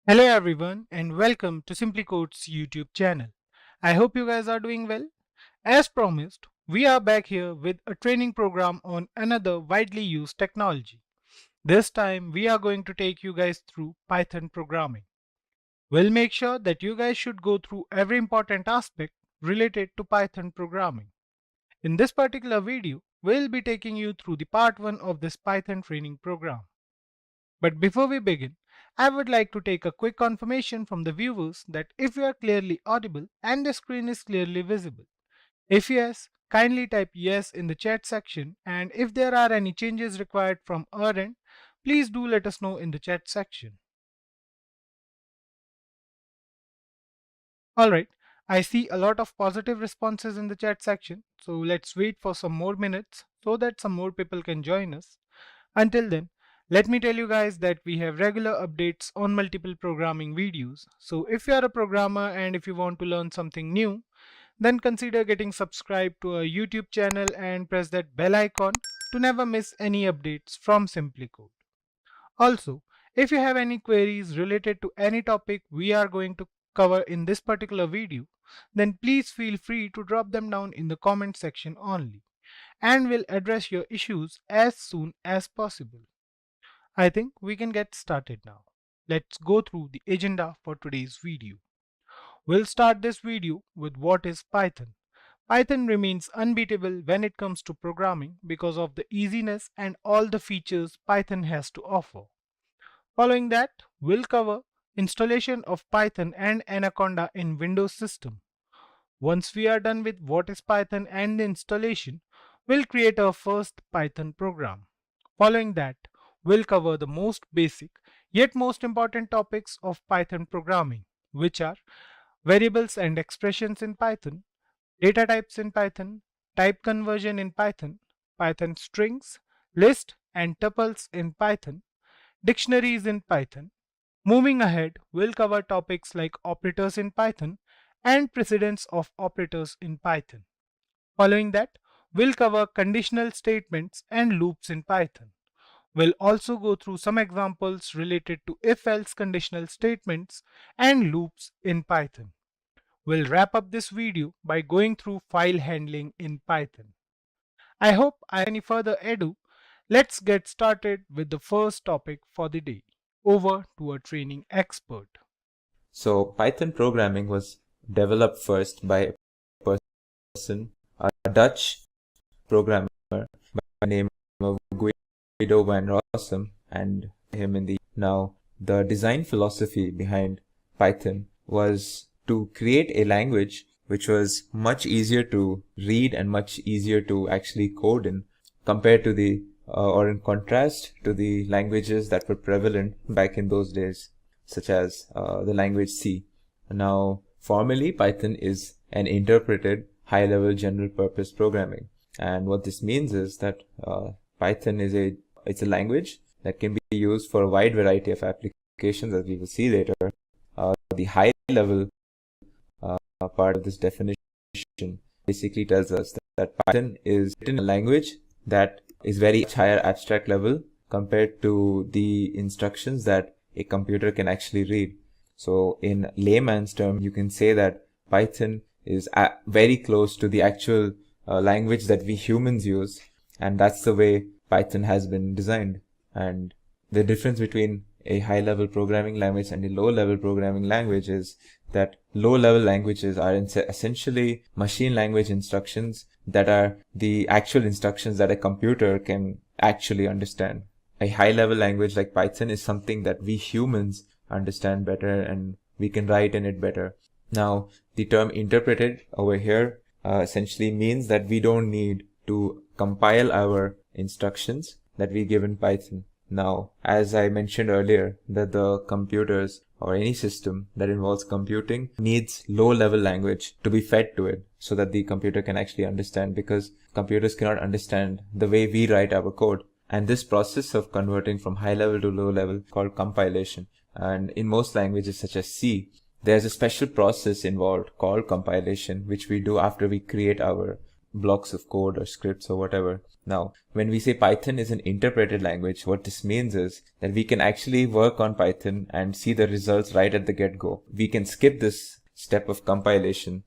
Hello everyone and welcome to Simplicode's YouTube channel. I hope you guys are doing well. As promised, we are back here with a training program on another widely used technology. This time we are going to take you guys through Python programming. We'll make sure that you guys should go through every important aspect related to Python programming. In this particular video, we'll be taking you through the part 1 of this Python training program. But before we begin, I would like to take a quick confirmation from the viewers that if you are clearly audible and the screen is clearly visible. If yes, kindly type yes in the chat section, and if there are any changes required from our end, please do let us know in the chat section. Alright, I see a lot of positive responses in the chat section, so let's wait for some more minutes so that some more people can join us. Until then, let me tell you guys that we have regular updates on multiple programming videos. So if you are a programmer and if you want to learn something new, then consider getting subscribed to our YouTube channel and press that bell icon to never miss any updates from Simplicode. Also, if you have any queries related to any topic we are going to cover in this particular video, then please feel free to drop them down in the comment section only, and we'll address your issues as soon as possible. I think we can get started now. Let's go through the agenda for today's video. We'll start this video with what is Python. Python remains unbeatable when it comes to programming because of the easiness and all the features Python has to offer. Following that, we'll cover installation of Python and Anaconda in Windows system. Once we are done with what is Python and the installation, we'll create our first Python program. Following that, we'll cover the most basic yet most important topics of Python programming, which are variables and expressions in Python, data types in Python, type conversion in Python, Python strings, list and tuples in Python, dictionaries in Python. Moving ahead, we'll cover topics like operators in Python and precedence of operators in Python. Following that, we'll cover conditional statements and loops in Python. We'll also go through some examples related to if-else conditional statements and loops in Python. We'll wrap up this video by going through file handling in Python. I hope I have any further ado. Let's get started with the first topic for the day. Over to a training expert. So Python programming was developed first by a person, a Dutch programmer by the name of Guido van Rossum, and him in the now the design philosophy behind Python was to create a language which was much easier to read and much easier to actually code in compared to the or in contrast to the languages that were prevalent back in those days, such as the language C. Now, formally, Python is an interpreted high-level general-purpose programming, and what this means is that Python is it's a language that can be used for a wide variety of applications, as we will see later. The high-level part of this definition basically tells us that Python is written in a language that is very higher abstract level compared to the instructions that a computer can actually read. So in layman's term, you can say that Python is very close to the actual language that we humans use, and that's the way Python has been designed. And the difference between a high-level programming language and a low-level programming language is that low-level languages are essentially machine language instructions that are the actual instructions that a computer can actually understand. A high-level language like Python is something that we humans understand better and we can write in it better. Now, the term interpreted over here essentially means that we don't need to compile our instructions that we give in Python. Now, as I mentioned earlier, that the computers or any system that involves computing needs low-level language to be fed to it so that the computer can actually understand, because computers cannot understand the way we write our code. And this process of converting from high level to low level is called compilation. And in most languages such as C, there's a special process involved called compilation, which we do after we create our blocks of code or scripts or whatever. Now, when we say Python is an interpreted language, what this means is that we can actually work on Python and see the results right at the get-go. We can skip this step of compilation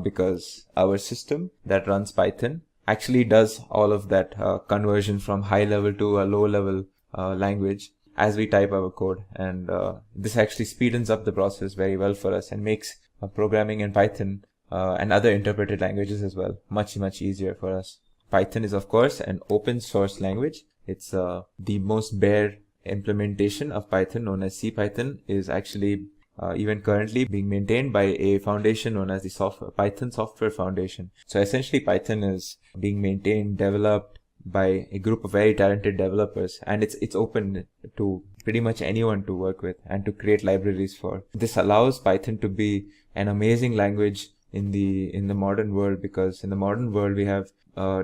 because our system that runs Python actually does all of that conversion from high level to a low level language as we type our code. And this actually speeds up the process very well for us and makes programming in Python and other interpreted languages as well much easier for us. Python is of course an open source language. It's the most bare implementation of Python, known as CPython, is actually even currently being maintained by a foundation known as the Python Software Foundation. So essentially Python is being maintained, developed by a group of very talented developers, and it's open to pretty much anyone to work with and to create libraries for. This allows Python to be an amazing language in the modern world, because in the modern world we have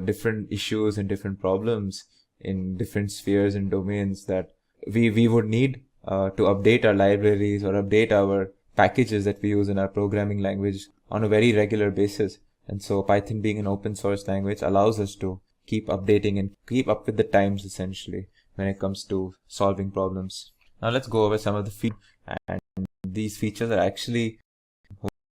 different issues and different problems in different spheres and domains that we would need to update our libraries or update our packages that we use in our programming language on a very regular basis. And so Python, being an open source language, allows us to keep updating and keep up with the times essentially when it comes to solving problems. Now let's go over some of the features, and these features are actually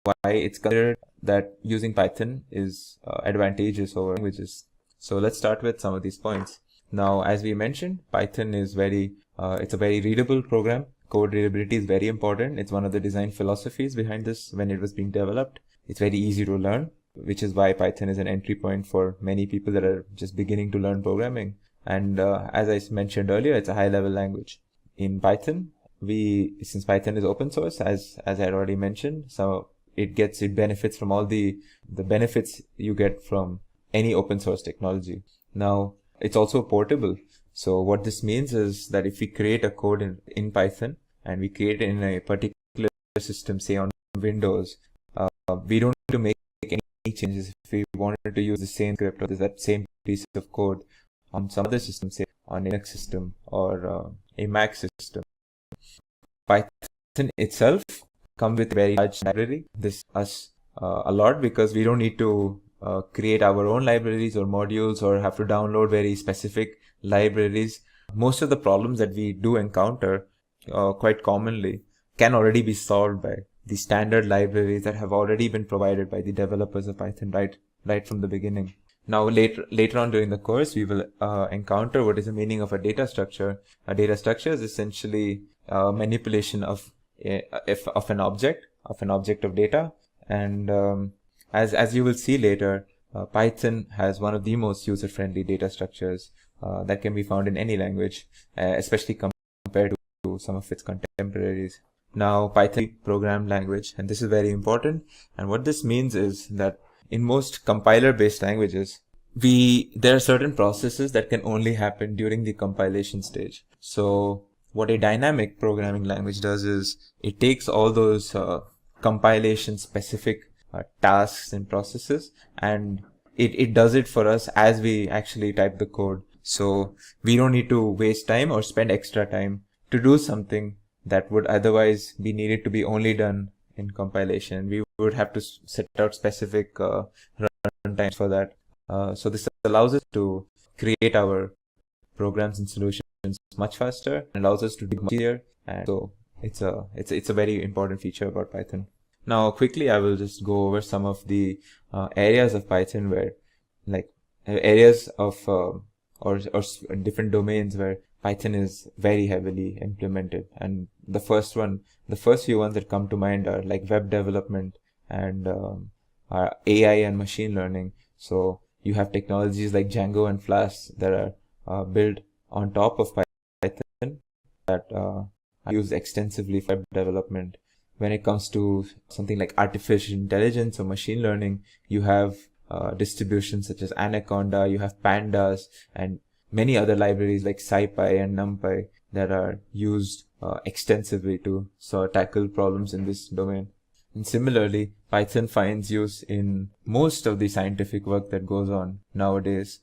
why it's considered that using Python is advantageous over languages. So let's start with some of these points. Now, as we mentioned, Python is it's a very readable program. Code readability is very important. It's one of the design philosophies behind this when it was being developed. It's very easy to learn, which is why Python is an entry point for many people that are just beginning to learn programming. And as I mentioned earlier, it's a high-level language. In Python, since Python is open source, as I had already mentioned, so it benefits from all the benefits you get from any open source technology. Now, it's also portable. So what this means is that if we create a code in Python and we create it in a particular system, say on Windows, we don't need to make any changes if we wanted to use the same script or that same piece of code on some other system, say on Linux system or a Mac system. Python itself comes with a very large library. This us a lot because we don't need to create our own libraries or modules or have to download very specific libraries. Most of the problems that we do encounter quite commonly can already be solved by the standard libraries that have already been provided by the developers of Python right from the beginning. Now later on during the course, we will encounter what is the meaning of a data structure. A data structure is essentially manipulation of an object of data, and as you will see later, Python has one of the most user-friendly data structures that can be found in any language, especially compared to some of its contemporaries. Now, Python is a programmed language, and this is very important. And what this means is that in most compiler-based languages, there are certain processes that can only happen during the compilation stage. So what a dynamic programming language does is it takes all those compilation-specific tasks and processes, and it does it for us as we actually type the code. So we don't need to waste time or spend extra time to do something that would otherwise be needed to be only done in compilation. We would have to set out specific runtimes for that. So this allows us to create our programs and solutions much faster and allows us to do much easier. And so it's a very important feature about Python. Now, quickly, I will just go over some of the areas of Python where, like, areas of or different domains where Python is very heavily implemented. And the first few ones that come to mind are like web development and AI and machine learning. So you have technologies like Django and Flask that are built on top of Python that are used extensively for web development. When it comes to something like artificial intelligence or machine learning, you have distributions such as Anaconda, you have Pandas, and many other libraries like SciPy and NumPy that are used extensively to tackle problems in this domain. And similarly, Python finds use in most of the scientific work that goes on nowadays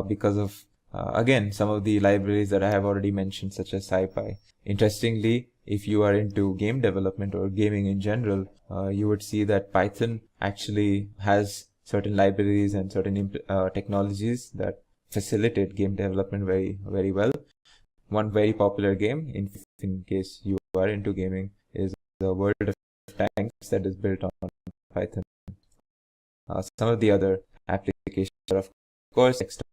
because of, again, some of the libraries that I have already mentioned, such as SciPy. Interestingly, if you are into game development or gaming in general, you would see that Python actually has certain libraries and certain technologies that facilitate game development very, very well. One very popular game, in case you are into gaming, is the World of Tanks that is built on Python. Some of the other applications are, of course, desktop,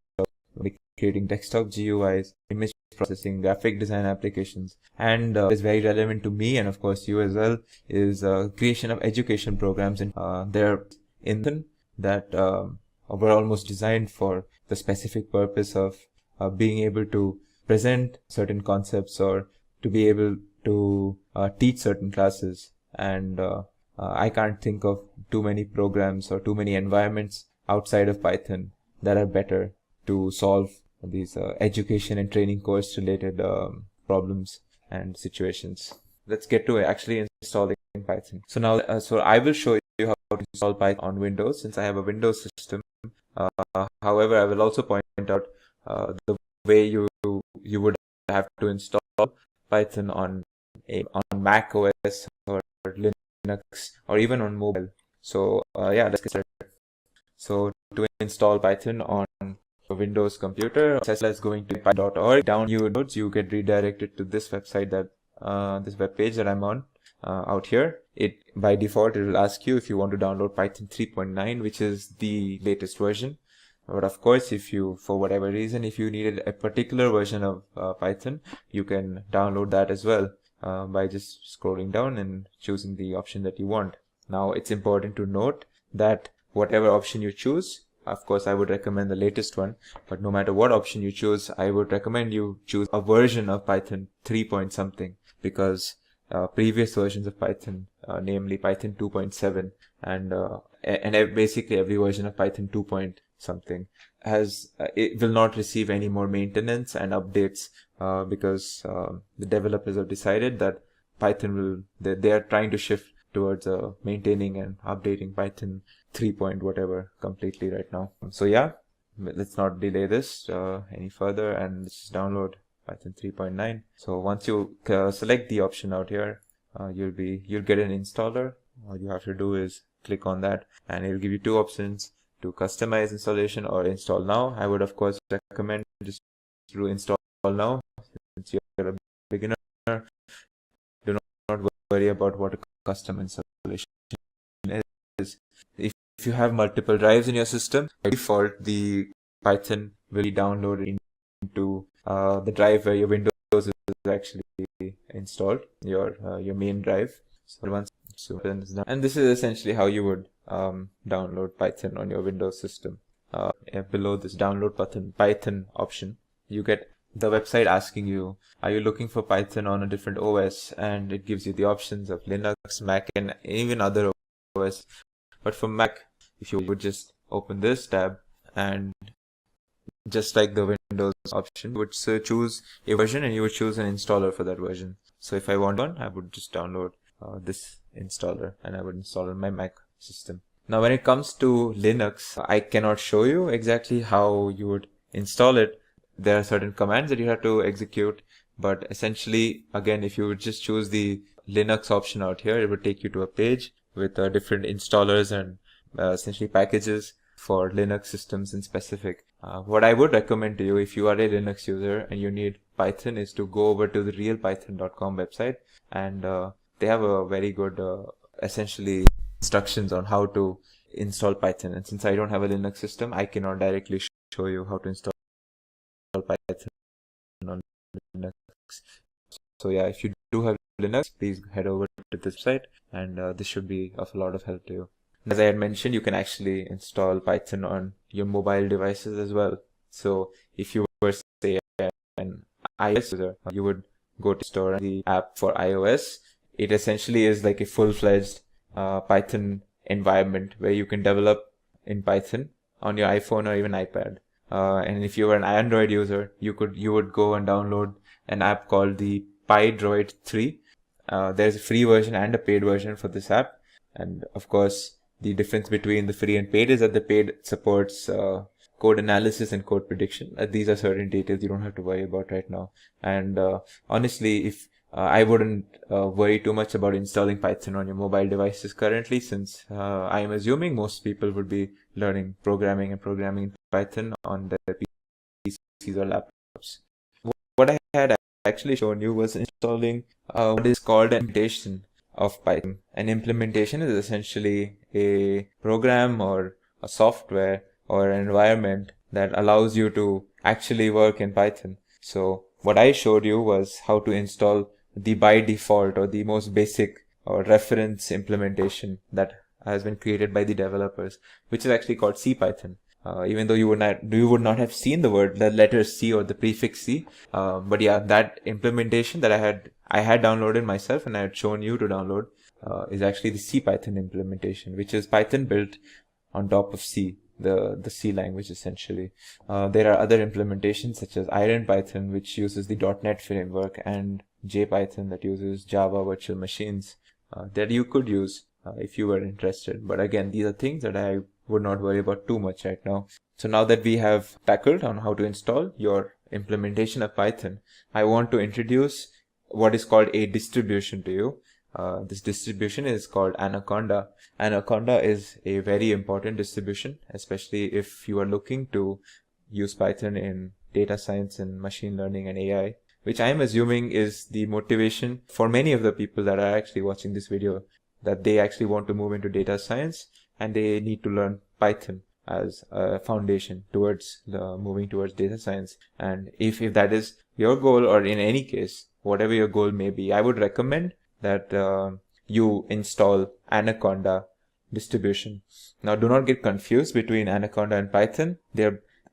creating desktop GUIs, image processing, graphic design applications, and is very relevant to me and of course you as well, is creation of education programs. And they're in that were almost designed for the specific purpose of being able to present certain concepts or to be able to teach certain classes. And I can't think of too many programs or too many environments outside of Python that are better to solve these education and training course related problems and situations. Let's get to actually installing Python. So now, so I will show you how to install Python on Windows, since I have a Windows system. However, I will also point out the way you would have to install Python on Mac OS or Linux or even on mobile. So yeah, let's get started. So to install Python on a Windows computer, as well as going to python.org, downloads, you get redirected to this website, that this web page that I'm on out here. It by default it will ask you if you want to download Python 3.9, which is the latest version. But of course, if you, for whatever reason, if you needed a particular version of Python, you can download that as well by just scrolling down and choosing the option that you want. Now, it's important to note that whatever option you choose, of course, I would recommend the latest one, but no matter what option you choose, I would recommend you choose a version of Python 3 point something, because previous versions of Python, namely Python 2.7 and basically every version of Python 2 point something it will not receive any more maintenance and updates because the developers have decided that Python they are trying to shift towards maintaining and updating Python 3 point whatever completely right now. So yeah, let's not delay this any further, and let's just download Python 3.9. So once you select the option out here, you'll get an installer. All you have to do is click on that, and it'll give you two options: to customize installation or install now. I would of course recommend just to install now, since you're a beginner. Do not worry about what a custom installation is. If you have multiple drives in your system, by default the Python will be downloaded into the drive where your Windows is actually installed, your main drive. And this is essentially how you would download Python on your Windows system. Below this download Python option, you get the website asking you, are you looking for Python on a different OS? And it gives you the options of Linux, Mac, and even other OS. But for Mac, if you would just open this tab, and just like the Windows option, you would choose a version and you would choose an installer for that version. So if I want one, I would just download this installer and I would install on my Mac system. Now when it comes to Linux, I cannot show you exactly how you would install it. There are certain commands that you have to execute, but essentially, again, if you would just choose the Linux option out here, it would take you to a page with different installers and essentially packages for Linux systems in specific. What I would recommend to you, if you are a Linux user and you need Python, is to go over to the realpython.com website, and they have a very good essentially instructions on how to install Python. And since I don't have a Linux system, I cannot directly show you how to install Python on Linux. So yeah, if you do have Linux, please head over to this site, and this should be of a lot of help to you. As I had mentioned, you can actually install Python on your mobile devices as well. So if you were, say, an iOS user, you would go to store the app for iOS. It essentially is like a full-fledged Python environment where you can develop in Python on your iPhone or even iPad. And if you were an Android user, you would go and download an app called the PyDroid 3. There's a free version and a paid version for this app. And of course, the difference between the free and paid is that the paid supports code analysis and code prediction. These are certain details you don't have to worry about right now. And honestly, if I wouldn't worry too much about installing Python on your mobile devices currently, since I am assuming most people would be learning programming and programming in Python on their PCs or laptops. What I had actually shown you was installing what is called an implementation of Python. An implementation is essentially a program or a software or an environment that allows you to actually work in Python. So what I showed you was how to install the by default or the most basic or reference implementation that has been created by the developers, which is actually called CPython. Even though you would not have seen the letter C or the prefix C, but yeah, that implementation that I had downloaded myself and I had shown you to download is actually the CPython implementation, which is Python built on top of C, the C language essentially. There are other implementations such as IronPython, which uses the .NET framework, and JPython that uses Java virtual machines that you could use if you were interested. But again, these are things that I would not worry about too much right now. So now that we have tackled on how to install your implementation of Python, I want to introduce what is called a distribution to you. This distribution is called Anaconda. Anaconda is a very important distribution, especially if you are looking to use Python in data science and machine learning and AI, which I am assuming is the motivation for many of the people that are actually watching this video, that they actually want to move into data science and they need to learn Python as a foundation towards moving towards data science. And if that is your goal, or in any case, whatever your goal may be, I would recommend that you install Anaconda distribution. Now, do not get confused between Anaconda and Python.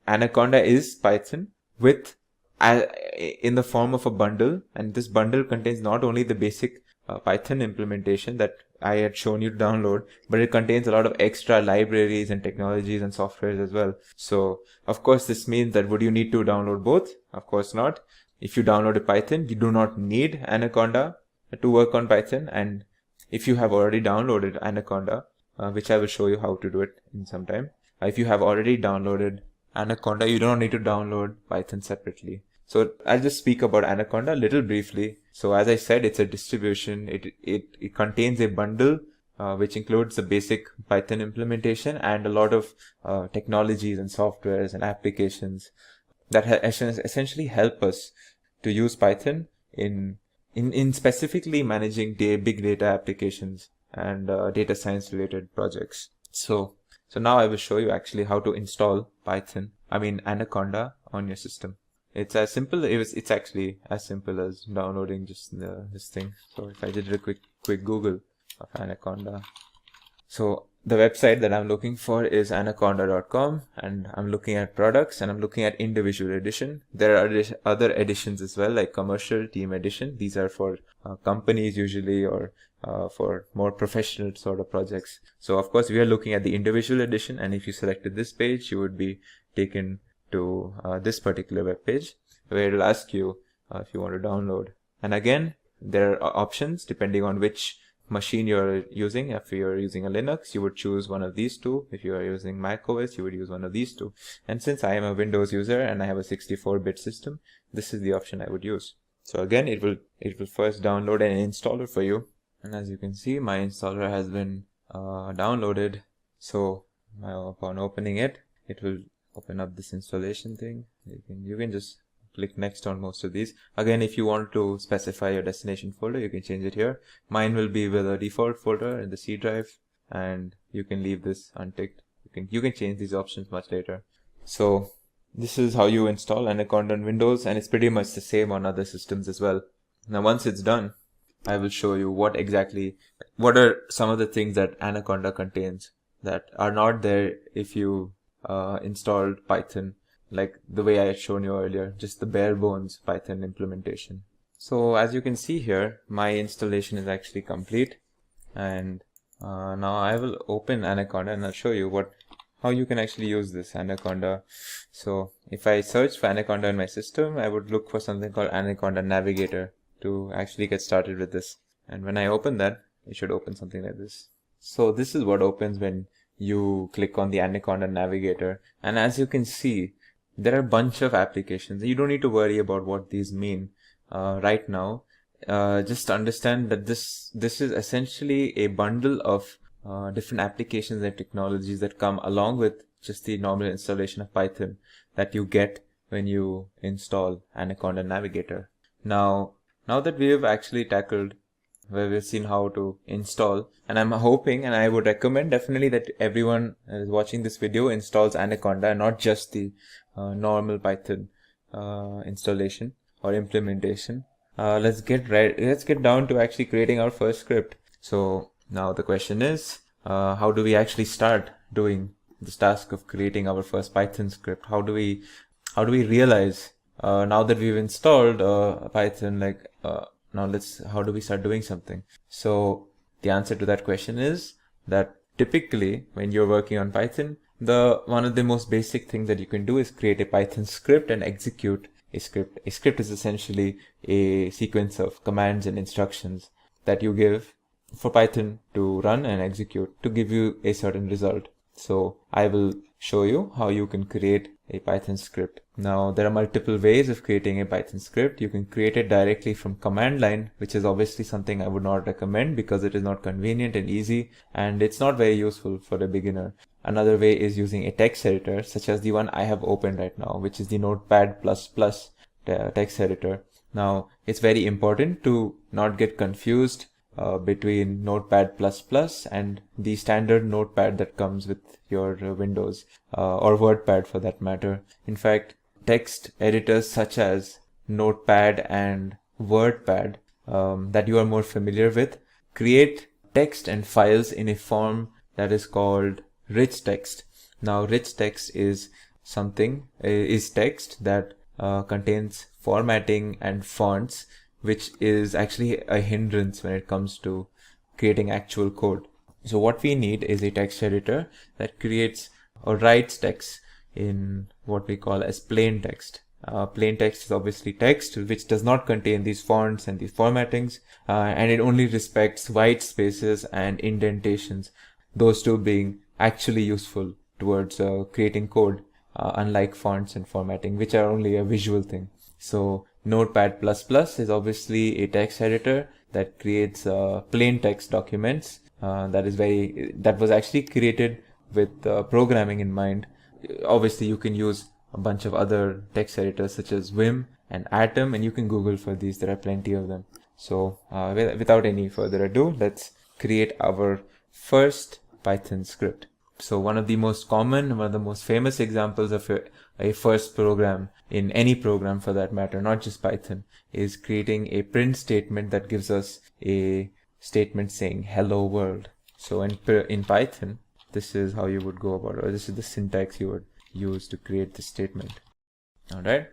Anaconda is Python with in the form of a bundle, and this bundle contains not only the basic Python implementation that I had shown you to download, but it contains a lot of extra libraries and technologies and softwares as well. So, of course, this means that would you need to download both? Of course not. If you downloaded Python, you do not need Anaconda to work on Python. And if you have already downloaded Anaconda, which I will show you how to do it in some time. If you have already downloaded Anaconda, you don't need to download Python separately. So I'll just speak about Anaconda a little briefly. So as I said, it's a distribution. It contains a bundle which includes the basic Python implementation and a lot of technologies and softwares and applications that essentially help us to use Python in specifically managing big data applications and data science related projects. So now I will show you actually how to install Anaconda on your system. It's as simple. It's actually as simple as downloading just this thing. So if I did a quick Google of Anaconda, so the website that I'm looking for is anaconda.com, and I'm looking at products and I'm looking at individual edition. There are other editions as well, like commercial, team edition. These are for companies usually, or for more professional sort of projects. So of course we are looking at the individual edition, and if you selected this page, you would be taken to this particular web page where it'll ask you if you want to download. And again, there are options depending on which machine you're using. If you're using a Linux, you would choose one of these two. If you are using Mac OS, you would use one of these two. And since I am a Windows user and I have a 64-bit system, this is the option I would use. So again, it will first download an installer for you. And as you can see, my installer has been downloaded. So upon opening it, it will open up this installation thing. You can just click next on most of these. Again, if you want to specify your destination folder, you can change it here. Mine will be with a default folder in the C drive, and you can leave this unticked. You can change these options much later. So this is how you install Anaconda on Windows, and it's pretty much the same on other systems as well. Now once it's done, I will show you what are some of the things that Anaconda contains that are not there if you installed Python, like the way I had shown you earlier, just the bare bones Python implementation. So as you can see here, my installation is actually complete, and now I will open Anaconda and I'll show you how you can actually use this Anaconda. So if I search for Anaconda in my system, I would look for something called Anaconda Navigator to actually get started with this. And when I open that, it should open something like this. So this is what opens when you click on the Anaconda Navigator. And as you can see, there are a bunch of applications. You don't need to worry about what these mean right now. Just understand that this is essentially a bundle of different applications and technologies that come along with just the normal installation of Python that you get when you install Anaconda Navigator. Now that we have actually tackled where we've seen how to install, and I'm hoping and I would recommend definitely that everyone is watching this video installs Anaconda, not just the normal Python installation or implementation. Let's get down to actually creating our first script. So now the question is, how do we actually start doing this task of creating our first Python script? How do we realize now that we've installed Python, how do we start doing something? So the answer to that question is that typically when you're working on Python, one of the most basic things that you can do is create a Python script and execute a script. A script is essentially a sequence of commands and instructions that you give for Python to run and execute to give you a certain result. So I will show you how you can create a Python script. Now there are multiple ways of creating a Python script. You can create it directly from command line, which is obviously something I would not recommend because it is not convenient and easy, and it's not very useful for a beginner. Another way is using a text editor such as the one I have opened right now, which is the Notepad++ text editor. Now it's very important to not get confused between Notepad++ and the standard Notepad that comes with your Windows or WordPad for that matter. In fact, text editors such as Notepad and WordPad that you are more familiar with create text and files in a form that is called rich text. Now, rich text is text that contains formatting and fonts, which is actually a hindrance when it comes to creating actual code. So what we need is a text editor that creates or writes text in what we call as plain text. Plain text is obviously text which does not contain these fonts and these formattings, and it only respects white spaces and indentations, those two being actually useful towards creating code, unlike fonts and formatting, which are only a visual thing. So Notepad++ is obviously a text editor that creates plain text documents. That was actually created with programming in mind. Obviously, you can use a bunch of other text editors such as Vim and Atom, and you can Google for these. There are plenty of them. So without any further ado, let's create our first Python script. So one of the most famous examples of a first program in any program for that matter, not just Python, is creating a print statement that gives us a statement saying hello world. So in Python, this is how you would go about it, or this is the syntax you would use to create this statement. Alright.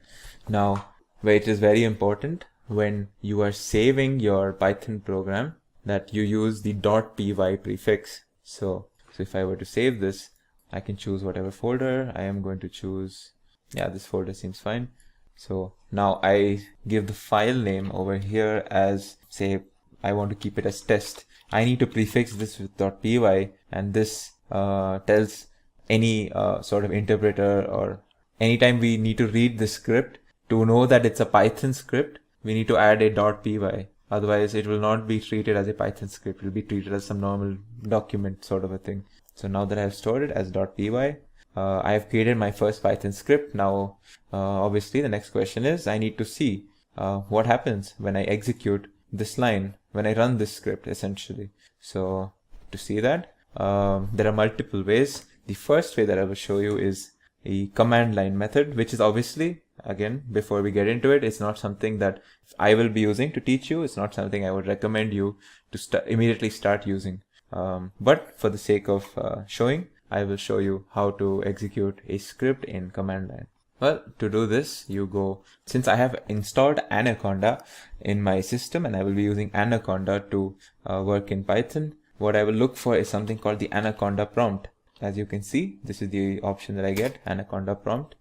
Now, where it is very important when you are saving your Python program that you use the .py prefix. So if I were to save this, I can choose whatever folder. I am going to choose, this folder seems fine. So now I give the file name over here as, say, I want to keep it as test. I need to prefix this with .py, and this tells any sort of interpreter, or anytime we need to read the script to know that it's a Python script, we need to add a .py. Otherwise, it will not be treated as a Python script. It will be treated as some normal document sort of a thing. So now that I have stored it as .py, I have created my first Python script. Now, obviously, the next question is I need to see what happens when I execute this line, when I run this script, essentially. So to see that, there are multiple ways. The first way that I will show you is a command line method, which is obviously, again, before we get into it, it's not something that I will be using to teach you. It's not something I would recommend you to immediately start using. But for the sake of showing, I will show you how to execute a script in command line. Well, to do this, since I have installed Anaconda in my system and I will be using Anaconda to work in Python, what I will look for is something called the Anaconda prompt. As you can see, this is the option that I get, Anaconda prompt.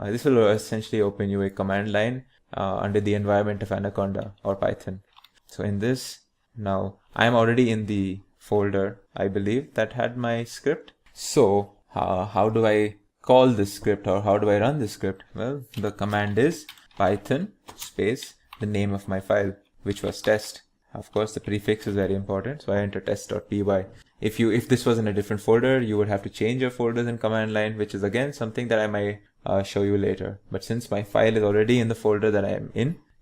This will essentially open you a command line under the environment of Anaconda or Python. So in this, now I am already in the folder, I believe, that had my script. So how do I call this script, or how do I run this script? Well, the command is python space the name of my file, which was test. Of course, the prefix is very important, so I enter test.py. if this was in a different folder, you would have to change your folders in command line, which is again something that I might show you later. But since my file is already in the folder that I am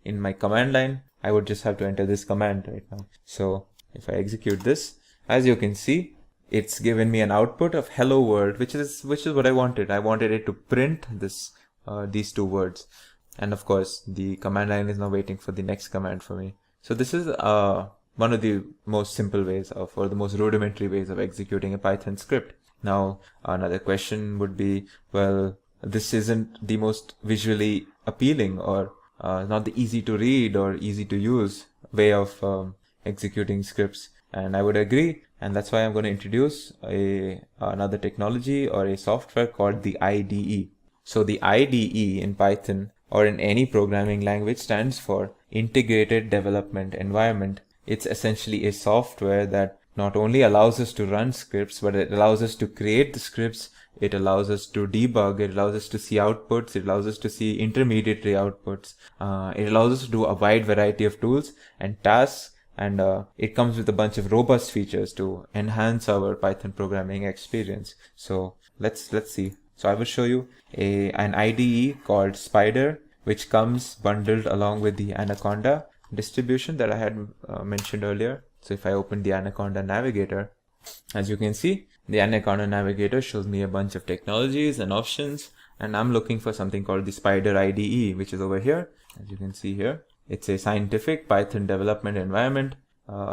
in my command line, I would just have to enter this command right now. So if I execute this, as you can see, it's given me an output of hello world, which is what I wanted. I wanted it to print this these two words. And of course, the command line is now waiting for the next command for me. So this is one of the most simple ways of, or the most rudimentary ways of executing a Python script. Now, another question would be, well, this isn't the most visually appealing or not the easy to read or easy to use way of executing scripts. And I would agree. And that's why I'm going to introduce another technology or a software called the IDE. So the IDE in Python or in any programming language stands for Integrated Development Environment. It's essentially a software that not only allows us to run scripts, but it allows us to create the scripts. It allows us to debug. It allows us to see outputs. It allows us to see intermediary outputs. It allows us to do a wide variety of tools and tasks. And it comes with a bunch of robust features to enhance our Python programming experience. So let's see. So I will show you an IDE called Spider, which comes bundled along with the Anaconda distribution that I had mentioned earlier. So if I open the Anaconda Navigator, as you can see, the Anaconda Navigator shows me a bunch of technologies and options, and I'm looking for something called the Spider IDE, which is over here. As you can see here, it's a scientific Python development environment.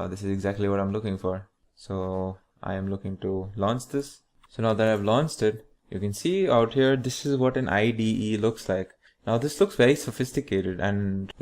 This is exactly what I'm looking for. So I am looking to launch this. So now that I've launched it, you can see out here, this is what an IDE looks like. Now this looks very sophisticated, and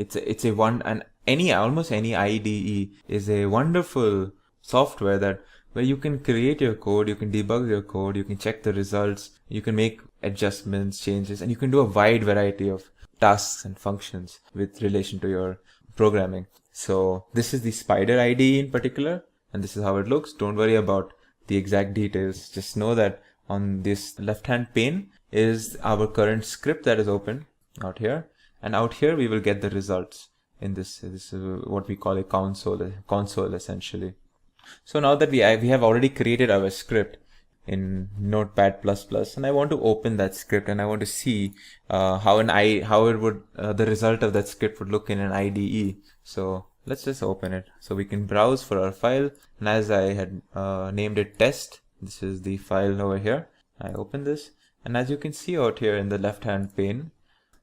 almost any IDE is a wonderful software that where you can create your code, you can debug your code, you can check the results, you can make adjustments, changes, and you can do a wide variety of tasks and functions with relation to your programming. So this is the Spider IDE in particular, and this is how it looks. Don't worry about the exact details. Just know that on this left-hand pane is our current script that is open out here, and out here we will get the results in this is what we call a console essentially. So now that we have already created our script in Notepad++, and I want to open that script and I want to see how the result of that script would look in an IDE. So let's just open it. So we can browse for our file, and as I had named it test, this is the file over here. I open this, and as you can see out here in the left hand pane,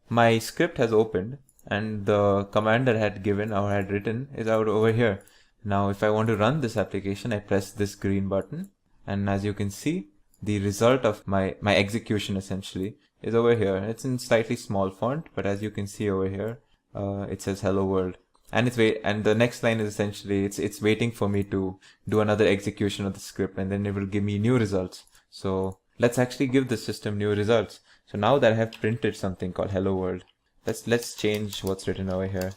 my script has opened, and the command that I had given or had written is out over here. Now if I want to run this application, I press this green button, and as you can see, the result of my execution essentially is over here. It's in slightly small font, but as you can see over here, it says hello world. And the next line is essentially it's waiting for me to do another execution of the script, and then it will give me new results. So let's actually give the system new results. So now that I have printed something called hello world, let's change what's written over here.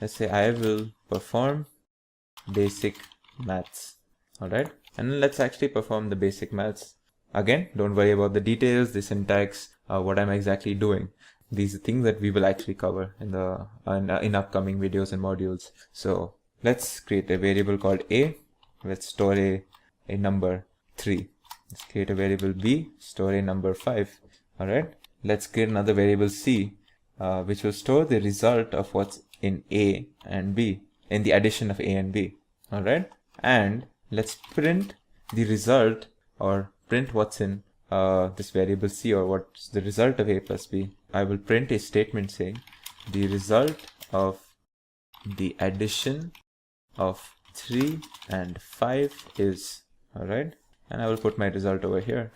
Let's say I will perform basic maths. Alright, and let's actually perform the basic maths. Again, don't worry about the details, the syntax, what I'm exactly doing. These are things that we will actually cover in upcoming videos and modules. So let's create a variable called a. Let's store a number 3. Let's create a variable b, store a number 5. Alright, let's create another variable c, which will store the result of what's in a and b, in the addition of a and b. Alright, and let's print the result, or print what's in this variable c, or what's the result of a plus b. I will print a statement saying the result of the addition of 3 and 5 is, alright, and I will put my result over here.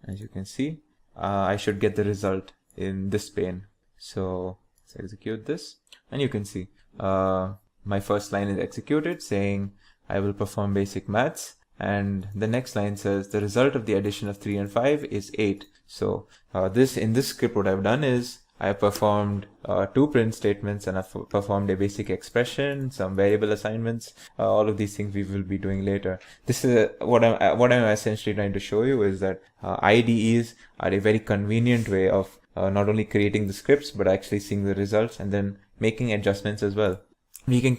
As you can see, I should get the result in this pane. So let's execute this, and you can see my first line is executed saying I will perform basic maths, and the next line says the result of the addition of 3 and 5 is 8. So in this script, what I've done is I have performed 2 print statements, and I've performed a basic expression, some variable assignments. All of these things we will be doing later. This is what I'm essentially trying to show you, is that IDEs are a very convenient way of not only creating the scripts but actually seeing the results and then making adjustments as well. we can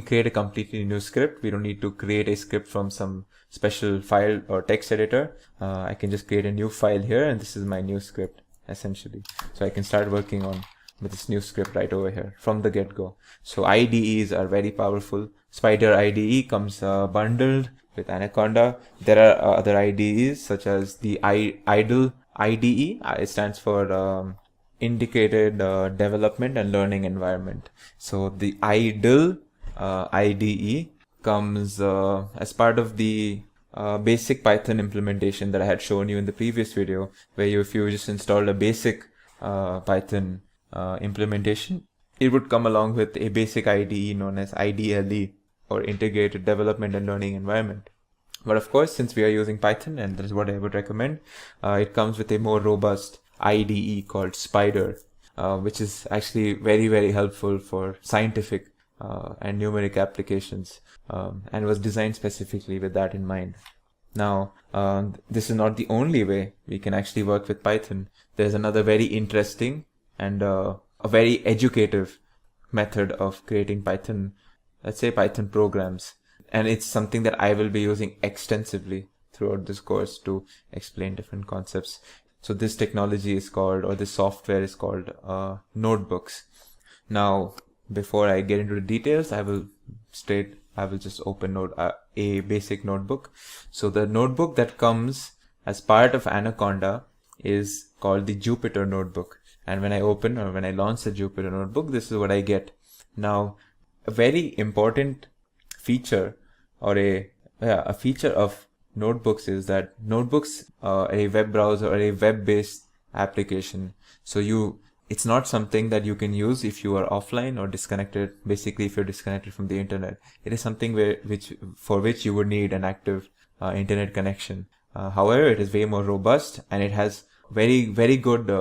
create a completely new script. We don't need to create a script from some special file or text editor. I can just create a new file here, and this is my new script essentially. So I can start working on with this new script right over here from the get-go. So IDEs are very powerful. Spider IDE comes bundled with Anaconda. There are other IDEs such as the idle IDE. It stands for indicated development and learning environment. So the idle IDE comes as part of the basic Python implementation that I had shown you in the previous video, where if you just installed a basic Python implementation, it would come along with a basic IDE known as IDLE, or integrated development and learning environment. But of course, since we are using Python, and that is what I would recommend, it comes with a more robust IDE called Spider, which is actually very, very helpful for scientific and numeric applications, and was designed specifically with that in mind. Now, this is not the only way we can actually work with Python. There's another very interesting and a very educative method of creating Python, let's say Python programs. And it's something that I will be using extensively throughout this course to explain different concepts. So this technology is called, or this software is called notebooks. Now, before I get into the details, I will just open a basic notebook. So the notebook that comes as part of Anaconda is called the Jupyter notebook. And when I open, or when I launch the Jupyter notebook, this is what I get. Now, a very important feature, or a feature of notebooks, is that notebooks are a web browser or a web-based application. So it's not something that you can use if you are offline or disconnected. Basically, if you're disconnected from the internet, it is something for which you would need an active internet connection. However, it is way more robust, and it has very, very good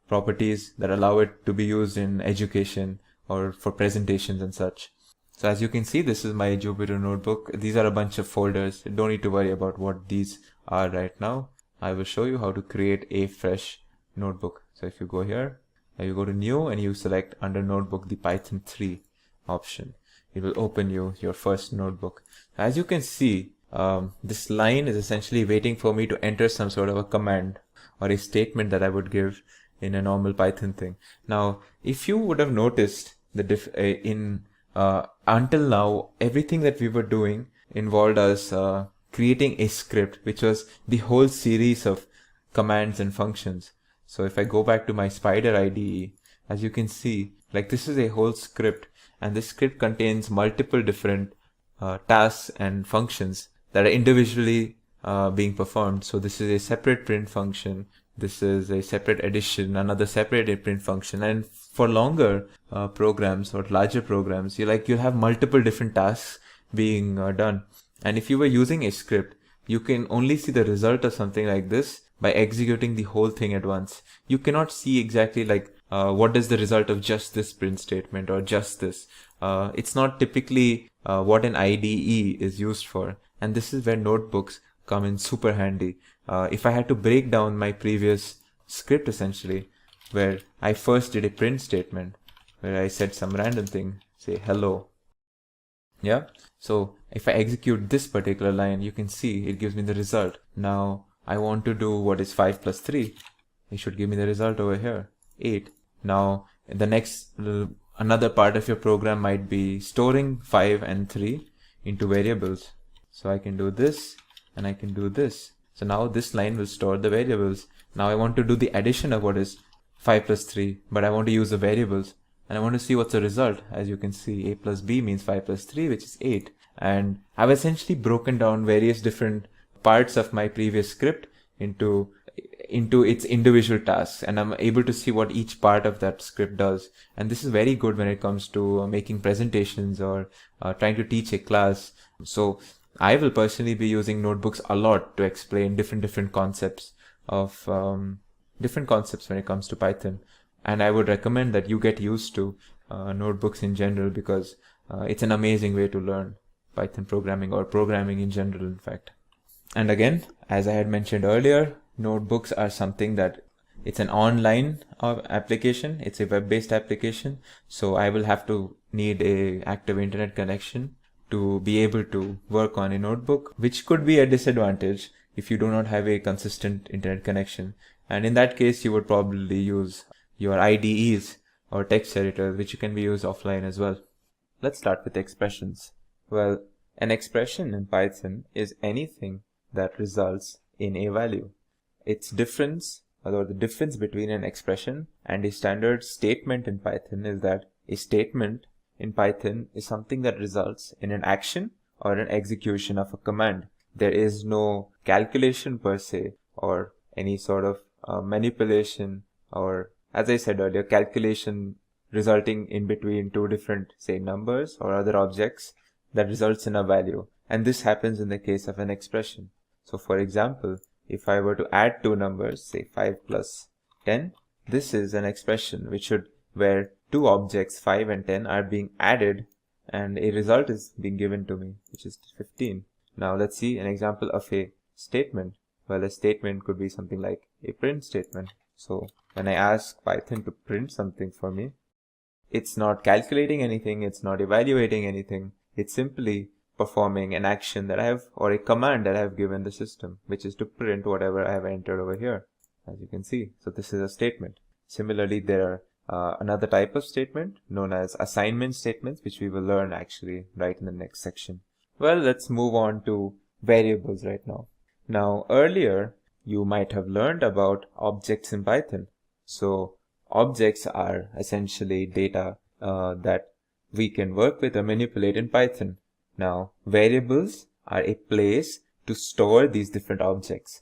properties that allow it to be used in education or for presentations and such. So as you can see, this is my Jupyter notebook. These are a bunch of folders. You don't need to worry about what these are right now. I will show you how to create a fresh notebook. So if you go here, you go to new, and you select under notebook the Python 3 option. It will open your first notebook. As you can see, this line is essentially waiting for me to enter some sort of a command or a statement that I would give in a normal Python thing. Now, if you would have noticed until now, everything that we were doing involved us creating a script, which was the whole series of commands and functions. So if I go back to my Spider IDE, as you can see, like this is a whole script, and this script contains multiple different tasks and functions that are individually being performed. So this is a separate print function. This is a separate addition, another separate print function. And for longer programs or larger programs, you have multiple different tasks being done. And if you were using a script, you can only see the result of something like this by executing the whole thing at once. You cannot see exactly what is the result of just this print statement or just this. It's not typically what an IDE is used for. And this is where notebooks come in super handy. If I had to break down my previous script, essentially, where I first did a print statement, where I said some random thing, say hello. Yeah. So if I execute this particular line, you can see it gives me the result. Now I want to do what is 5 plus 3. It should give me the result over here, 8. Now the next, another part of your program might be storing 5 and 3 into variables. So I can do this, and I can do this. So now this line will store the variables. Now I want to do the addition of what is 5 plus 3, but I want to use the variables, and I want to see what's the result. As you can see, a plus b means 5 plus 3, which is 8. And I've essentially broken down various different parts of my previous script into its individual tasks, and I'm able to see what each part of that script does. And this is very good when it comes to making presentations or trying to teach a class. So I will personally be using notebooks a lot to explain different concepts when it comes to Python. And I would recommend that you get used to notebooks in general, because it's an amazing way to learn Python programming, or programming in general, in fact. And again, as I had mentioned earlier, notebooks are something that it's an online application. It's a web-based application. So I will have to need a active internet connection to be able to work on a notebook, which could be a disadvantage if you do not have a consistent internet connection. And in that case, you would probably use your IDEs or text editors, which can be used offline as well. Let's start with expressions. Well, an expression in Python is anything that results in a value. Its difference, or the difference between an expression and a standard statement in Python, is that a statement in Python is something that results in an action or an execution of a command. There is no calculation per se, or any sort of manipulation, or, as I said earlier, calculation resulting in between two different, say, numbers or other objects that results in a value. And this happens in the case of an expression. So for example, if I were to add two numbers, say 5 plus 10, this is an expression where two objects, 5 and 10, are being added and a result is being given to me, which is 15. Now let's see an example of a statement. Well, a statement could be something like a print statement. So when I ask Python to print something for me, it's not calculating anything, it's not evaluating anything, it's simply performing an action that I have, or a command that I have given the system, which is to print whatever I have entered over here, as you can see. So this is a statement. Similarly, there are another type of statement known as assignment statements, which we will learn actually right in the next section. Well, let's move on to variables right now. Now, earlier, you might have learned about objects in Python. So objects are essentially data that we can work with or manipulate in Python. Now, variables are a place to store these different objects.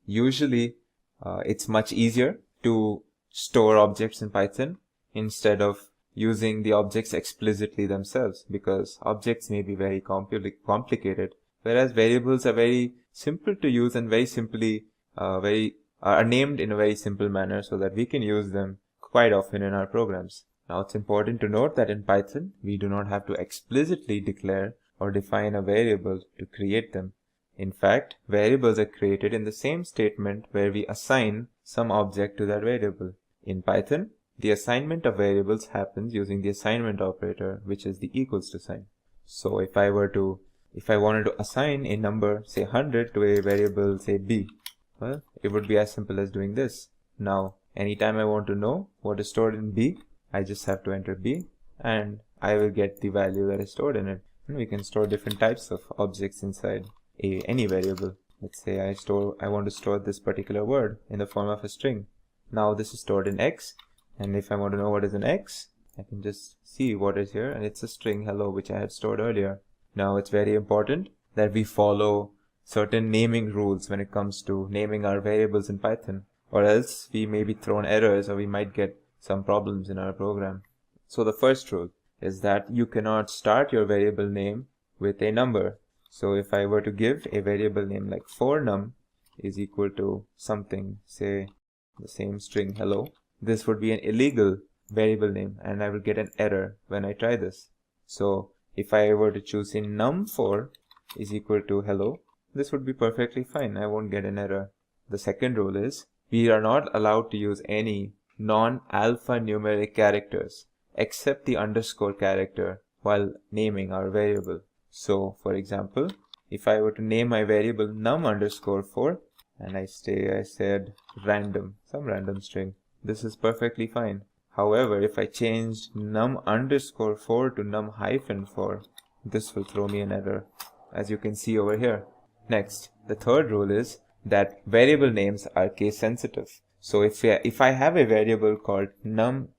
Usually, it's much easier to store objects in Python instead of using the objects explicitly themselves, because objects may be very complicated, whereas variables are very simple to use and very simply are named in a very simple manner so that we can use them quite often in our programs. Now, it's important to note that in Python, we do not have to explicitly declare or define a variable to create them. In fact, variables are created in the same statement where we assign some object to that variable. In Python, the assignment of variables happens using the assignment operator, which is the equals to sign. So if I wanted to assign a number, say 100, to a variable, say b, well, it would be as simple as doing this. Now, anytime I want to know what is stored in b, I just have to enter b and I will get the value that is stored in it. And we can store different types of objects inside any variable. Let's say I want to store this particular word in the form of a string. Now this is stored in x, and if I want to know what is in x, I can just see what is here, and it's a string hello, which I had stored earlier. Now it's very important that we follow certain naming rules when it comes to naming our variables in Python, or else we may be thrown errors or we might get some problems in our program. So the first rule is that you cannot start your variable name with a number. So if I were to give a variable name like 4num is equal to something, say the same string hello, this would be an illegal variable name and I will get an error when I try this. So if I were to choose in num4 is equal to hello, this would be perfectly fine. I won't get an error. The second rule is we are not allowed to use any non-alphanumeric characters except the underscore character while naming our variable. So for example, if I were to name my variable num_4 and I said random, some random string, this is perfectly fine. However, if I changed num_4 to num-4, this will throw me an error, as you can see over here. Next, the third rule is that variable names are case sensitive. So if I have a variable called num,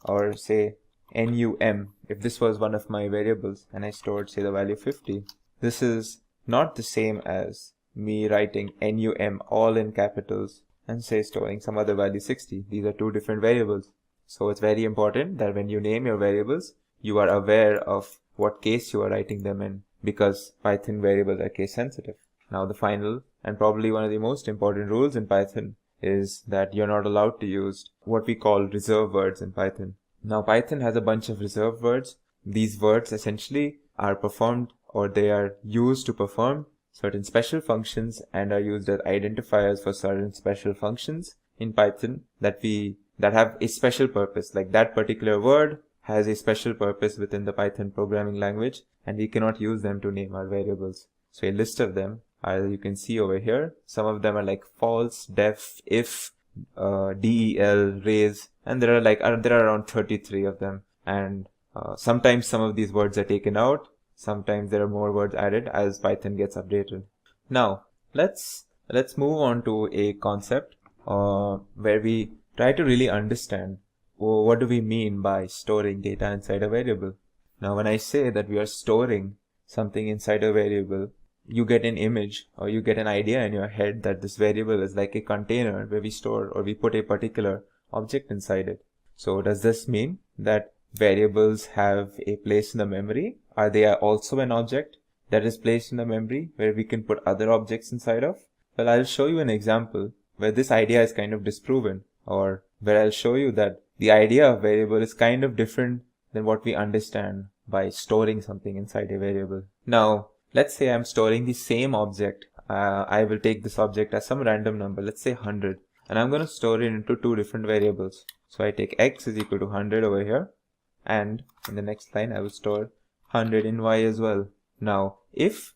or say num, if this was one of my variables and I stored, say, the value 50, this is not the same as me writing num all in capitals and say storing some other value 60. These are two different variables. So it's very important that when you name your variables, you are aware of what case you are writing them in, because Python variables are case sensitive. Now the final and probably one of the most important rules in Python is that you're not allowed to use what we call reserve words in Python. Now Python has a bunch of reserve words. These words essentially are performed, or they are used to perform certain special functions and are used as identifiers for certain special functions in Python that have a special purpose. Like that particular word has a special purpose within the Python programming language, and we cannot use them to name our variables. So a list of them, as you can see over here, some of them are like false, def, if, del, raise, and there are around 33 of them. And sometimes some of these words are taken out, sometimes there are more words added as Python gets updated. Now let's move on to a concept where we try to really understand what do we mean by storing data inside a variable. Now when I say that we are storing something inside a variable, you get an image or you get an idea in your head that this variable is like a container where we store or we put a particular object inside it. So does this mean that variables have a place in the memory? Are they also an object that is placed in the memory where we can put other objects inside of? Well, I'll show you an example where this idea is kind of disproven, or where I'll show you that the idea of variable is kind of different than what we understand by storing something inside a variable. Now, let's say I'm storing the same object. I will take this object as some random number, let's say 100, and I'm going to store it into two different variables. So I take x is equal to 100 over here, and in the next line I will store 100 in y as well. Now, if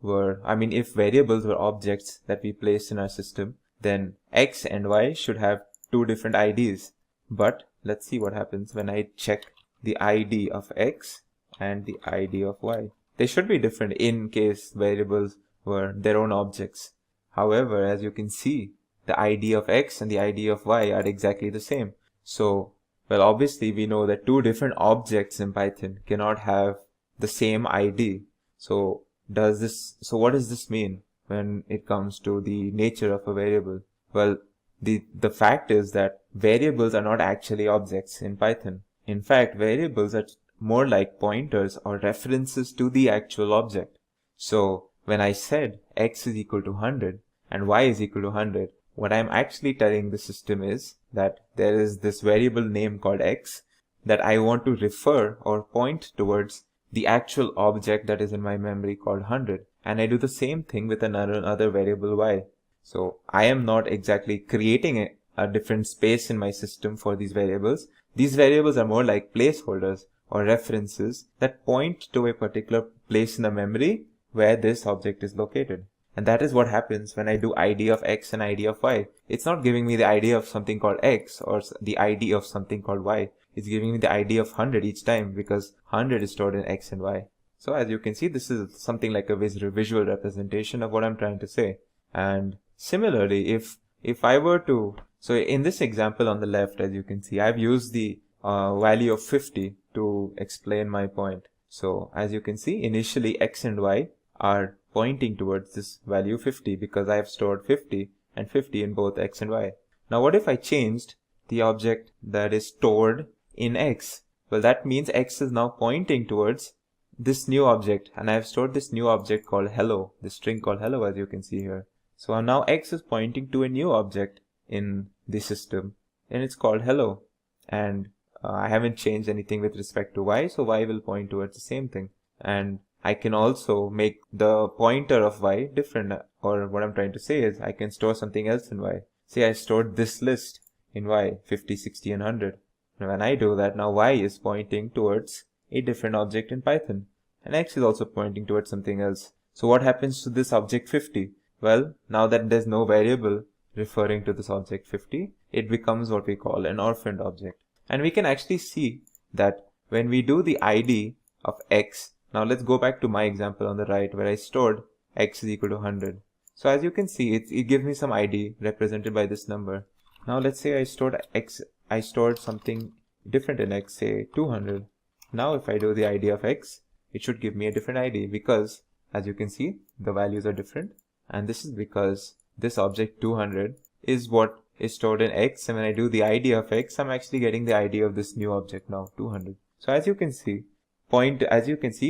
variables were objects that we placed in our system, then x and y should have two different IDs. But let's see what happens when I check the ID of x and the ID of y. They should be different in case variables were their own objects. However, as you can see, the ID of x and the ID of y are exactly the same. So, well, obviously we know that two different objects in Python cannot have the same ID. So what does this mean when it comes to the nature of a variable? Well, the fact is that variables are not actually objects in Python. In fact, variables are more like pointers or references to the actual object. So when I said x is equal to 100 and y is equal to 100, what I'm actually telling the system is that there is this variable name called x that I want to refer or point towards the actual object that is in my memory called 100. And I do the same thing with another variable y. So I am not exactly creating a different space in my system for these variables. These variables are more like placeholders or references that point to a particular place in the memory where this object is located. And that is what happens when I do ID of x and ID of y. It's not giving me the ID of something called x or the ID of something called y. It's giving me the ID of 100 each time because 100 is stored in x and y. So as you can see, this is something like a visual representation of what I'm trying to say. And similarly, if I were to, so in this example on the left, as you can see, I've used the value of 50 to explain my point. So as you can see, initially x and y are pointing towards this value 50 because I have stored 50 and 50 in both x and y. Now what if I changed the object that is stored in x? Well, that means x is now pointing towards this new object, and I have stored this new object called hello, this string called hello, as you can see here. So now x is pointing to a new object in the system, and it's called hello. And I haven't changed anything with respect to y, so y will point towards the same thing. And I can also make the pointer of y different, or what I'm trying to say is I can store something else in y. Say I stored this list in y, 50, 60, and 100. And when I do that, now y is pointing towards a different object in Python, and x is also pointing towards something else. So what happens to this object 50? Well, now that there's no variable referring to this object 50, it becomes what we call an orphaned object. And we can actually see that when we do the ID of x, now let's go back to my example on the right where I stored x is equal to 100. So as you can see, it gives me some ID represented by this number. Now let's say I stored something different in x, say 200. Now if I do the ID of x, it should give me a different ID because, as you can see, the values are different. And this is because this object 200 is what is stored in x, and when I do the ID of x, I'm actually getting the ID of this new object now, 200. So as you can see,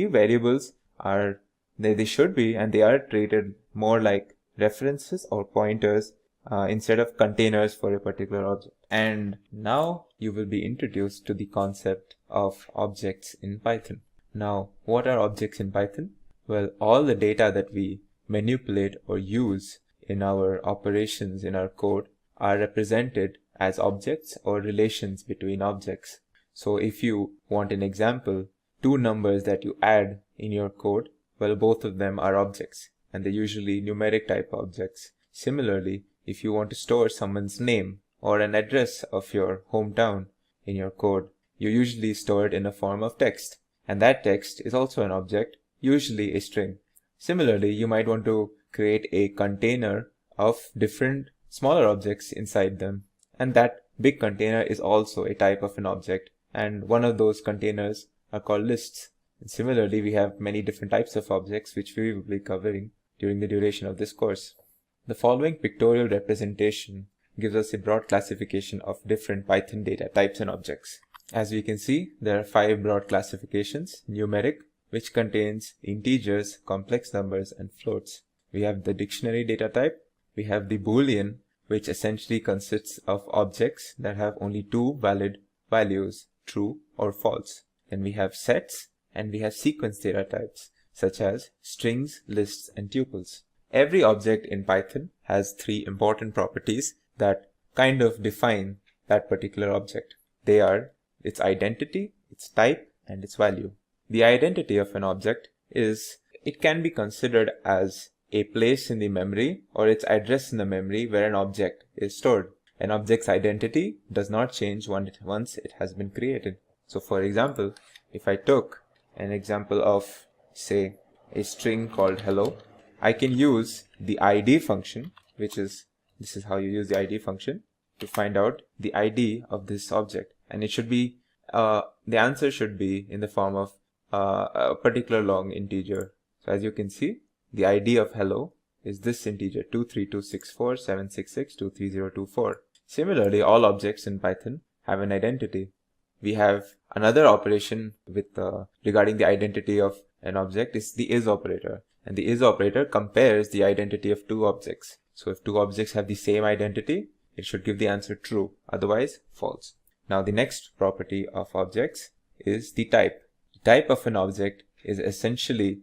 variables are, they should be, and they are treated more like references or pointers instead of containers for a particular object. And now you will be introduced to the concept of objects in Python. Now, what are objects in Python? Well, all the data that we manipulate or use in our operations in our code are represented as objects or relations between objects. So if you want an example, two numbers that you add in your code, well, both of them are objects, and they're usually numeric type objects. Similarly, if you want to store someone's name or an address of your hometown in your code, you usually store it in a form of text, and that text is also an object, usually a string. Similarly, you might want to create a container of different smaller objects inside them, and that big container is also a type of an object, and one of those containers are called lists. And similarly, we have many different types of objects which we will be covering during the duration of this course. The following pictorial representation gives us a broad classification of different Python data types and objects. As we can see, there are 5 broad classifications. Numeric, which contains integers, complex numbers, and floats. We have the dictionary data type. We have the Boolean, which essentially consists of objects that have only 2 valid values, true or false. Then we have sets, and we have sequence data types, such as strings, lists, and tuples. Every object in Python has 3 important properties that kind of define that particular object. They are its identity, its type, and its value. The identity of an object is, it can be considered as a place in the memory or its address in the memory where an object is stored. An object's identity does not change once it has been created. So for example, if I took an example of, say, a string called hello, I can use the id function, this is how you use the id function, to find out the id of this object. And it should be, the answer should be in the form of a particular long integer. So as you can see, the id of hello is this integer 2326476623024. Similarly, all objects in Python have an identity. We have another operation with regarding the identity of an object is the is operator. And the is operator compares the identity of 2 objects. So if 2 objects have the same identity, it should give the answer true, otherwise false. Now the next property of objects is the type. The type of an object is essentially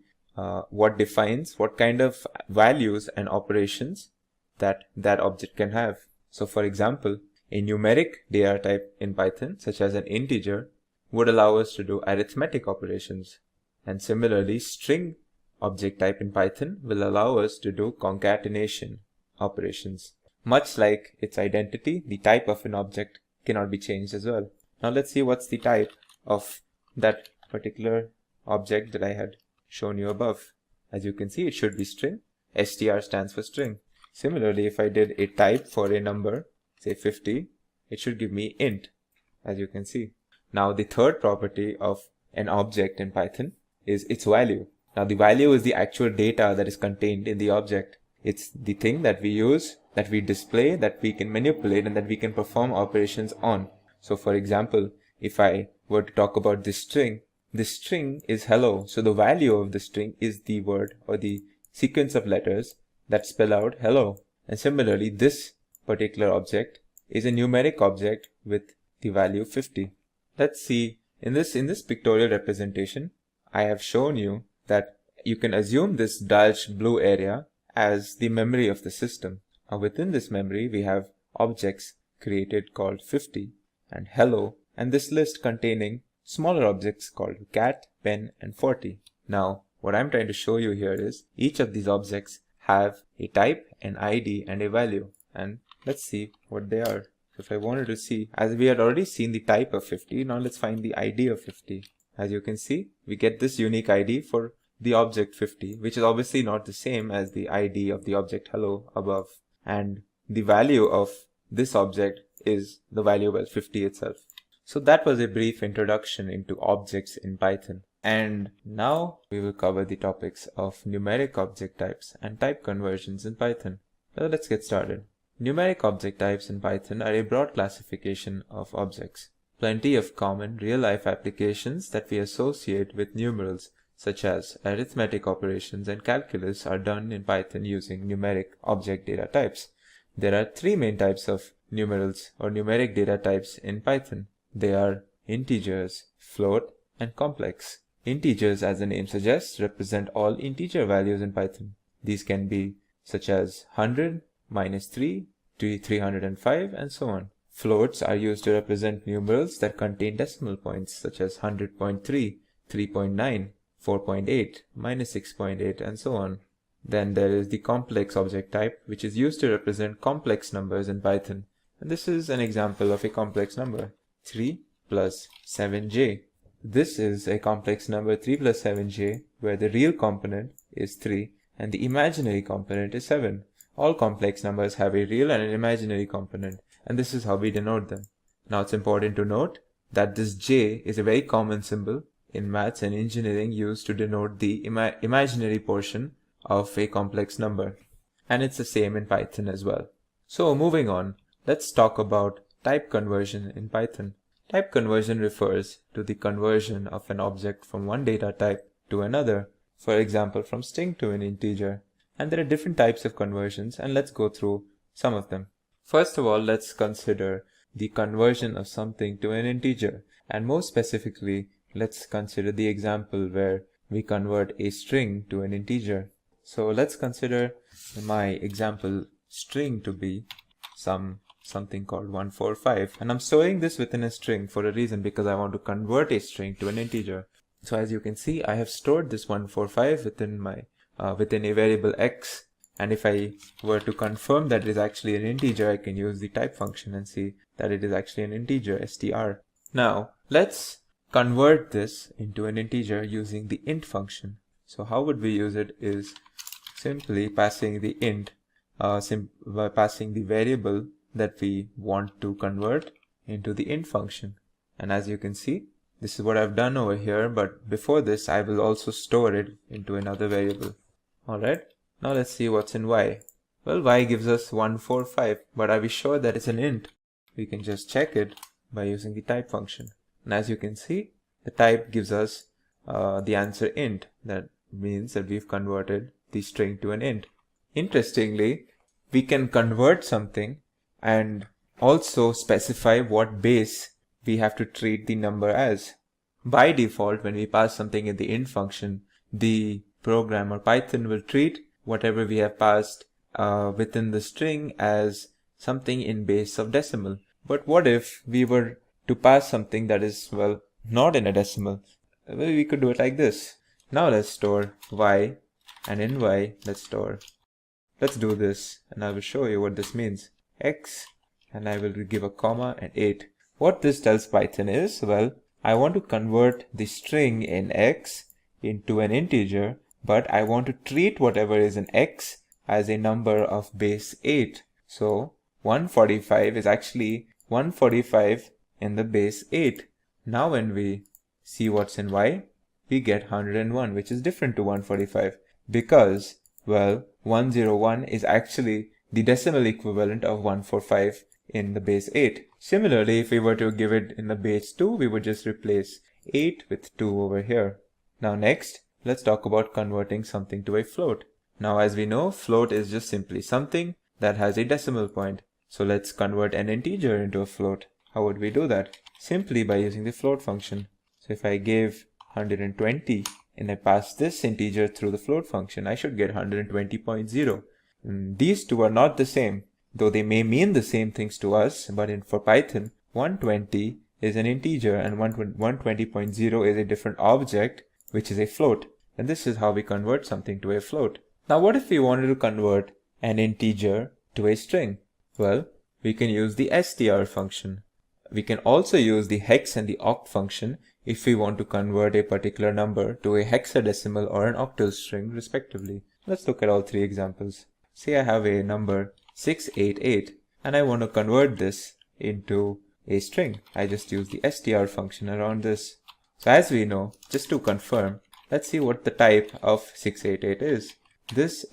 what defines what kind of values and operations that object can have. So for example, a numeric data type in Python, such as an integer, would allow us to do arithmetic operations. And similarly, string object type in Python will allow us to do concatenation operations. Much like its identity, the type of an object cannot be changed as well. Now let's see what's the type of that particular object that I had shown you above. As you can see, it should be string. str stands for string. Similarly, if I did a type for a number, say 50, it should give me int, as you can see. Now the third property of an object in Python is its value. Now the value is the actual data that is contained in the object. It's the thing that we use, that we display, that we can manipulate, and that we can perform operations on. So for example, if I were to talk about this string is hello. So the value of the string is the word or the sequence of letters that spell out hello. And similarly, this particular object is a numeric object with the value 50. Let's see, in this pictorial representation, I have shown you that you can assume this dashed blue area as the memory of the system. Now within this memory, we have objects created called 50 and hello, and this list containing smaller objects called cat, pen, and 40. Now, what I'm trying to show you here is each of these objects have a type, an ID, and a value. And let's see what they are. So if I wanted to see, as we had already seen the type of 50, now let's find the ID of 50. As you can see, we get this unique ID for the object 50, which is obviously not the same as the ID of the object hello above. And the value of this object is the variable 50 itself. So that was a brief introduction into objects in Python. And now we will cover the topics of numeric object types and type conversions in Python. So let's get started. Numeric object types in Python are a broad classification of objects. Plenty of common real-life applications that we associate with numerals, such as arithmetic operations and calculus, are done in Python using numeric object data types. There are 3 main types of numerals or numeric data types in Python. They are integers, float, and complex. Integers, as the name suggests, represent all integer values in Python. These can be such as 100, -3, 305, and so on. Floats are used to represent numerals that contain decimal points such as 100.3, 3.9, 4.8, -6.8, and so on. Then there is the complex object type, which is used to represent complex numbers in Python. And this is an example of a complex number, 3 plus 7j. This is a complex number 3 plus 7j, where the real component is 3 and the imaginary component is 7. All complex numbers have a real and an imaginary component, and this is how we denote them. Now it's important to note that this j is a very common symbol in maths and engineering used to denote the imaginary portion of a complex number. And it's the same in Python as well. So moving on, let's talk about type conversion in Python. Type conversion refers to the conversion of an object from one data type to another, for example from string to an integer. And there are different types of conversions, and let's go through some of them. First of all, let's consider the conversion of something to an integer, and more specifically, let's consider the example where we convert a string to an integer. So let's consider my example string to be something called 145, and I'm storing this within a string for a reason, because I want to convert a string to an integer. So as you can see, I have stored this 145 within a variable x, and if I were to confirm that it is actually an integer, I can use the type function and see that it is actually an integer, str. Now let's convert this into an integer using the int function. So how would we use it is simply passing the int, by passing the variable that we want to convert into the int function. And as you can see, this is what I've done over here, but before this I will also store it into another variable. Alright, now let's see what's in y. Well, y gives us 145, but are we sure that it's an int? We can just check it by using the type function. And as you can see, the type gives us the answer int. That means that we've converted the string to an int. Interestingly, we can convert something and also specify what base we have to treat the number as. By default, when we pass something in the int function, the program or Python will treat whatever we have passed within the string as something in base of decimal. But what if we were to pass something that is, well, not in a decimal? Well, we could do it like this. Now let's store y, and in y let's do this, and I will show you what this means. X, and I will give a comma and 8. What this tells Python is, well, I want to convert the string in x into an integer, but I want to treat whatever is in x as a number of base 8. So 145 is actually 145 in the base 8. Now when we see what's in y, we get 101, which is different to 145, because, well, 101 is actually the decimal equivalent of 145 in the base 8. Similarly, if we were to give it in the base 2, we would just replace 8 with 2 over here. Now next, let's talk about converting something to a float. Now as we know, float is just simply something that has a decimal point. So let's convert an integer into a float. How would we do that? Simply by using the float function. So if I gave 120 and I pass this integer through the float function, I should get 120.0. These two are not the same, though they may mean the same things to us, but for Python, 120 is an integer and 120.0 is a different object, which is a float. And this is how we convert something to a float. Now what if we wanted to convert an integer to a string? Well, we can use the str function. We can also use the hex and the oct function if we want to convert a particular number to a hexadecimal or an octal string respectively. Let's look at all three examples. Say I have a number 688 and I want to convert this into a string. I just use the str function around this. So as we know, just to confirm, let's see what the type of 688 is. This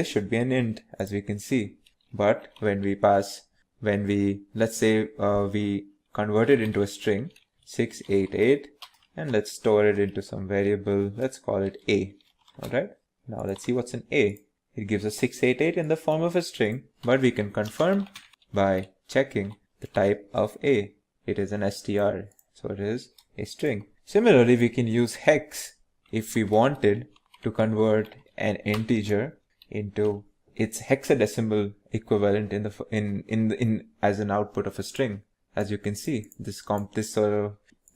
should be an int, as we can see. But let's say we convert it into a string 688 and let's store it into some variable. Let's call it a. Alright, now let's see what's in a. It gives us 688 in the form of a string, but we can confirm by checking the type of a. It is an str, so it is a string. Similarly, we can use hex if we wanted to convert an integer into its hexadecimal equivalent in as an output of a string. As you can see, this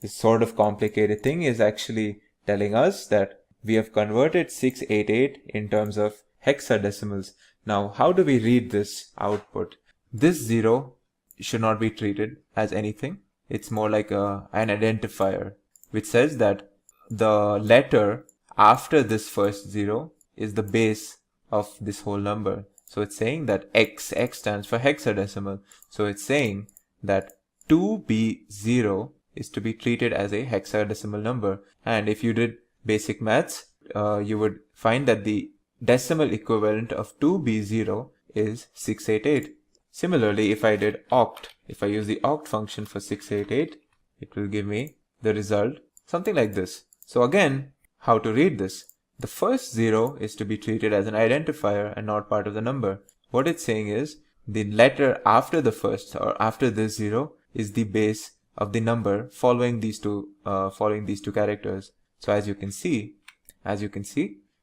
sort of complicated thing is actually telling us that we have converted 688 in terms of hexadecimals. Now, how do we read this output? This 0 should not be treated as anything. It's more like an identifier, which says that the letter after this first 0 is the base of this whole number. So it's saying that X stands for hexadecimal. So it's saying that 2B0 is to be treated as a hexadecimal number. And if you did basic maths, you would find that the decimal equivalent of 2B0 is 688. Similarly, if I did oct, if I use the oct function for 688, it will give me the result something like this. So again, how to read this? The first 0 is to be treated as an identifier and not part of the number. What it's saying is the letter after the first or after this 0 is the base of the number following these two characters. So as you can see,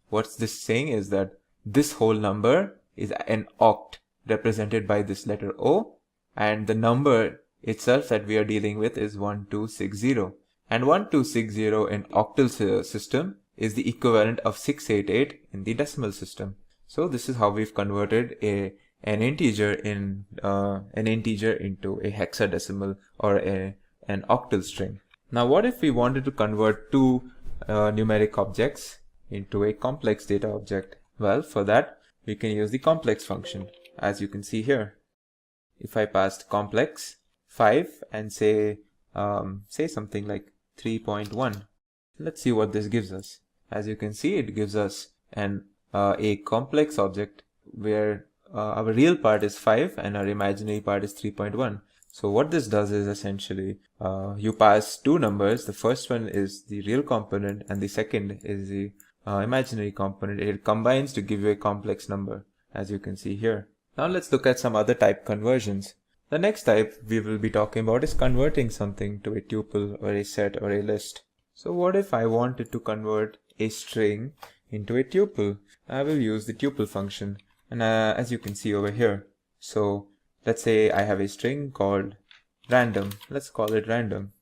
what's this saying is that this whole number is an oct represented by this letter O, and the number itself that we are dealing with is 1260. And 1260 in octal system is the equivalent of 688 in the decimal system. So this is how we've converted an integer into a hexadecimal or an octal string. Now, what if we wanted to convert two numeric objects into a complex data object? Well, for that we can use the complex function, as you can see here. If I passed complex 5 and say something like 3.1, let's see what this gives us. As you can see, it gives us a complex object where our real part is 5 and our imaginary part is 3.1. So what this does is essentially you pass two numbers. The first one is the real component and the second is the imaginary component. It combines to give you a complex number, as you can see here. Now let's look at some other type conversions. The next type we will be talking about is converting something to a tuple or a set or a list. So what if I wanted to convert a string into a tuple? I will use the tuple function, and as you can see over here. So let's say I have a string called random. Let's call it random.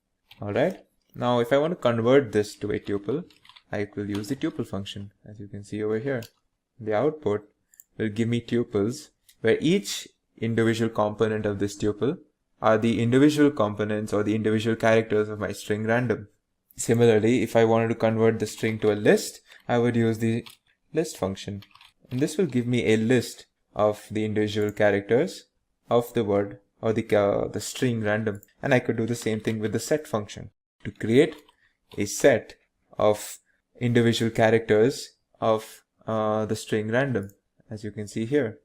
Alright. Now if I want to convert this to a tuple, I will use the tuple function, as you can see over here. The output will give me tuples where each individual component of this tuple are the individual components or the individual characters of my string random. Similarly, if I wanted to convert the string to a list, I would use the list function. And this will give me a list of the individual characters of the word or the string random. And I could do the same thing with the set function to create a set of individual characters of the string random, as you can see here.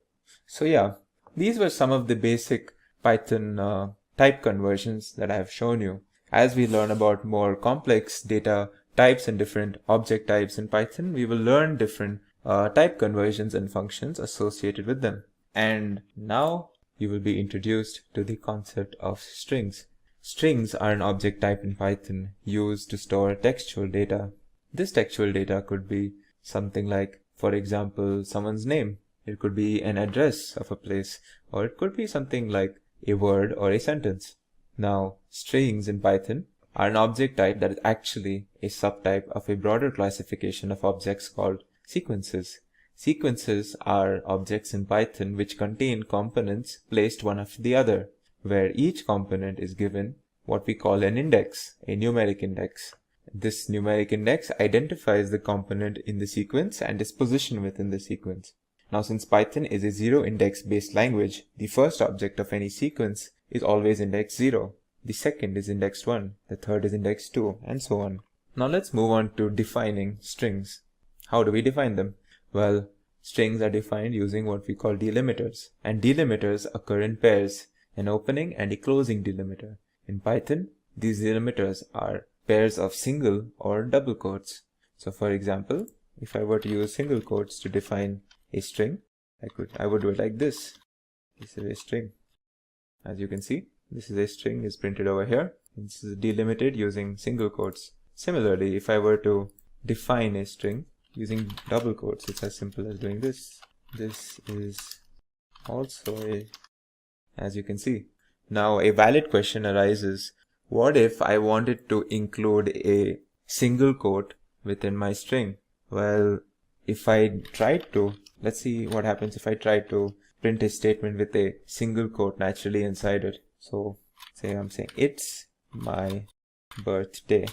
So yeah, these were some of the basic Python type conversions that I have shown you. As we learn about more complex data types and different object types in Python, we will learn different type conversions and functions associated with them. And now you will be introduced to the concept of strings. Strings are an object type in Python used to store textual data. This textual data could be something like, for example, someone's name. It could be an address of a place, or it could be something like a word or a sentence. Now, strings in Python are an object type that is actually a subtype of a broader classification of objects called sequences. Sequences are objects in Python which contain components placed one after the other, where each component is given what we call an index, a numeric index. This numeric index identifies the component in the sequence and its position within the sequence. Now, since Python is a zero index based language, the first object of any sequence is always index 0. The second is index 1, the third is index 2, and so on. Now let's move on to defining strings. How do we define them? Well, strings are defined using what we call delimiters, and delimiters occur in pairs, an opening and a closing delimiter. In Python, these delimiters are pairs of single or double quotes. So for example, if I were to use single quotes to define a string, I would do it like this. This is a string. As you can see, this is a string is printed over here. This is delimited using single quotes. Similarly, if I were to define a string using double quotes, it's as simple as doing this. this is also as you can see. Now a valid question arises. What if I wanted to include a single quote within my string? Well, if I tried to, let's see what happens if I try to print a statement with a single quote naturally inside it. So say I'm saying it's my birthday.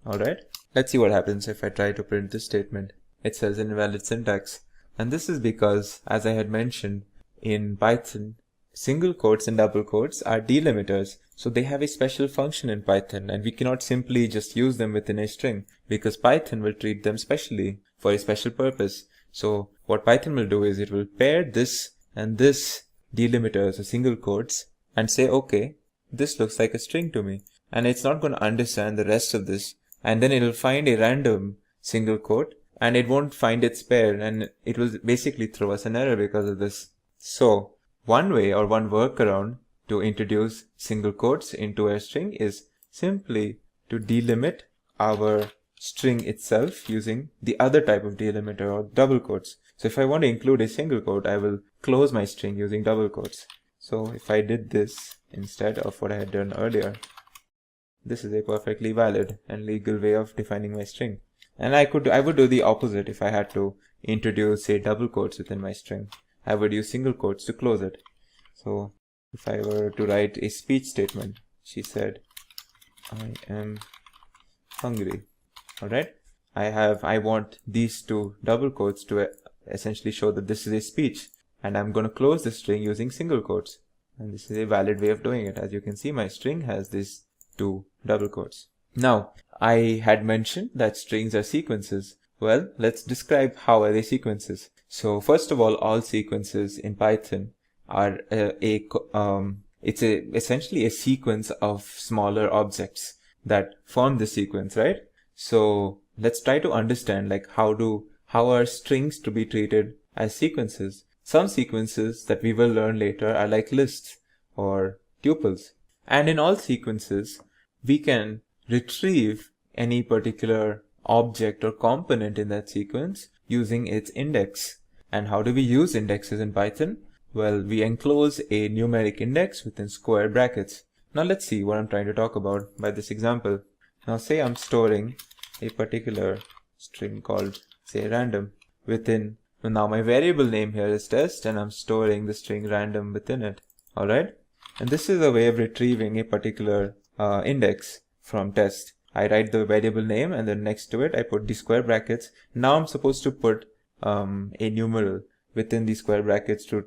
Alright, let's see what happens if I try to print this statement. It says invalid syntax. And this is because, as I had mentioned, in Python, single quotes and double quotes are delimiters. So they have a special function in Python, and we cannot simply just use them within a string because Python will treat them specially for a special purpose. So what Python will do is it will pair this and this delimiters or single quotes and say, okay, this looks like a string to me. And it's not going to understand the rest of this. And then it will find a random single quote and it won't find its pair, and it will basically throw us an error because of this. So one way or one workaround to introduce single quotes into a string is simply to delimit our string itself using the other type of delimiter or double quotes. So if I want to include a single quote, I will close my string using double quotes. So if I did this instead of what I had done earlier, this is a perfectly valid and legal way of defining my string. And I would do the opposite if I had to introduce, say, double quotes within my string. I would use single quotes to close it. So if I were to write a speech statement, she said, I am hungry. Alright, I want these two double quotes to essentially show that this is a speech, and I'm going to close the string using single quotes. And this is a valid way of doing it. As you can see, my string has these two double quotes. Now, I had mentioned that strings are sequences. Well, let's describe how are they sequences. So first of all sequences in Python are essentially a sequence of smaller objects that form the sequence, right? So let's try to understand like how are strings to be treated as sequences. Some sequences that we will learn later are like lists or tuples. And in all sequences, we can retrieve any particular object or component in that sequence using its index. And how do we use indexes in Python? Well, we enclose a numeric index within square brackets. Now let's see what I'm trying to talk about by this example. Now say I'm storing a particular string called, say, random within. Now my variable name here is test, and I'm storing the string random within it. Alright? And this is a way of retrieving a particular index from test. I write the variable name and then next to it I put the square brackets. Now I'm supposed to put a numeral within the square brackets to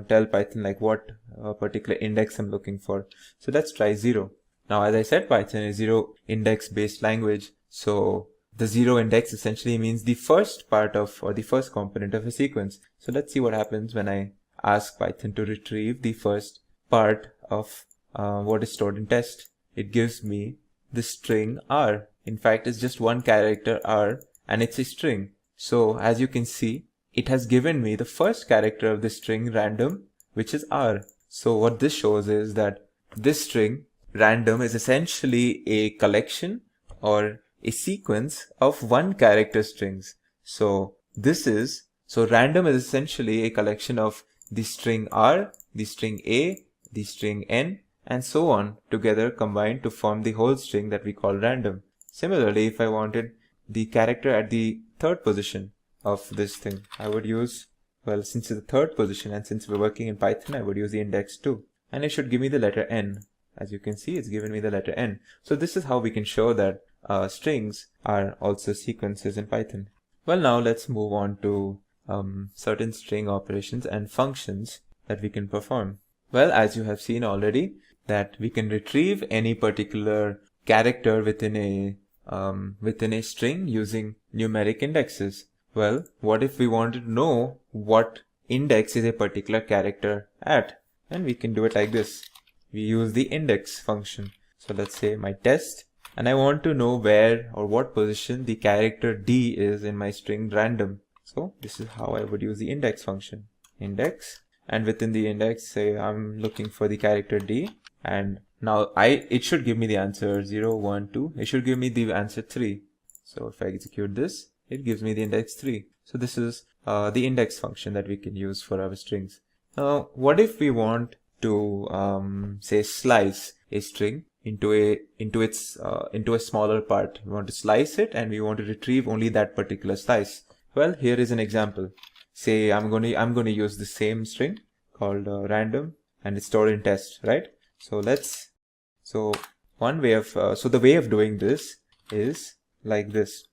tell Python like what particular index I'm looking for. So let's try 0. Now as I said, Python is 0 index based language. So the 0 index essentially means the first part of or the first component of a sequence. So let's see what happens when I ask Python to retrieve the first part of what is stored in test. It gives me the string R. In fact, it's just one character R and it's a string. So as you can see, it has given me the first character of the string random, which is R. So what this shows is that this string random is essentially a collection or a sequence of one character strings. So random is essentially a collection of the string R, the string A, the string N, and so on together combined to form the whole string that we call random. Similarly, if I wanted the character at the third position of this thing, I would use, well, since it's the third position and since we're working in Python, I would use the index 2. And it should give me the letter N. As you can see, it's given me the letter N. So this is how we can show that strings are also sequences in Python. Well, now let's move on to certain string operations and functions that we can perform. Well, as you have seen already, that we can retrieve any particular character within a string using numeric indexes. Well, what if we wanted to know what index is a particular character at? And we can do it like this. We use the index function. So let's say my test, and I want to know where or what position the character D is in my string random. So this is how I would use the index function. Index, and within the index, say I'm looking for the character D, and now it should give me the answer 0, 1, 2. It should give me the answer 3. So if I execute this, it gives me the index 3. So this is the index function that we can use for our strings. Now, what if we want to say slice a string into a smaller part? We want to slice it and we want to retrieve only that particular slice. Well, here is an example. Say I'm going to use the same string called random, and it's stored in test, right? So the way of doing this is like this.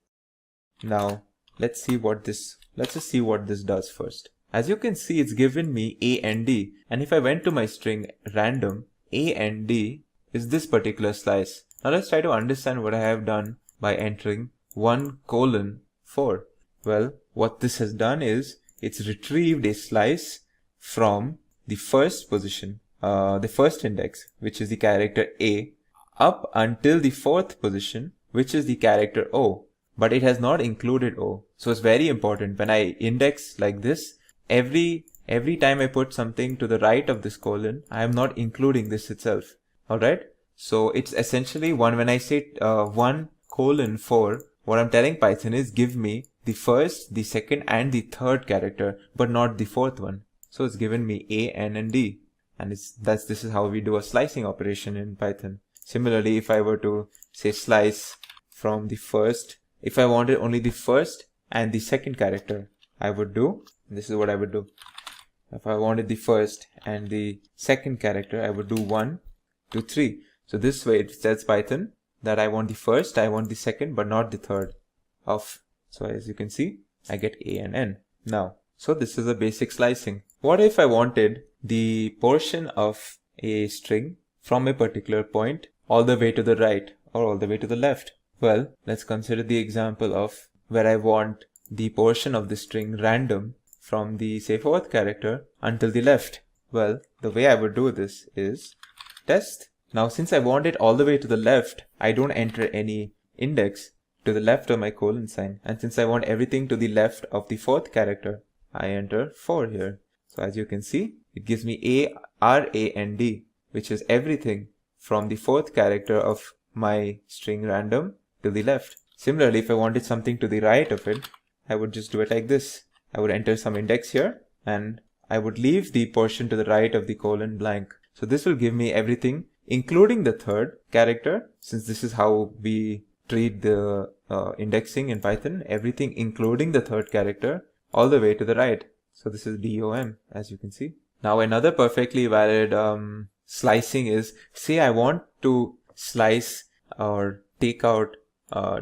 Now let's just see what this does first. As you can see, it's given me A and D, and if I went to my string random, A and D is this particular slice. Now let's try to understand what I have done by entering 1:4. Well, what this has done is it's retrieved a slice from the first position, the first index, which is the character A, up until the fourth position, which is the character O, but it has not included O. So it's very important when I index like this, every time I put something to the right of this colon, I am not including this itself. Alright? So it's essentially when I say 1:4, what I'm telling Python is give me the first, the second, and the third character, but not the fourth one. So it's given me A, N, and D. And this is how we do a slicing operation in Python. Similarly, if I were to say slice from the first, if I wanted only the first and the second character, this is what I would do. If I wanted the first and the second character, I would do 1, 2, 3. So this way it tells Python that I want the first, I want the second, but not the third so as you can see, I get A and N. Now, so this is a basic slicing. What if I wanted the portion of a string from a particular point all the way to the right or all the way to the left? Well, let's consider the example of where I want the portion of the string random from the, say, fourth character until the left. Well, the way I would do this is test. Now, since I want it all the way to the left, I don't enter any index to the left of my colon sign. And since I want everything to the left of the fourth character, I enter 4 here. So as you can see, it gives me A, R, A, and D, which is everything from the fourth character of my string random to the left. Similarly, if I wanted something to the right of it, I would just do it like this. I would enter some index here and I would leave the portion to the right of the colon blank. So this will give me everything, including the third character, since this is how we treat the indexing in Python, everything including the third character all the way to the right. So this is DOM, as you can see. Now another perfectly valid slicing is, say I want to slice or take out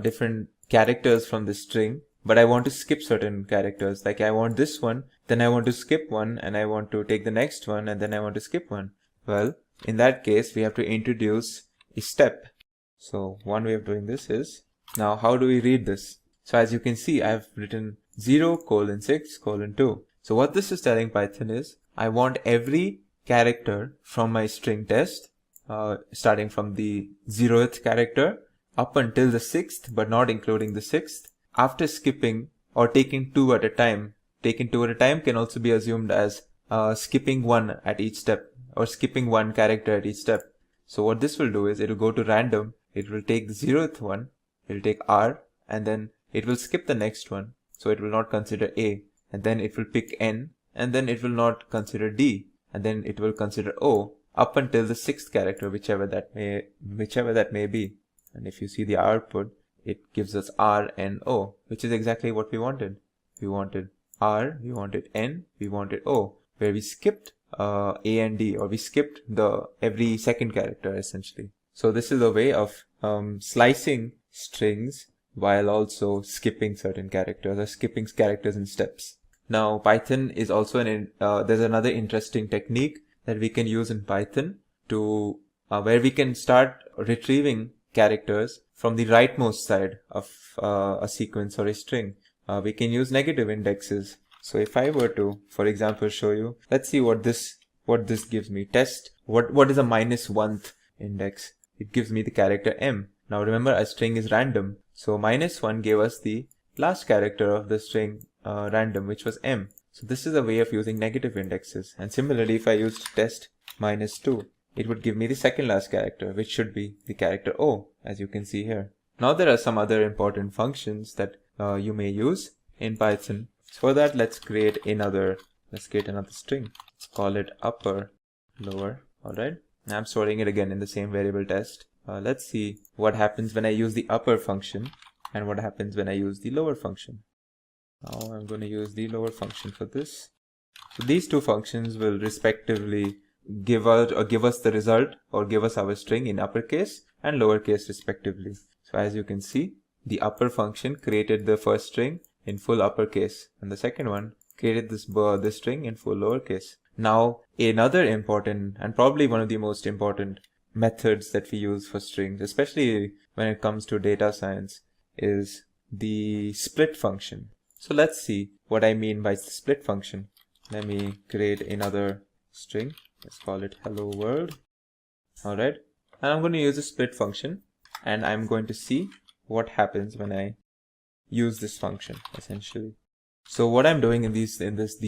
different characters from the string, but I want to skip certain characters. Like I want this one, then I want to skip one, and I want to take the next one, and then I want to skip one. Well, in that case, we have to introduce a step. So one way of doing this is, now how do we read this? So as you can see, I've written 0:6:2. So what this is telling Python is, I want every character from my string test, starting from the 0th character up until the 6th, but not including the 6th, after skipping or taking 2 at a time. Taking 2 at a time can also be assumed as skipping 1 at each step, or skipping 1 character at each step. So what this will do is, it will go to random, it will take the 0th one, it will take R, and then it will skip the next one. So it will not consider A, and then it will pick N, and then it will not consider D, and then it will consider O, up until the 6th character, whichever that may be. And if you see the output, it gives us R, N, O, which is exactly what we wanted. We wanted R, we wanted N, we wanted O, where we skipped A and D, or we skipped every second character essentially. So this is a way of slicing strings while also skipping certain characters, or skipping characters in steps. Now Python is also there's another interesting technique that we can use in Python to where we can start retrieving characters from the rightmost side of a sequence or a string. We can use negative indexes. So if I were to, for example, show you, let's see what this gives me. Test what is a -1th index. It gives me the character M. Now remember, a string is random, so -1 gave us the last character of the string random, which was M. So this is a way of using negative indexes. And similarly, if I used test -2, it would give me the second last character, which should be the character O, as you can see here. Now there are some other important functions that you may use in Python For that, let's create another string. Let's call it upper, lower. All right. Now I'm storing it again in the same variable test. Let's see what happens when I use the upper function and what happens when I use the lower function. Now I'm going to use the lower function for this. So these two functions will respectively give us the result or give us our string in uppercase and lowercase respectively. So as you can see, the upper function created the first string in full uppercase and the second one created this string in full lowercase. Now another important and probably one of the most important methods that we use for strings, especially when it comes to data science, is the split function. So let's see what I mean by the split function. Let me create another string. Let's call it hello world. Alright. And I'm going to use a split function and I'm going to see what happens when I use this function essentially. So what I'm doing in these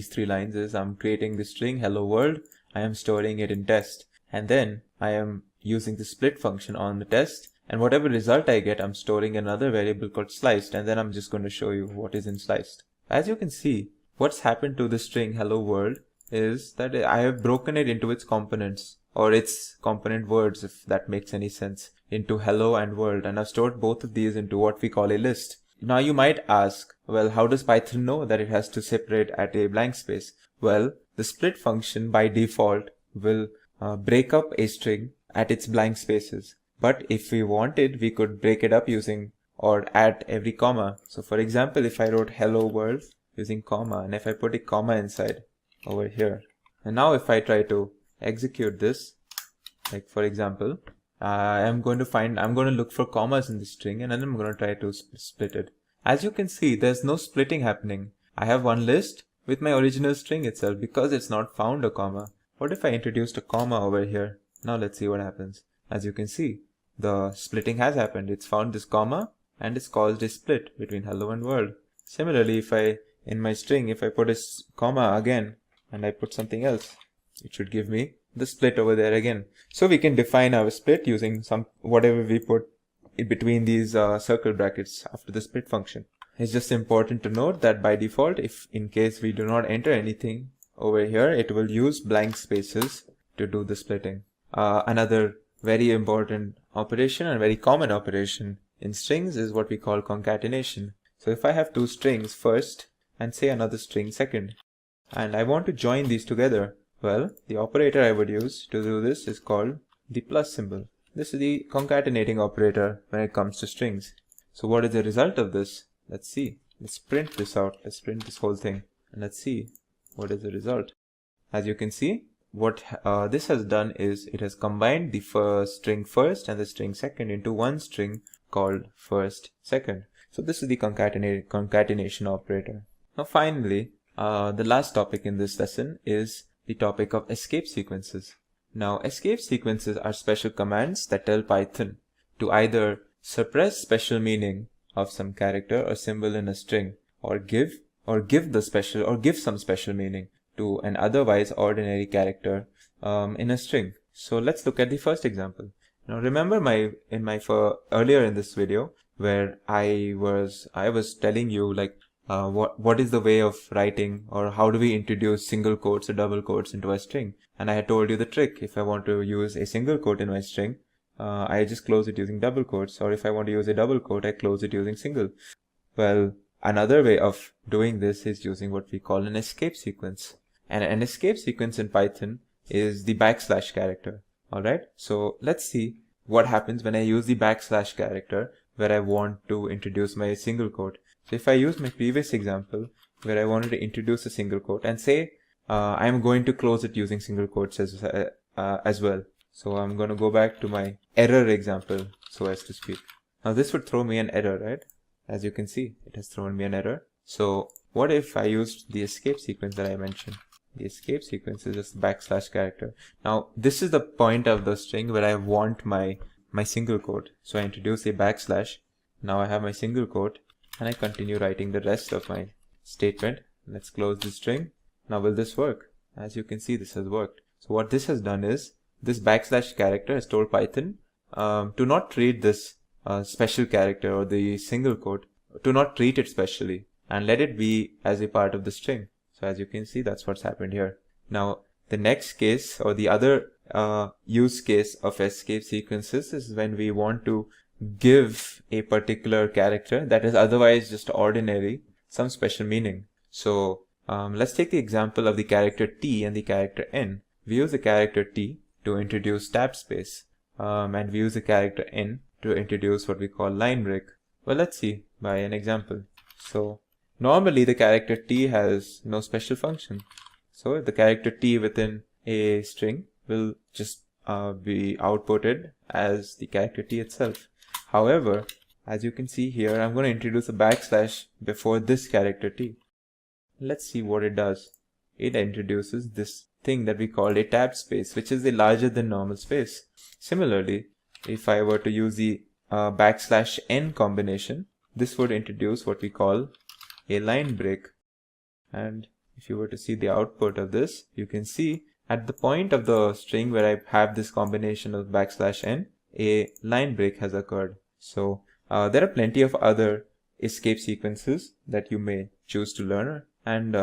three lines is I'm creating the string hello world. I am storing it in test and then I am using the split function on the test, and whatever result I get, I'm storing another variable called sliced, and then I'm just going to show you what is in sliced. As you can see, what's happened to the string hello world is that I have broken it into its components, or its component words, if that makes any sense, into hello and world, and I've stored both of these into what we call a list. Now you might ask, well, how does Python know that it has to separate at a blank space? Well, the split function by default will break up a string at its blank spaces. But if we wanted, we could break it up using or at every comma. So for example, if I wrote hello world using comma, and if I put a comma inside over here, and now if I try to execute this, like for example, I'm going to look for commas in the string, and then I'm going to try to split it. As you can see, there's no splitting happening. I have one list with my original string itself because it's not found a comma. What if I introduced a comma over here? Now let's see what happens. As you can see, the splitting has happened. It's found this comma and it's caused a split between hello and world. Similarly, in my string, if I put a comma again and I put something else, it should give me the split over there again. So we can define our split using whatever we put in between these circle brackets after the split function. It's just important to note that by default, if in case we do not enter anything over here, it will use blank spaces to do the splitting. Another very important operation and very common operation in strings is what we call concatenation. So if I have two strings first and say another string second, and I want to join these together, well, the operator I would use to do this is called the plus symbol. This is the concatenating operator when it comes to strings. So what is the result of this? Let's see. Let's print this out. Let's print this whole thing and let's see what is the result. As you can see, what this has done is it has combined the string first and the string second into one string called first second. So this is the concatenation operator. Now finally, the last topic in this lesson is the topic of escape sequences. Now escape sequences are special commands that tell Python to either suppress special meaning of some character or symbol in a string, or give some special meaning to an otherwise ordinary character in a string. So let's look at the first example. Now remember earlier in this video where I was telling you like what is the way of writing, or how do we introduce single quotes or double quotes into a string, and I had told you the trick. If I want to use a single quote in my string, I just close it using double quotes, or if I want to use a double quote, I close it using single. Well, another way of doing this is using what we call an escape sequence. And an escape sequence in Python is the backslash character. Alright, so let's see what happens when I use the backslash character where I want to introduce my single quote. So if I use my previous example where I wanted to introduce a single quote and say I'm going to close it using single quotes as well. So I'm going to go back to my error example, so as to speak. Now this would throw me an error, right? As you can see, it has thrown me an error. So what if I used the escape sequence that I mentioned? The escape sequence is just backslash character. Now this is the point of the string where I want my single quote. So I introduce a backslash. Now I have my single quote and I continue writing the rest of my statement. Let's close the string. Now will this work? As you can see, this has worked. So what this has done is this backslash character has told Python to not treat this special character or the single quote, to not treat it specially, and let it be as a part of the string. So as you can see, that's what's happened here. Now, the next case, or the other use case of escape sequences, is when we want to give a particular character that is otherwise just ordinary some special meaning. So let's take the example of the character t and the character n. We use the character t to introduce tab space, and we use the character n to introduce what we call line break. Well, let's see by an example. So normally the character t has no special function. So the character t within a string will just be outputted as the character t itself. However, as you can see here, I'm going to introduce a backslash before this character t. Let's see what it does. It introduces this thing that we call a tab space, which is a larger than normal space. Similarly, if I were to use the backslash n combination, this would introduce what we call a line break. And if you were to see the output of this, you can see at the point of the string where I have this combination of backslash n, a line break has occurred. So there are plenty of other escape sequences that you may choose to learn, and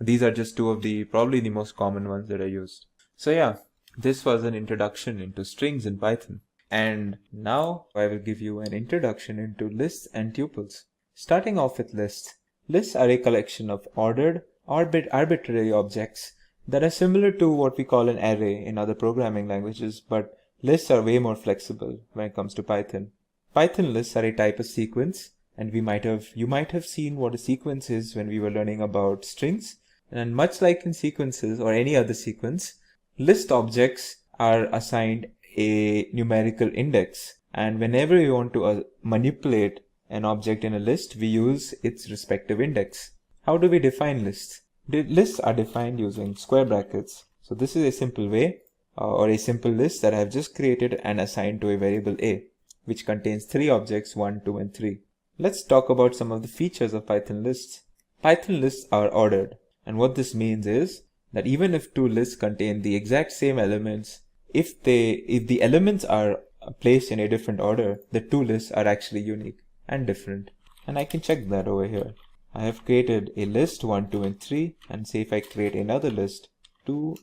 these are just two of the probably the most common ones that I used. So yeah, this was an introduction into strings in Python. And now I will give you an introduction into lists and tuples. Starting off with lists. Lists are a collection of ordered, arbitrary objects that are similar to what we call an array in other programming languages, but lists are way more flexible when it comes to Python. Python lists are a type of sequence, and you might have seen what a sequence is when we were learning about strings. And much like in sequences or any other sequence, list objects are assigned a numerical index, and whenever we want to manipulate an object in a list, we use its respective index. How do we define lists? The lists are defined using square brackets. So this is a simple way or a simple list that I have just created and assigned to a variable a, which contains 3 objects, 1, 2, and 3. Let's talk about some of the features of Python lists. Python lists are ordered, and what this means is that even if 2 lists contain the exact same elements, if the elements are placed in a different order, the 2 lists are actually unique and different. And I can check that over here. I have created a list 1, 2, and 3, and say if I create another list 2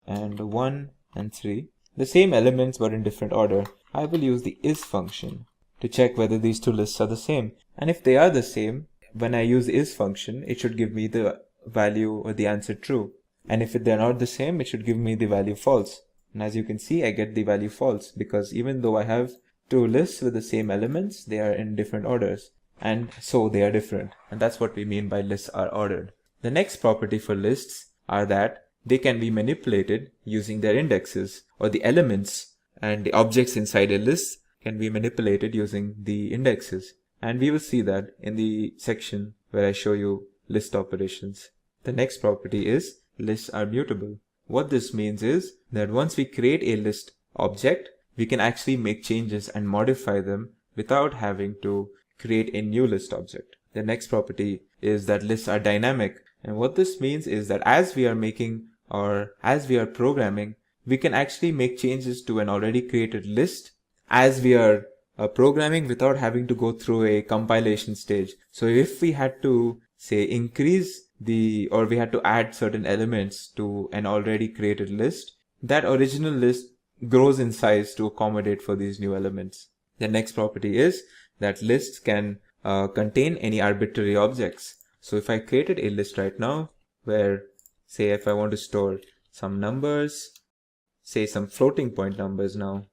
and 1 and 3, the same elements but in different order, I will use the is function to check whether these 2 lists are the same. And if they are the same, when I use the is function, it should give me the value or the answer true. And if they're not the same, it should give me the value false. And as you can see, I get the value false because even though I have 2 lists with the same elements, they are in different orders, and so they are different. And that's what we mean by lists are ordered. The next property for lists are that they can be manipulated using their indexes, or the elements and the objects inside a list can be manipulated using the indexes. And we will see that in the section where I show you list operations. The next property is lists are mutable. What this means is that once we create a list object, we can actually make changes and modify them without having to create a new list object. The next property is that lists are dynamic. And what this means is that as we are making or as we are programming, we can actually make changes to an already created list as we are programming without having to go through a compilation stage. So if we had to say increase or we had to add certain elements to an already created list, that original list grows in size to accommodate for these new elements. The next property is that lists can contain any arbitrary objects. So if I created a list right now where, say, if I want to store some numbers, say some floating point numbers now,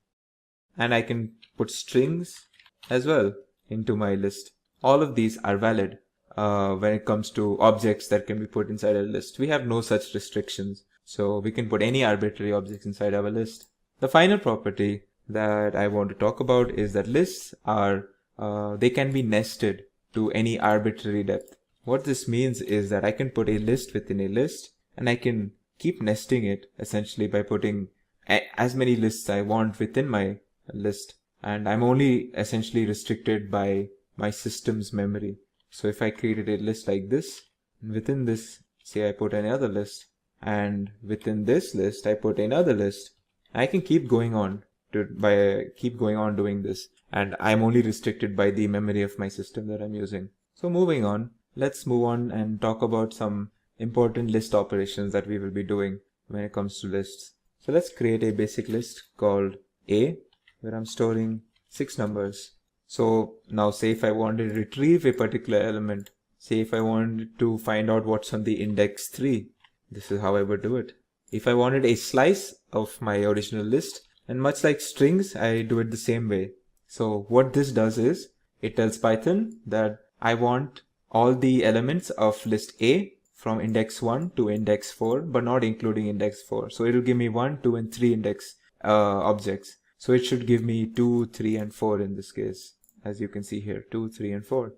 and I can put strings as well into my list. All of these are valid when it comes to objects that can be put inside a list. We have no such restrictions, so we can put any arbitrary objects inside our list. The final property that I want to talk about is that lists they can be nested to any arbitrary depth. What this means is that I can put a list within a list, and I can keep nesting it essentially by putting as many lists I want within my list, and I'm only essentially restricted by my system's memory. So if I created a list like this, within this, say I put another list, and within this list I put another list, I can keep going on doing this, and I'm only restricted by the memory of my system that I'm using. So moving on, let's move on and talk about some important list operations that we will be doing when it comes to lists. So let's create a basic list called A, where I'm storing 6 numbers. So now say if I want to retrieve a particular element, say if I wanted to find out what's on the index 3, this is how I would do it. If I wanted a slice of my original list, and much like strings, I do it the same way. So what this does is, it tells Python that I want all the elements of list A from index 1 to index 4, but not including index 4. So it will give me 1, 2, and 3 index objects. So it should give me 2, 3, and 4 in this case. As you can see here, 2, 3, and 4.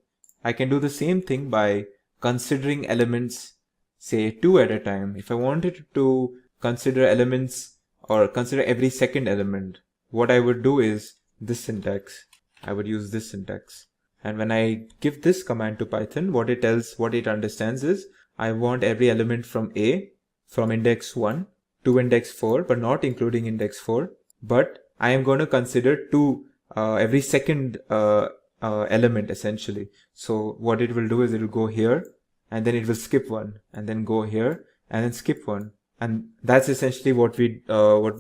I can do the same thing by considering elements, say 2 at a time. If I wanted to consider elements or consider every second element, what I would do is this syntax. I would use this syntax. And when I give this command to Python, what it understands is, I want every element from A, from index 1 to index 4, but not including index 4. But I am going to consider 2 every second element essentially. So what it will do is it will go here, and then it will skip one, and then go here, and then skip one. And that's essentially what we call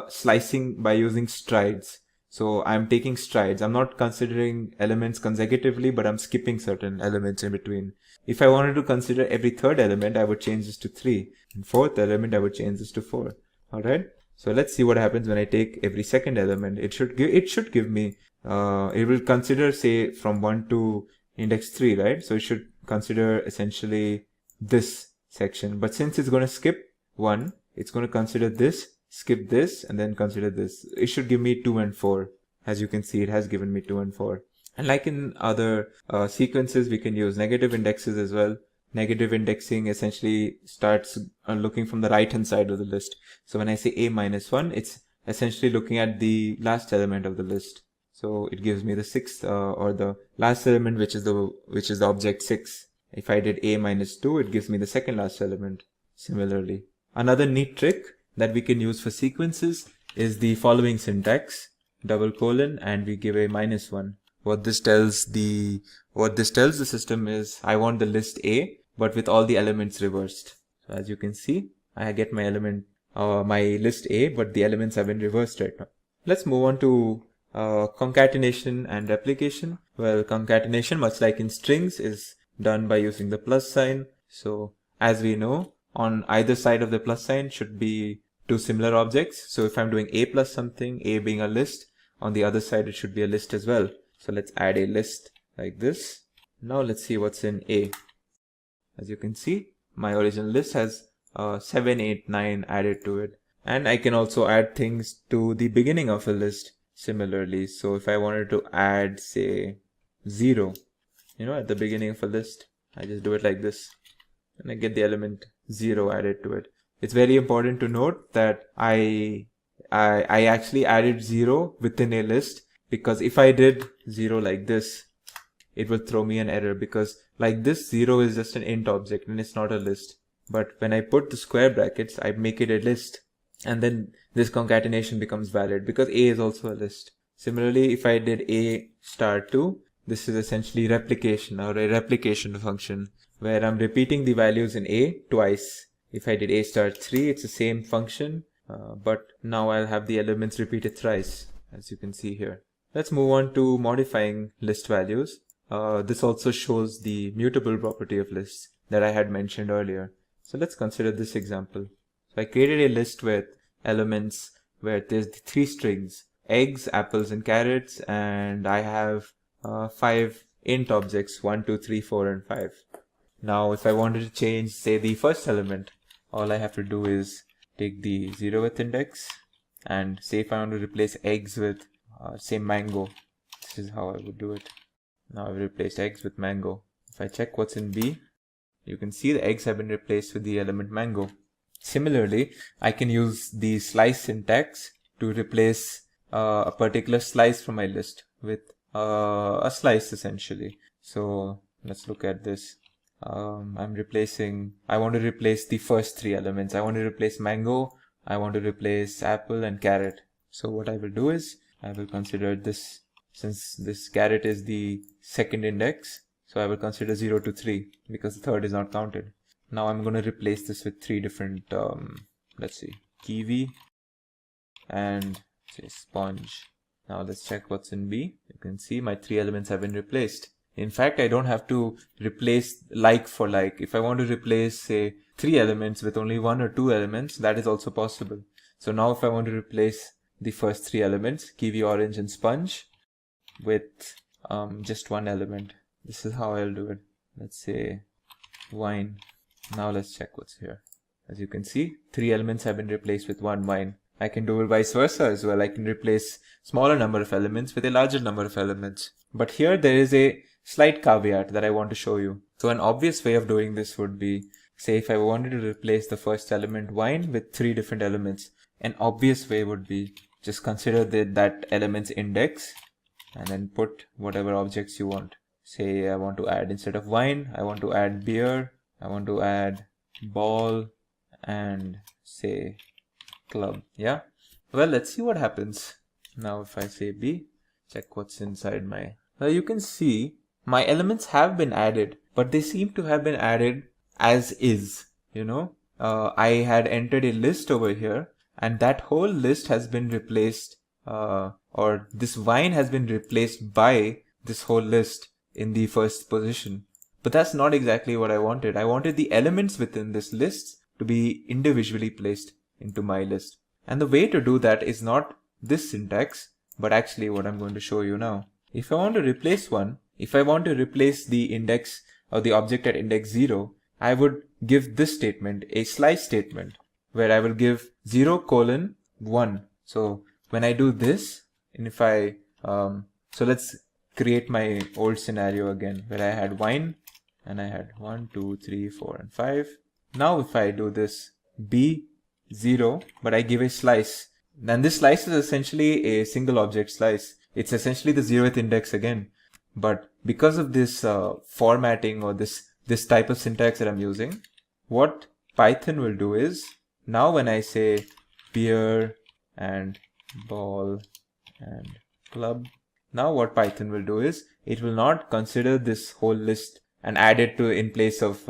slicing by using strides. So I'm taking strides. I'm not considering elements consecutively, but I'm skipping certain elements in between. If I wanted to consider every third element, I would change this to 3. And fourth element, I would change this to 4. Alright. So let's see what happens when I take every second element. It should give me, it will consider, say, from 1 to index 3, right? So it should consider essentially this section. But since it's going to skip 1, it's going to consider this, skip this, and then consider this. It should give me 2 and 4. As you can see, it has given me 2 and 4. And like in other sequences, we can use negative indexes as well. Negative indexing essentially starts looking from the right hand side of the list. So when I say A minus 1, it's essentially looking at the last element of the list. So it gives me the sixth or the last element, which is the object 6. If I did A minus 2, it gives me the second last element. Similarly, another neat trick that we can use for sequences is the following syntax: double colon, and we give a minus 1. What this tells the system is, I want the list A, but with all the elements reversed. So as you can see, I get my list A, but the elements have been reversed right now. Let's move on to concatenation and replication. Well, concatenation, much like in strings, is done by using the plus sign. So as we know, on either side of the plus sign should be 2 similar objects. So if I'm doing A plus something, A being a list, on the other side it should be a list as well. So let's add a list like this. Now let's see what's in A. As you can see, my original list has 7, 8, 9 added to it. And I can also add things to the beginning of a list similarly. So if I wanted to add, say, 0, at the beginning of a list, I just do it like this, and I get the element 0 added to it. It's very important to note that I actually added 0 within a list, because if I did 0 like this, it will throw me an error, because like this 0 is just an int object and it's not a list. But when I put the square brackets, I make it a list, and then this concatenation becomes valid because A is also a list. Similarly, if I did A star 2, this is essentially replication, or a replication function, where I'm repeating the values in A twice. If I did A star 3, it's the same function, but now I'll have the elements repeated thrice, as you can see here. Let's move on to modifying list values. This also shows the mutable property of lists that I had mentioned earlier. So let's consider this example. So I created a list with elements where there's the 3 strings: eggs, apples, and carrots, and I have 5 int objects, 1, 2, 3, 4, and 5. Now if I wanted to change, say, the first element, all I have to do is take the 0th index, and say if I want to replace eggs with say mango, this is how I would do it. Now I've replaced eggs with mango. If I check what's in B, you can see the eggs have been replaced with the element mango. Similarly, I can use the slice syntax to replace a particular slice from my list with a slice essentially. So let's look at this. I want to replace the first 3 elements. I want to replace mango, I want to replace apple, and carrot. So what I will do is, I will consider this since this caret is the second index, so I will consider 0 to 3 because the third is not counted. Now I'm going to replace this with three different, let's see, kiwi and say sponge. Now let's check what's in B. You can see my three elements have been replaced. In fact, I don't have to replace like for like. If I want to replace, say, three elements with only one or two elements, that is also possible. So now if I want to replace the first three elements, kiwi, orange, and sponge, with just one element, this is how I'll do it. Let's say wine. Now let's check what's here. As you can see, three elements have been replaced with one wine. I can do it vice versa as well. I can replace smaller number of elements with a larger number of elements. But here there is a slight caveat that I want to show you. So an obvious way of doing this would be, say if I wanted to replace the first element wine with three different elements, an obvious way would be just consider that element's index and then put whatever objects you want. Say I want to add, instead of wine, I want to add beer, I want to add ball, and say club. Yeah, well, let's see what happens. Now if I say B, check what's inside my, you can see my elements have been added, but they seem to have been added as is. I had entered a list over here, and that whole list has been replaced, or this wine has been replaced by this whole list in the first position. But that's not exactly what I wanted. I wanted the elements within this list to be individually placed into my list. And the way to do that is not this syntax, but actually what I'm going to show you now. If I want to replace one, if I want to replace the index or the object at index 0, I would give this statement, a slice statement, where I will give 0:1. So when I do this, and if I, so let's create my old scenario again, where I had wine, and I had 1, 2, 3, 4, and 5. Now if I do this, B0, but I give a slice, then this slice is essentially a single object slice. It's essentially the 0th index again. But because of this formatting or this type of syntax that I'm using, what Python will do is, now when I say beer and ball and club, now what Python will do is, it will not consider this whole list and add it to in place of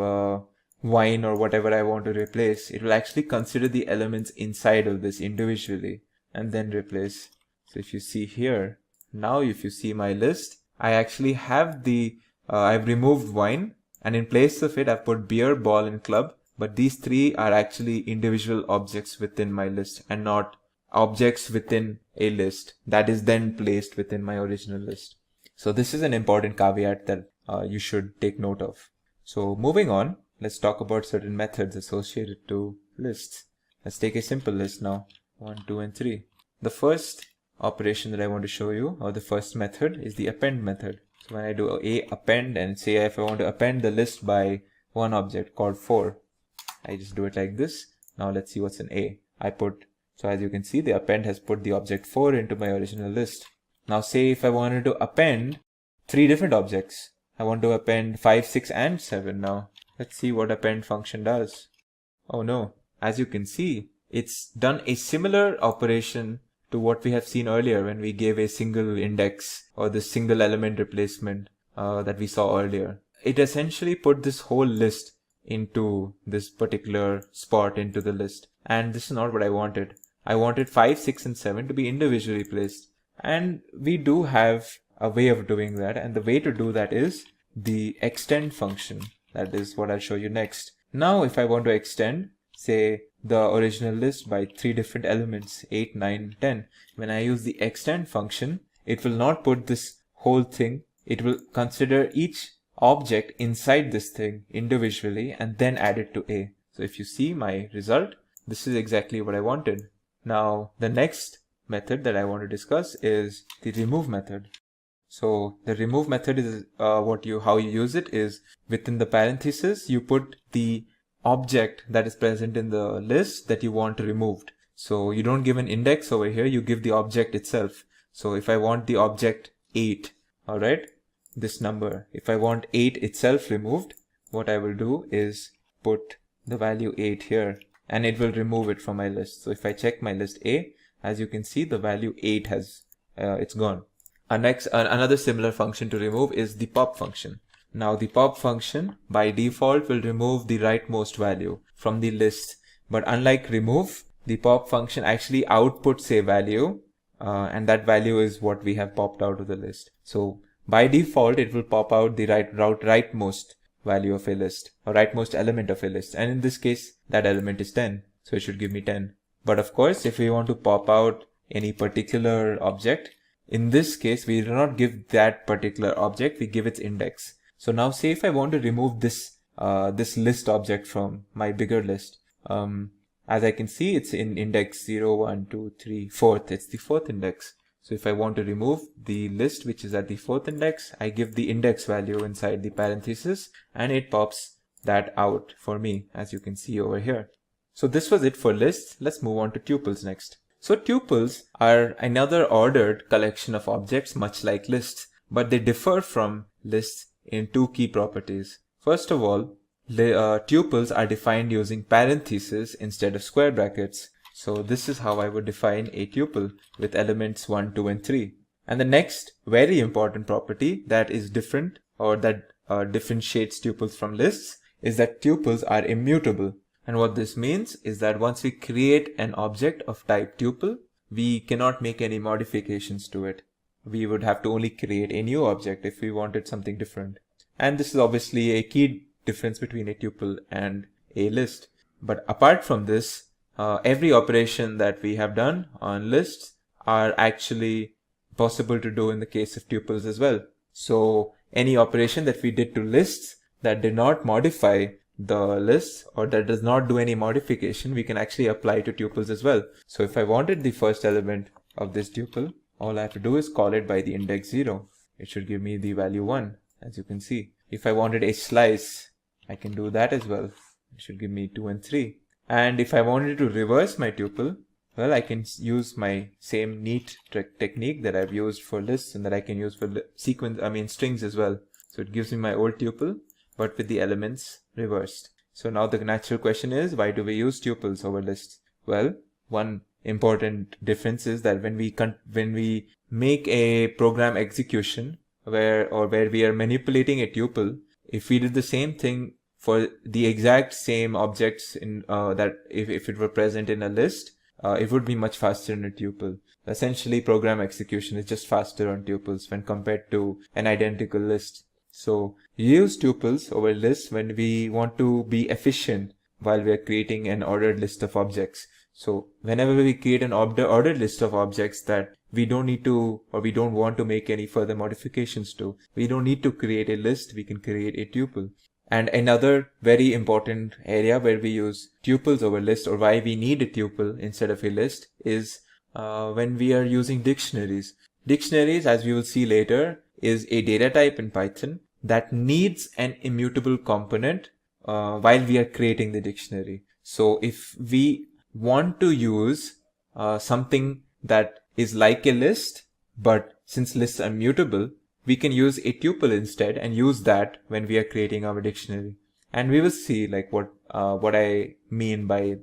wine or whatever I want to replace. It will actually consider the elements inside of this individually and then replace. So if you see here, now if you see my list, I actually have the, I've removed wine, and in place of it I've put beer, ball, and club, but these three are actually individual objects within my list and not objects within a list that is then placed within my original list. So this is an important caveat that you should take note of. So moving on, let's talk about certain methods associated to lists. Let's take a simple list now, 1, 2, and 3. The first operation that I want to show you, or the first method, is the append method. So when I do a append, and say if I want to append the list by one object called 4, I just do it like this. Now let's see what's in A. So as you can see, the append has put the object 4 into my original list. Now say if I wanted to append three different objects, I want to append 5, 6, and 7 now. Let's see what append function does. Oh no, as you can see, it's done a similar operation to what we have seen earlier when we gave a single index or the single element replacement that we saw earlier. It essentially put this whole list into this particular spot into the list, and this is not what I wanted. I wanted 5, 6, and 7 to be individually placed, and we do have a way of doing that, and the way to do that is the extend function. That is what I'll show you next. Now if I want to extend, say, the original list by three different elements, 8, 9, 10, when I use the extend function, it will not put this whole thing. It will consider each object inside this thing individually and then add it to A. So if you see my result, this is exactly what I wanted. Now the next method that I want to discuss is the remove method. So the remove method is how you use it is, within the parenthesis you put the object that is present in the list that you want removed. So you don't give an index over here, you give the object itself. So if I want the object 8, alright, this number, if I want 8 itself removed, what I will do is put the value 8 here, and it will remove it from my list. So if I check my list A, as you can see, the value 8 has, it's gone. Another similar function to remove is the pop function. Now the pop function by default will remove the rightmost value from the list, but unlike remove, the pop function actually outputs a value, and that value is what we have popped out of the list. So by default, it will pop out the rightmost value of a list, or rightmost element of a list, and in this case that element is 10, so it should give me 10. But of course, if we want to pop out any particular object, in this case we do not give that particular object, we give its index. So now say if I want to remove this list object from my bigger list, as I can see, it's in index 0, 1, 2, 3, 4th. It's the 4th index. So if I want to remove the list which is at the 4th index, I give the index value inside the parenthesis and it pops that out for me, as you can see over here. So this was it for lists. Let's move on to tuples next. So tuples are another ordered collection of objects much like lists, but they differ from lists in two key properties. First of all, tuples are defined using parentheses instead of square brackets. So this is how I would define a tuple with elements 1, 2, and 3. And the next very important property that is different, or that differentiates tuples from lists, is that tuples are immutable. And what this means is that once we create an object of type tuple, we cannot make any modifications to it. We would have to only create a new object if we wanted something different. And this is obviously a key difference between a tuple and a list. But apart from this, every operation that we have done on lists are actually possible to do in the case of tuples as well. So any operation that we did to lists that did not modify the list, or that does not do any modification, we can actually apply to tuples as well. So if I wanted the first element of this tuple, all I have to do is call it by the index 0. It should give me the value 1, as you can see. If I wanted a slice, I can do that as well. It should give me 2 and 3. And if I wanted to reverse my tuple, well, I can use my same neat technique that I've used for lists and that I can use for strings as well. So it gives me my old tuple, but with the elements reversed. So now the natural question is, why do we use tuples over lists? Well, one important difference is that when we make a program execution where we are manipulating a tuple, if we did the same thing for the exact same objects in that if it were present in a list, it would be much faster in a tuple. Essentially, program execution is just faster on tuples when compared to an identical list. So you use tuples over lists when we want to be efficient while we are creating an ordered list of objects. So whenever we create an ordered list of objects that we don't need to, or we don't want to make any further modifications to, we don't need to create a list, we can create a tuple. And another very important area where we use tuples over lists, or why we need a tuple instead of a list, is when we are using dictionaries. Dictionaries, as we will see later, is a data type in Python that needs an immutable component while we are creating the dictionary. So if we want to use something that is like a list, but since lists are mutable, we can use a tuple instead and use that when we are creating our dictionary. And we will see like what I mean by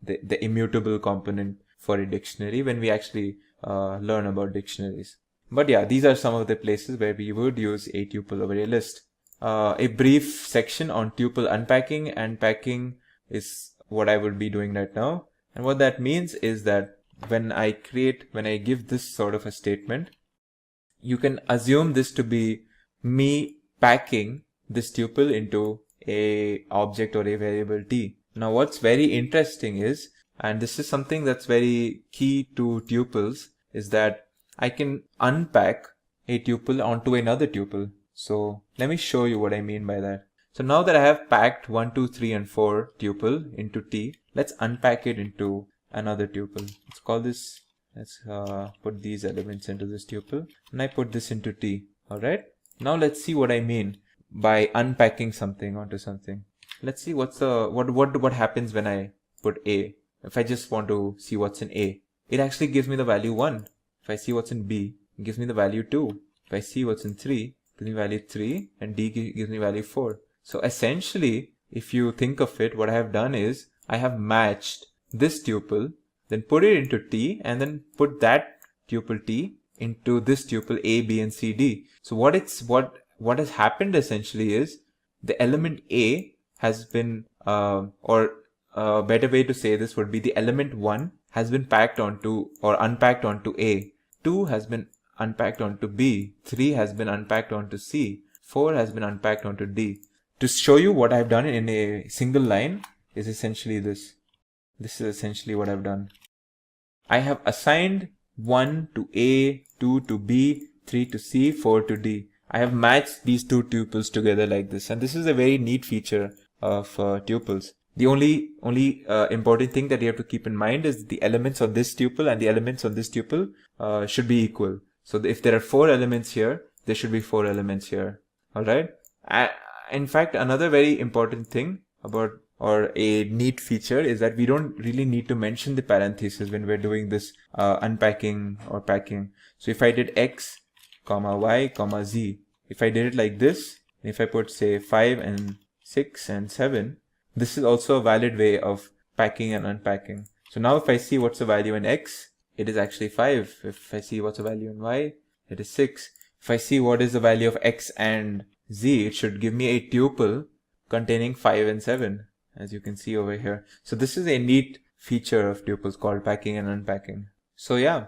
the immutable component for a dictionary when we actually learn about dictionaries. But yeah, these are some of the places where we would use a tuple over a list. A brief section on tuple unpacking and packing is what I would be doing right now. And what that means is that when I give this sort of a statement, you can assume this to be me packing this tuple into a object or a variable t. Now what's very interesting is, and this is something that's very key to tuples, is that I can unpack a tuple onto another tuple. So let me show you what I mean by that. So now that I have packed 1, 2, 3, and 4 tuple into t, let's unpack it into another tuple. Let's call this, let's put these elements into this tuple, and I put this into t. Alright, now let's see what I mean by unpacking something onto something. Let's see what happens when I put a. If I just want to see what's in a, it actually gives me the value 1. If I see what's in b, it gives me the value 2. If I see what's in 3, it gives me value 3, and d gives me value 4. So essentially, if you think of it, what I have done is I have matched this tuple, then put it into t, and then put that tuple t into this tuple A, B, and C, D. So what has happened essentially is the element A has been, or a better way to say this would be the element 1 has been packed onto or unpacked onto A, 2 has been unpacked onto B, 3 has been unpacked onto C, 4 has been unpacked onto D. To show you what I've done in a single line is essentially this. This is essentially what I've done. I have assigned 1 to A, 2 to B, 3 to C, 4 to D. I have matched these two tuples together like this, and this is a very neat feature of tuples. The only important thing that you have to keep in mind is the elements of this tuple and the elements of this tuple should be equal. So if there are 4 elements here, there should be 4 elements here. Alright? In fact, another very important thing about, or a neat feature, is that we don't really need to mention the parentheses when we're doing this unpacking or packing. So if I did x, comma y, comma z, if I did it like this, if I put say 5 and 6 and 7, this is also a valid way of packing and unpacking. So now if I see what's the value in x, it is actually 5. If I see what's the value in y, it is 6. If I see what is the value of x and z, it should give me a tuple containing 5 and 7, as you can see over here. So this is a neat feature of tuples called packing and unpacking. So yeah,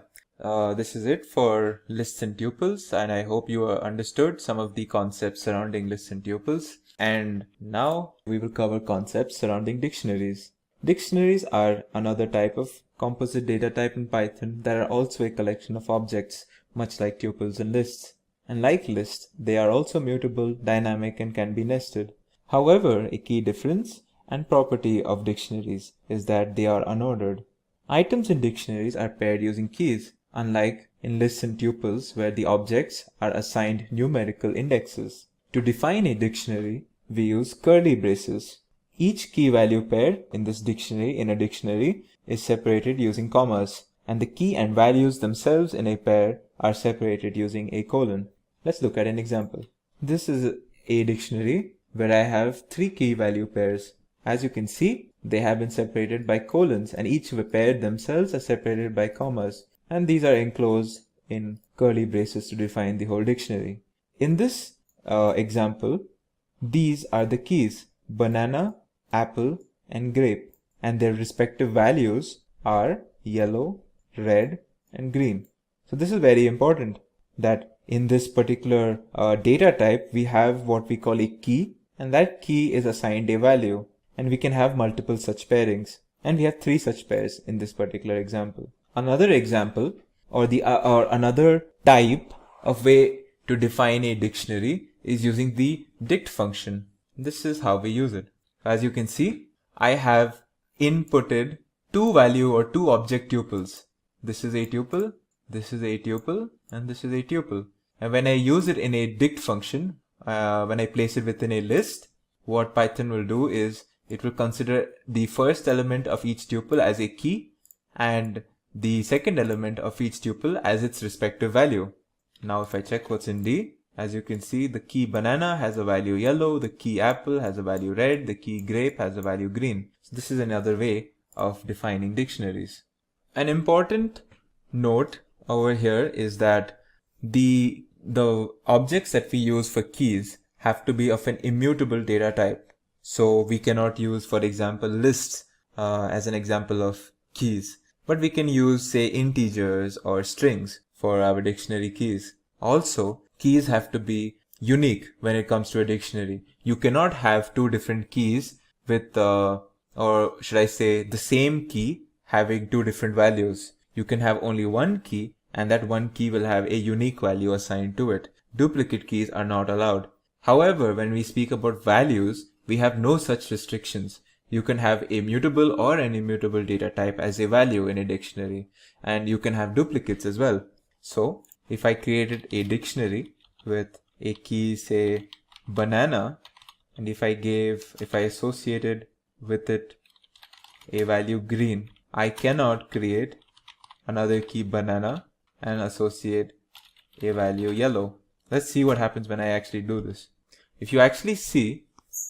this is it for lists and tuples, and I hope you understood some of the concepts surrounding lists and tuples. And now we will cover concepts surrounding dictionaries. Dictionaries are another type of composite data type in Python that are also a collection of objects, much like tuples and lists. And like lists, they are also mutable, dynamic, and can be nested. However, a key difference and property of dictionaries is that they are unordered. Items in dictionaries are paired using keys, unlike in lists and tuples where the objects are assigned numerical indexes. To define a dictionary, we use curly braces. Each key value pair in this dictionary in a dictionary is separated using commas, and the key and values themselves in a pair are separated using a colon. Let's look at an example. This is a dictionary where I have 3 key value pairs. As you can see, they have been separated by colons, and each pair themselves are separated by commas, and these are enclosed in curly braces to define the whole dictionary. In this example, these are the keys: banana, apple, and grape, and their respective values are yellow, red, and green. So this is very important, that in this particular data type we have what we call a key, and that key is assigned a value, and we can have multiple such pairings, and we have 3 such pairs in this particular example. Another example, or another type of way to define a dictionary is using the dict function. This is how we use it. As you can see, I have inputted 2 value or 2 object tuples. This is a tuple, this is a tuple, and this is a tuple. And when I use it in a dict function, when I place it within a list, what Python will do is it will consider the first element of each tuple as a key and the second element of each tuple as its respective value. Now if I check what's in D, as you can see, the key banana has a value yellow, the key apple has a value red, the key grape has a value green. So this is another way of defining dictionaries. An important note over here is that the objects that we use for keys have to be of an immutable data type. So we cannot use, for example, lists as an example of keys, but we can use, say, integers or strings for our dictionary keys. Also, keys have to be unique when it comes to a dictionary. You cannot have 2 different keys with, or should I say, the same key having 2 different values. You can have only one key, and that one key will have a unique value assigned to it. Duplicate keys are not allowed. However, when we speak about values, we have no such restrictions. You can have a mutable or an immutable data type as a value in a dictionary, and you can have duplicates as well. So, if I created a dictionary with a key, say, banana, and if I associated with it a value green, I cannot create another key banana and associate a value yellow. Let's see what happens when I actually do this. If you actually see,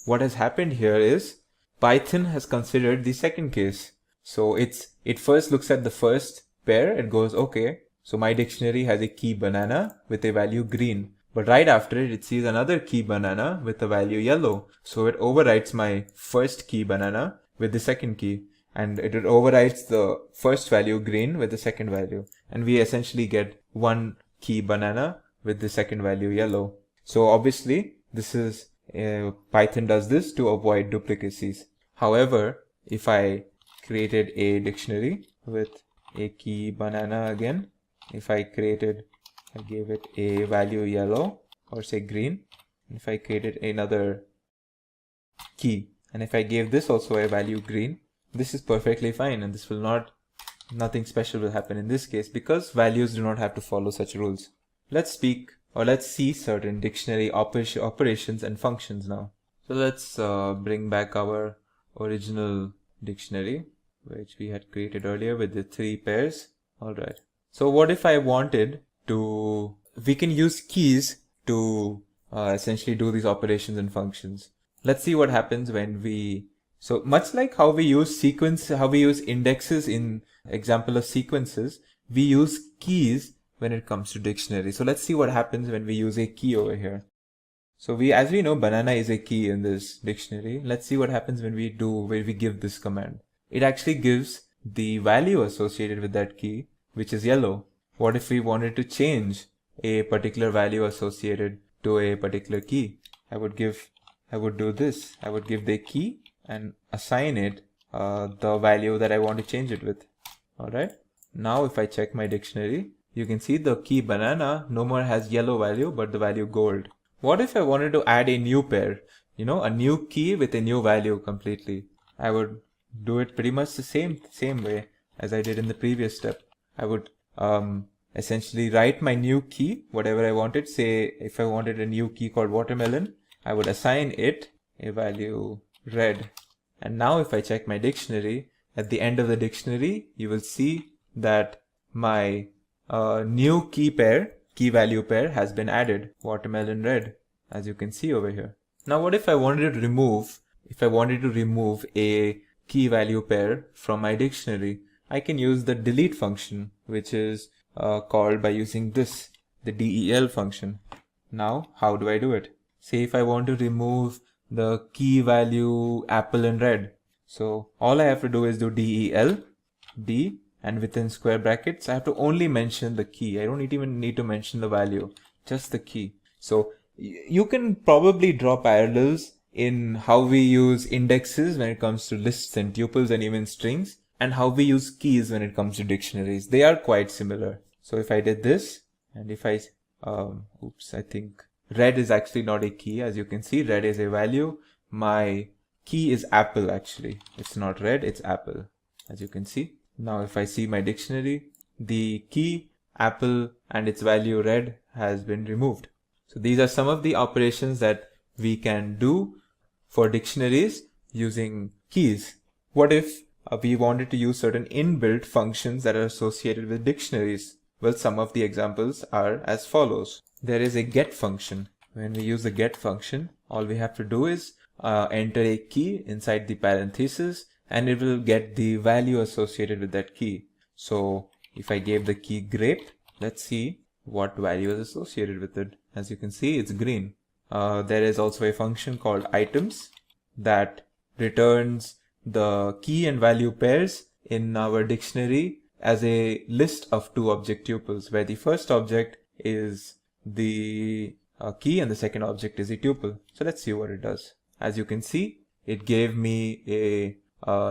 what has happened here is Python has considered the second case. So it first looks at the first pair, it goes, okay, So my dictionary has a key banana with a value green, but right after it, it sees another key banana with a value yellow. So it overwrites my first key banana with the second key, and it overwrites the first value green with the second value, and we essentially get one key banana with the second value yellow. So obviously this is Python does this to avoid duplicacies. However, if I created a dictionary with a key banana again, if I gave it a value yellow or say green, and if I created another key, and if I gave this also a value green, this is perfectly fine, and this will nothing special will happen in this case because values do not have to follow such rules. Let's see certain dictionary operations and functions now. So let's bring back our original dictionary, which we had created earlier with the 3 pairs. Alright. So what if I wanted to, we can use keys to essentially do these operations and functions. Let's see what happens when so much like how we use indexes in example of sequences, we use keys when it comes to dictionary. So let's see what happens when we use a key over here. So as we know, banana is a key in this dictionary. Let's see what happens when we give this command. It actually gives the value associated with that key, which is yellow. What if we wanted to change a particular value associated to a particular key? I would do this. I would give the key and assign it the value that I want to change it with. Alright. Now if I check my dictionary, you can see the key banana no more has yellow value but the value gold. What if I wanted to add a new pair? A new key with a new value completely. I would do it pretty much the same way as I did in the previous step. I would essentially write my new key, whatever I wanted. Say if I wanted a new key called watermelon, I would assign it a value red. And now if I check my dictionary, at the end of the dictionary, you will see that my new key value pair has been added, watermelon red, as you can see over here. Now what if I wanted to remove a key value pair from my dictionary? I can use the delete function, which is called by using the del function. Now how do I do it? Say if I want to remove the key value apple and red. So all I have to do is do del, and within square brackets, I have to only mention the key. I don't even need to mention the value, just the key. So you can probably draw parallels in how we use indexes when it comes to lists and tuples and even strings, and how we use keys when it comes to dictionaries. They are quite similar. So if I did this, and if I, I think red is actually not a key. As you can see, red is a value. My key is apple actually. It's not red, it's apple, as you can see. Now if I see my dictionary, the key apple and its value red has been removed. So these are some of the operations that we can do for dictionaries using keys. What if we wanted to use certain inbuilt functions that are associated with dictionaries? Well, some of the examples are as follows. There is a get function. When we use the get function, all we have to do is enter a key inside the parenthesis, and it will get the value associated with that key. So if I gave the key grape, let's see what value is associated with it. As you can see, it's green. There is also a function called items that returns the key and value pairs in our dictionary as a list of 2 object tuples, where the first object is the key and the second object is a tuple. So let's see what it does. As you can see, it gave me a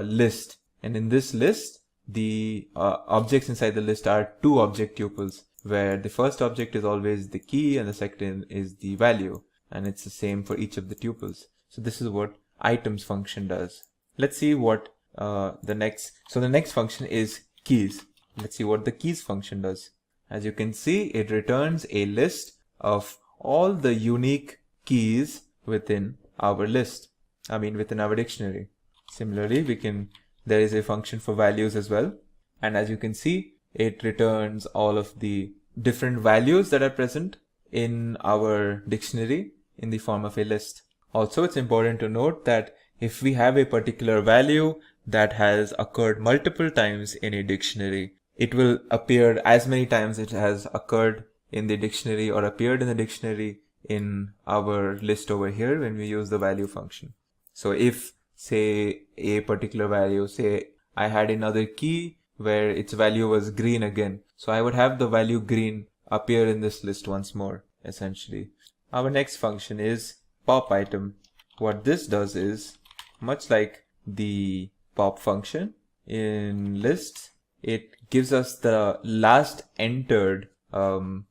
list, and in this list the objects inside the list are 2 object tuples, where the first object is always the key and the second is the value, and it's the same for each of the tuples. So this is what items function does. Let's see what the next function is keys. Let's see what the keys function does. As you can see, it returns a list of all the unique keys within our within our dictionary. Similarly, there is a function for values as well. And as you can see, it returns all of the different values that are present in our dictionary in the form of a list. Also, it's important to note that if we have a particular value that has occurred multiple times in a dictionary, it will appear as many times it has occurred in the dictionary or appeared in the dictionary in our list over here when we use the value function. So if, say, a particular value, say I had another key where its value was green again, so I would have the value green appear in this list once more, essentially. Our next function is pop item. What this does is, much like the pop function in lists, it gives us the last entered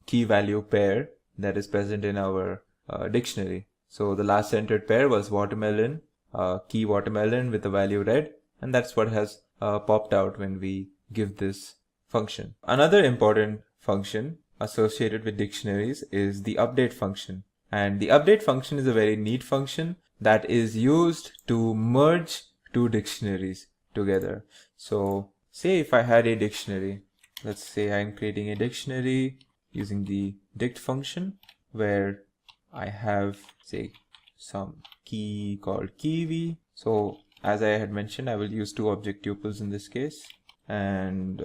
key value pair that is present in our dictionary. So the last entered pair was watermelon, key watermelon with the value red, and that's what has popped out when we give this function. Another important function associated with dictionaries is the update function. And the update function is a very neat function that is used to merge two dictionaries together. So say if I had a dictionary, let's say I'm creating a dictionary using the dict function where I have, say, some key called kiwi. So as I had mentioned, I will use two object tuples in this case, and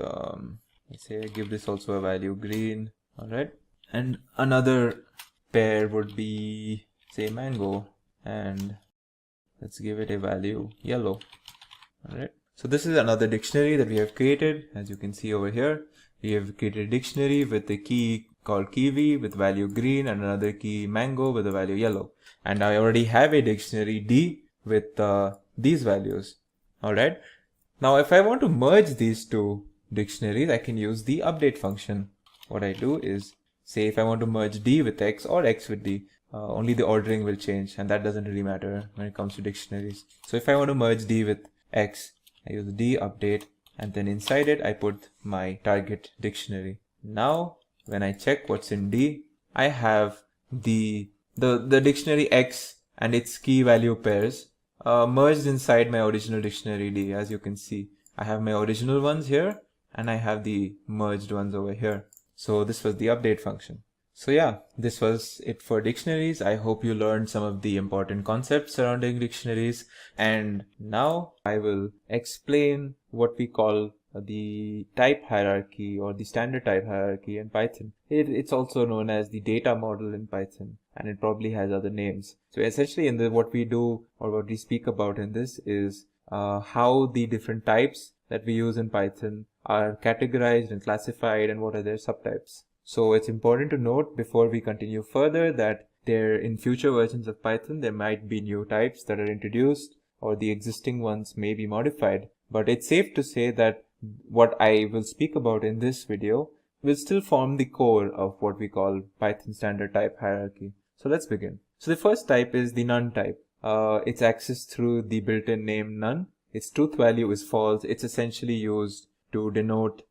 let's say I give this also a value green. All right, and another pair would be, say, mango, and let's give it a value yellow. All right, so this is another dictionary that we have created. As you can see over here, we have created a dictionary with a key called kiwi with value green and another key mango with the value yellow. And I already have a dictionary D with these values. All right. Now, if I want to merge these two dictionaries, I can use the update function. What I do is, say if I want to merge D with X or X with D, only the ordering will change, and that doesn't really matter when it comes to dictionaries. So if I want to merge D with X, I use D update, and then inside it I put my target dictionary. Now when I check what's in D, I have the dictionary X and its key value pairs merged inside my original dictionary D. As you can see, I have my original ones here and I have the merged ones over here. So this was the update function. So yeah, this was it for dictionaries. I hope you learned some of the important concepts surrounding dictionaries, and now I will explain what we call the type hierarchy or the standard type hierarchy in Python. It's also known as the data model in Python, and it probably has other names. So essentially what we do or what we speak about in this is how the different types that we use in Python are categorized and classified and what are their subtypes. So it's important to note before we continue further that in future versions of Python, there might be new types that are introduced or the existing ones may be modified. But it's safe to say that what I will speak about in this video will still form the core of what we call Python standard type hierarchy. So let's begin. So the first type is the none type. It's accessed through the built-in name none. Its truth value is false. It's essentially used to denote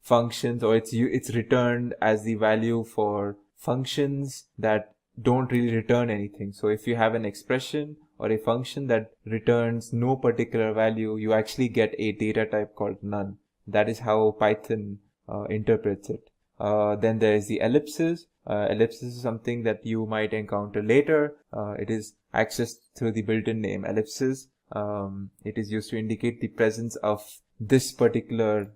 functions, or it's returned as the value for functions that don't really return anything. So if you have an expression or a function that returns no particular value, you actually get a data type called none. That is how Python interprets it. Then there is the ellipses. Ellipses is something that you might encounter later. It is accessed through the built-in name ellipses. It is used to indicate the presence of this particular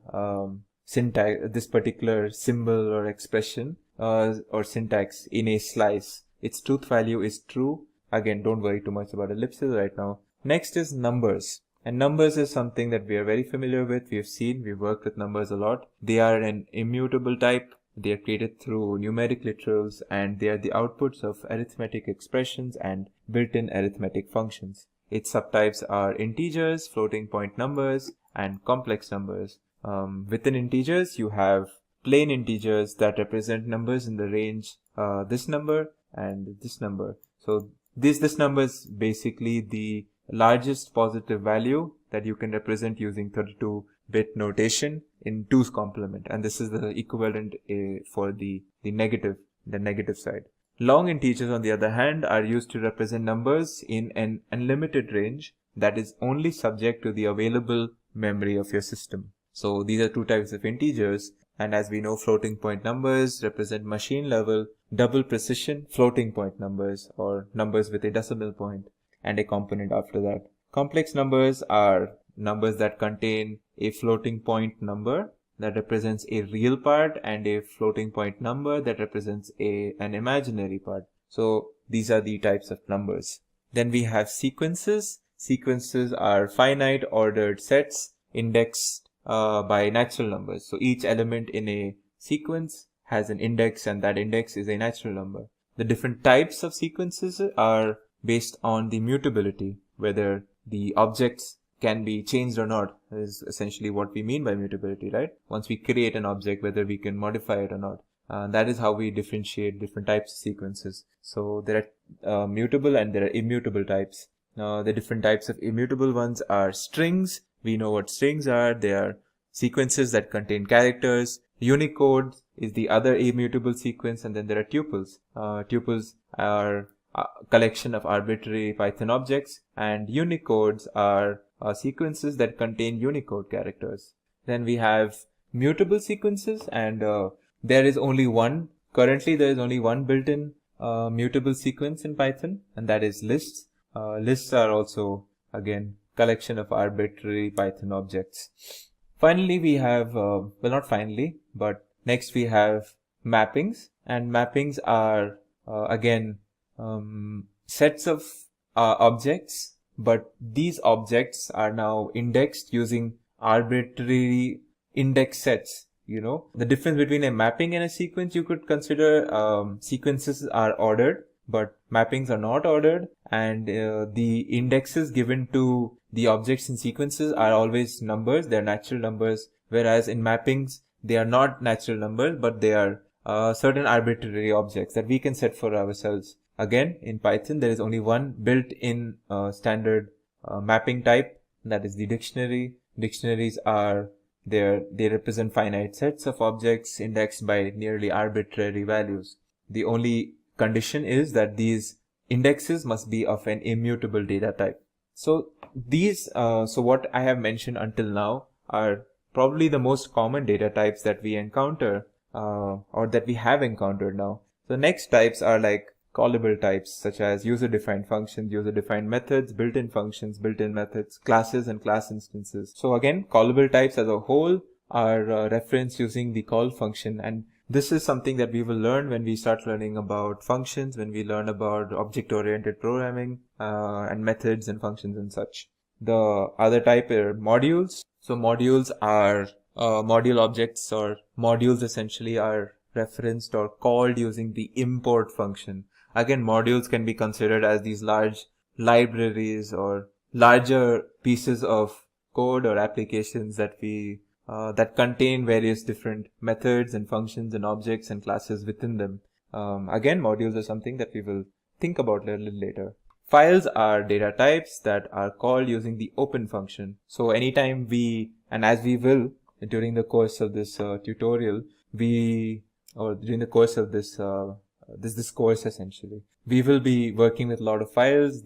syntax, this particular symbol or expression or syntax in a slice. Its truth value is true. Again, don't worry too much about ellipses right now. Next is numbers. And numbers is something that we are very familiar with. We've worked with numbers a lot. They are an immutable type. They are created through numeric literals, and they are the outputs of arithmetic expressions and built-in arithmetic functions. Its subtypes are integers, floating point numbers, and complex numbers. Within integers, you have plain integers that represent numbers in the range this number and this number. So this number is basically the largest positive value that you can represent using 32-bit notation in 2's complement, and this is the equivalent for the negative side. Long integers, on the other hand, are used to represent numbers in an unlimited range that is only subject to the available memory of your system. So these are two types of integers, and as we know, floating point numbers represent machine level double precision floating point numbers, or numbers with a decimal point and a component after that. Complex numbers are numbers that contain a floating point number that represents a real part and a floating point number that represents an imaginary part. So these are the types of numbers. Then we have sequences. Sequences are finite ordered sets indexed by natural numbers. So each element in a sequence has an index, and that index is a natural number. The different types of sequences are based on the mutability, whether the objects can be changed or not is essentially what we mean by mutability, right? Once we create an object, whether we can modify it or not. That is how we differentiate different types of sequences. So there are mutable and there are immutable types. The different types of immutable ones are strings. We know what strings are. They are sequences that contain characters. Unicode is the other immutable sequence, and then there are tuples. Tuples are a collection of arbitrary Python objects, and unicodes are sequences that contain Unicode characters. Then we have mutable sequences, and there is only one. Currently, there is only one built-in mutable sequence in Python, and that is lists. Lists are also, again, collection of arbitrary Python objects. Finally, we have, well, not finally, but next we have mappings, and mappings are, again, sets of objects, but these objects are now indexed using arbitrary index sets. The difference between a mapping and a sequence, you could consider sequences are ordered, but mappings are not ordered, and the indexes given to the objects in sequences are always numbers. They're natural numbers, whereas in mappings, they are not natural numbers, but they are certain arbitrary objects that we can set for ourselves. Again, in Python, there is only one built-in standard mapping type, that is the dictionary. Dictionaries are they represent finite sets of objects indexed by nearly arbitrary values. The only condition is that these indexes must be of an immutable data type. So what I have mentioned until now are probably the most common data types that we encounter or that we have encountered now. The next types are like callable types, such as user-defined functions, user-defined methods, built-in functions, built-in methods, classes, and class instances. So again, callable types as a whole are referenced using the call function, and this is something that we will learn when we start learning about functions, when we learn about object-oriented programming and methods and functions and such. The other type are modules. So modules are module objects, or modules essentially are referenced or called using the import function. Again, modules can be considered as these large libraries or larger pieces of code or applications that that contain various different methods and functions and objects and classes within them. Again, modules are something that we will think about a little later. Files are data types that are called using the open function. So anytime as we will during the course of this tutorial, during the course of this course essentially, we will be working with a lot of files.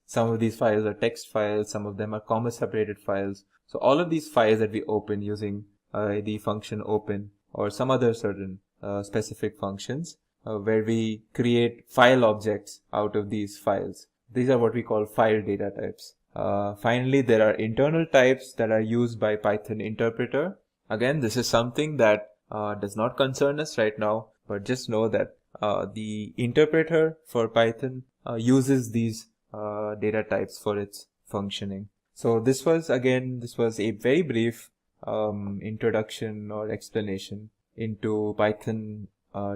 Some of these files are text files, some of them are comma separated files. So all of these files that we open using the function open or some other certain specific functions where we create file objects out of these files. These are what we call file data types. Finally, there are internal types that are used by Python interpreter. Again, this is something that does not concern us right now, but just know that the interpreter for Python uses these data types for its functioning. So this was a very brief introduction or explanation into Python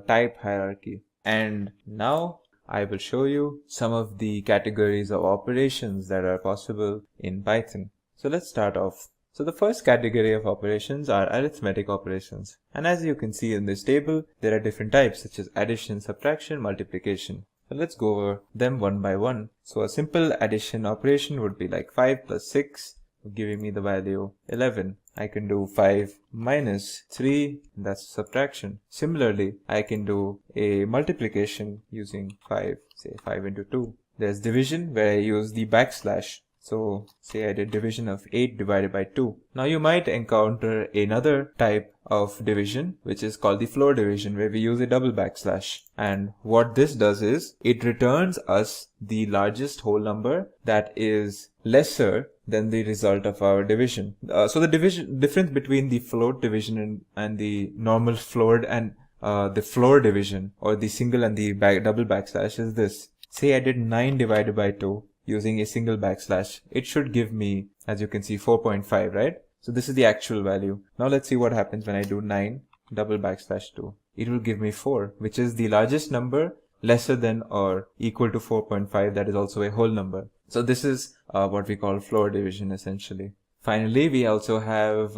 type hierarchy. And now I will show you some of the categories of operations that are possible in Python. So let's start off. So the first category of operations are arithmetic operations. And as you can see in this table, there are different types such as addition, subtraction, multiplication. So let's go over them one by one. So a simple addition operation would be like 5 plus 6, giving me the value 11. I can do 5 minus 3, that's subtraction. Similarly, I can do a multiplication using 5, say 5 into 2. There's division where I use the backslash. So say I did division of 8 divided by 2. Now you might encounter another type of division, which is called the floor division, where we use a double backslash. And what this does is it returns us the largest whole number that is lesser than the result of our division. So the difference between the float division and the normal floor and the floor division, or the single and the double backslash, is this. Say I did 9 divided by 2 using a single backslash. It should give me, as you can see, 4.5, right? So this is the actual value. Now let's see what happens when I do 9 double backslash 2. It will give me 4, which is the largest number lesser than or equal to 4.5. That is also a whole number. So this is what we call floor division essentially. Finally, we also have,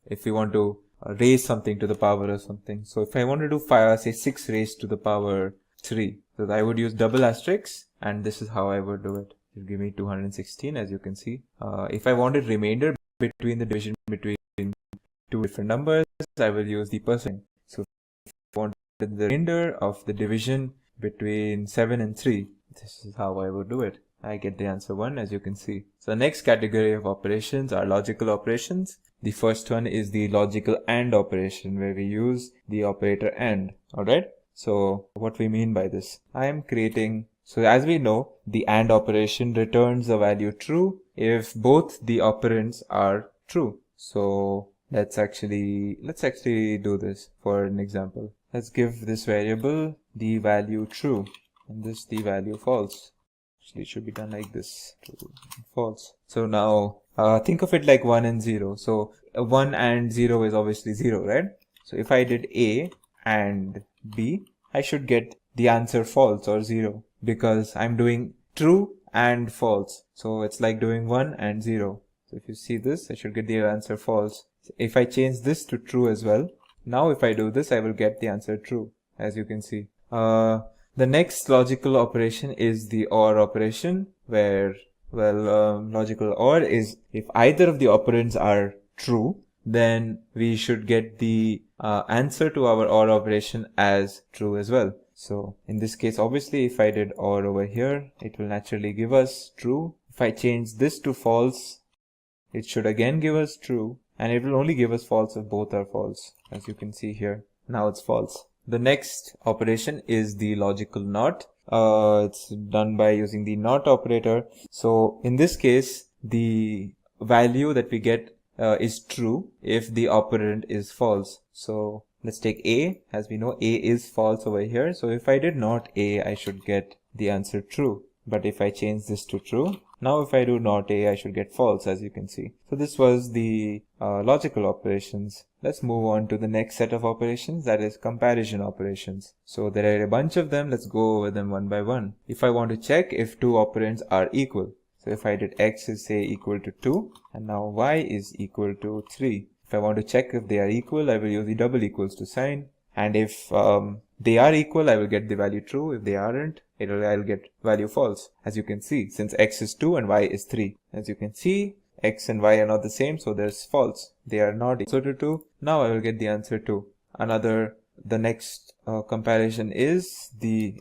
if we want to raise something to the power of something. So if I want to do say 6 raised to the power 3, so I would use double asterisk, and this is how I would do it. It will give me 216, as you can see. If I wanted remainder between the division between two different numbers, I will use the percent. So if I wanted the remainder of the division between 7 and 3, this is how I would do it. I get the answer 1, as you can see. So the next category of operations are logical operations. The first one is the logical AND operation, where we use the operator AND. Alright, so what we mean by this, I am creating, so as we know, the AND operation returns the value true if both the operands are true. So let's actually do this for an example. Let's give this variable the value true and this the value false. Actually, it should be done like this, true, false. So now think of it like 1 and 0. So 1 and 0 is obviously 0, right? So if I did A and B, I should get the answer false or 0, because I'm doing true and false. So it's like doing 1 and 0. So if you see this, I should get the answer false. If I change this to true as well, now if I do this, I will get the answer true, as you can see. The next logical operation is the OR operation, where, logical OR is if either of the operands are true, then we should get the answer to our OR operation as true as well. So in this case, obviously, if I did OR over here, it will naturally give us true. If I change this to false, it should again give us true, and it will only give us false if both are false, as you can see here. Now it's false. The next operation is the logical NOT. It's done by using the NOT operator. So in this case, the value that we get is true if the operand is false. So let's take A. As we know, A is false over here. So if I did not A, I should get the answer true. But if I change this to true, now if I do not A, I should get false, as you can see. So this was the logical operations. Let's move on to the next set of operations, that is comparison operations. So there are a bunch of them. Let's go over them one by one. If I want to check if two operands are equal, so if I did x is say equal to 2 and now y is equal to 3. If I want to check if they are equal, I will use the double equals to sign. And if they are equal, I will get the value true. If they aren't, I'll get value false. As you can see, since x is 2 and y is 3. As you can see, x and y are not the same, so there's false. They are not equal to 2. Now I will get the answer 2. The next comparison is the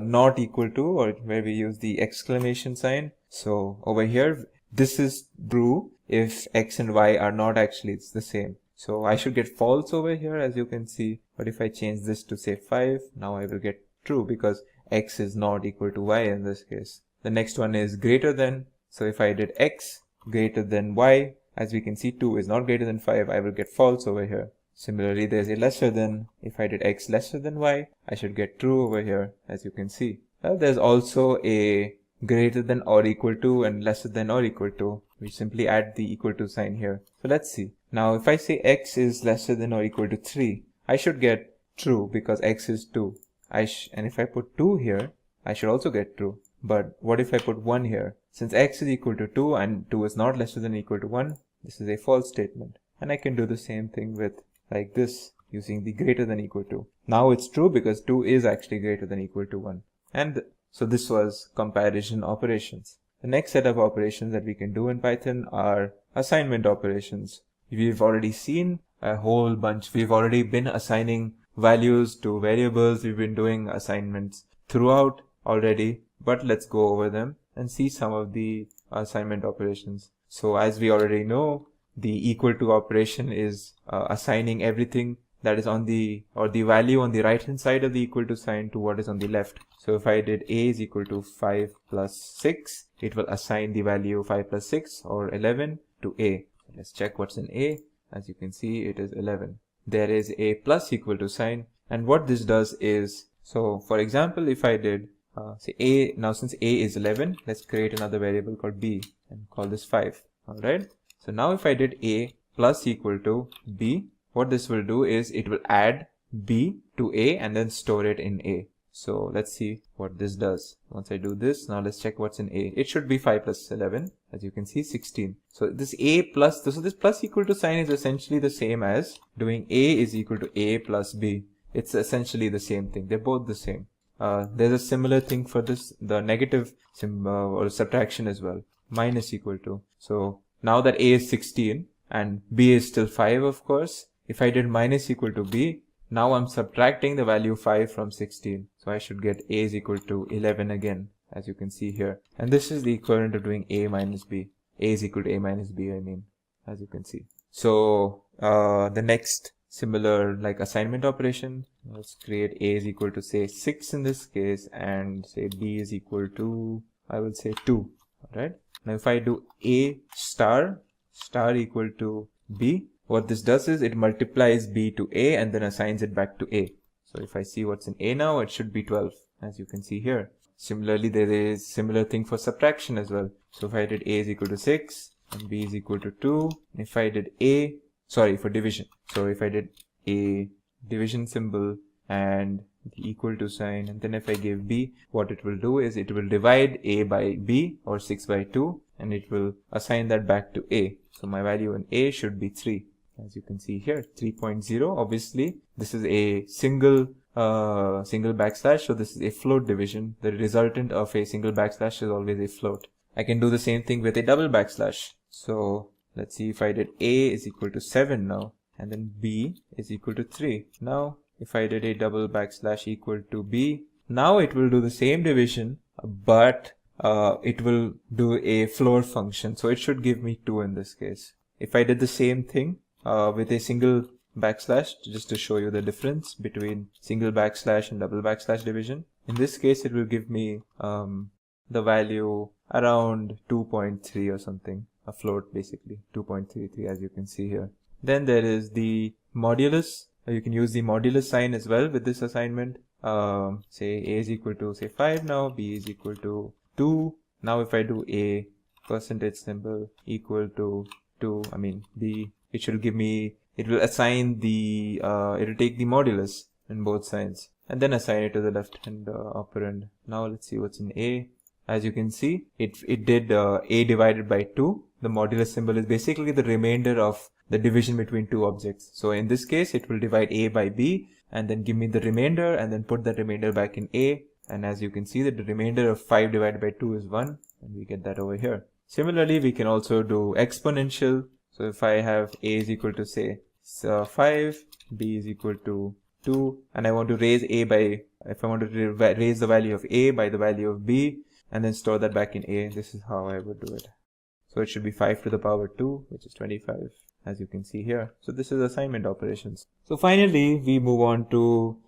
not equal to, or where we use the exclamation sign. So over here, this is true if x and y are not actually the same. So I should get false over here, as you can see. But if I change this to say 5, now I will get true because x is not equal to y in this case. The next one is greater than. So if I did x greater than y, as we can see 2 is not greater than 5, I will get false over here. Similarly, there's a lesser than. If I did x lesser than y, I should get true over here, as you can see. There's also a greater than or equal to and lesser than or equal to. We simply add the equal to sign here. So let's see. Now if I say x is lesser than or equal to 3, I should get true because x is 2. And if I put 2 here, I should also get true. But what if I put 1 here? Since x is equal to 2 and 2 is not lesser than or equal to 1, this is a false statement. And I can do the same thing with like this, using the greater than equal to. Now it's true because 2 is actually greater than equal to 1. And so this was comparison operations. The next set of operations that we can do in Python are assignment operations. We've already seen a whole bunch. We've already been assigning values to variables. We've been doing assignments throughout already, but let's go over them and see some of the assignment operations. So as we already know, the equal to operation is assigning everything that is on the, or the value on the right hand side of the equal to sign to what is on the left. So if I did a is equal to 5 plus 6, it will assign the value 5 plus 6 or 11 to a. Let's check what's in a. As you can see, it is 11. There is a plus equal to sign, and what this does is, so for example, if I did say a, now since a is 11, let's create another variable called b and call this 5. Alright, so now if I did a plus equal to b, what this will do is it will add b to a and then store it in a. So let's see what this does. Once I do this, now let's check what's in a. It should be 5 plus 11, as you can see, 16. So this a plus, so this plus equal to sign is essentially the same as doing a is equal to a plus b. It's essentially the same thing. They're both the same. There's a similar thing for this, the negative or subtraction as well. Minus equal to. So now that a is 16 and b is still 5, of course, if I did minus equal to b, now I'm subtracting the value 5 from 16. So I should get a is equal to 11 again, as you can see here. And this is the equivalent of doing a minus b. A is equal to a minus b, I mean, as you can see. So the next similar like assignment operation, let's create a is equal to say 6 in this case, and say b is equal to, I will say 2. Alright. Now if I do a star equal to b, what this does is it multiplies b to a and then assigns it back to a. So if I see what's in a now, it should be 12, as you can see here. Similarly, there is similar thing for subtraction as well. So if I did a is equal to 6 and b is equal to 2, if I did for division. So if I did a division symbol and the equal to sign, and then if I give b, what it will do is it will divide a by b, or 6 by 2, and it will assign that back to a. So my value in a should be 3. As you can see here, 3.0. Obviously, this is a single backslash, so this is a float division. The resultant of a single backslash is always a float. I can do the same thing with a double backslash. So let's see if I did a is equal to 7 now, and then b is equal to 3. Now, if I did a double backslash equal to b, now it will do the same division, but it will do a float function. So it should give me 2 in this case. If I did the same thing with a single backslash, just to show you the difference between single backslash and double backslash division, in this case it will give me the value around 2.3 or something, a float basically, 2.33, as you can see here. Then there is the modulus. You can use the modulus sign as well with this assignment. Say a is equal to say 5 now, b is equal to 2. Now if I do a percentage symbol equal to 2, I mean b, it should give me, it will assign the, it will take the modulus in both sides and then assign it to the left hand operand. Now let's see what's in a. As you can see, it did a divided by 2. The modulus symbol is basically the remainder of the division between two objects. So in this case, it will divide a by b and then give me the remainder and then put the remainder back in a. And as you can see that the remainder of 5 divided by 2 is 1, and we get that over here. Similarly, we can also do exponential. So if I have a is equal to say 5, b is equal to 2, and I want to raise a by, if I want to raise the value of a by the value of b and then store that back in a, this is how I would do it. So it should be 5 to the power 2, which is 25, as you can see here. So this is assignment operations. So finally, we move on to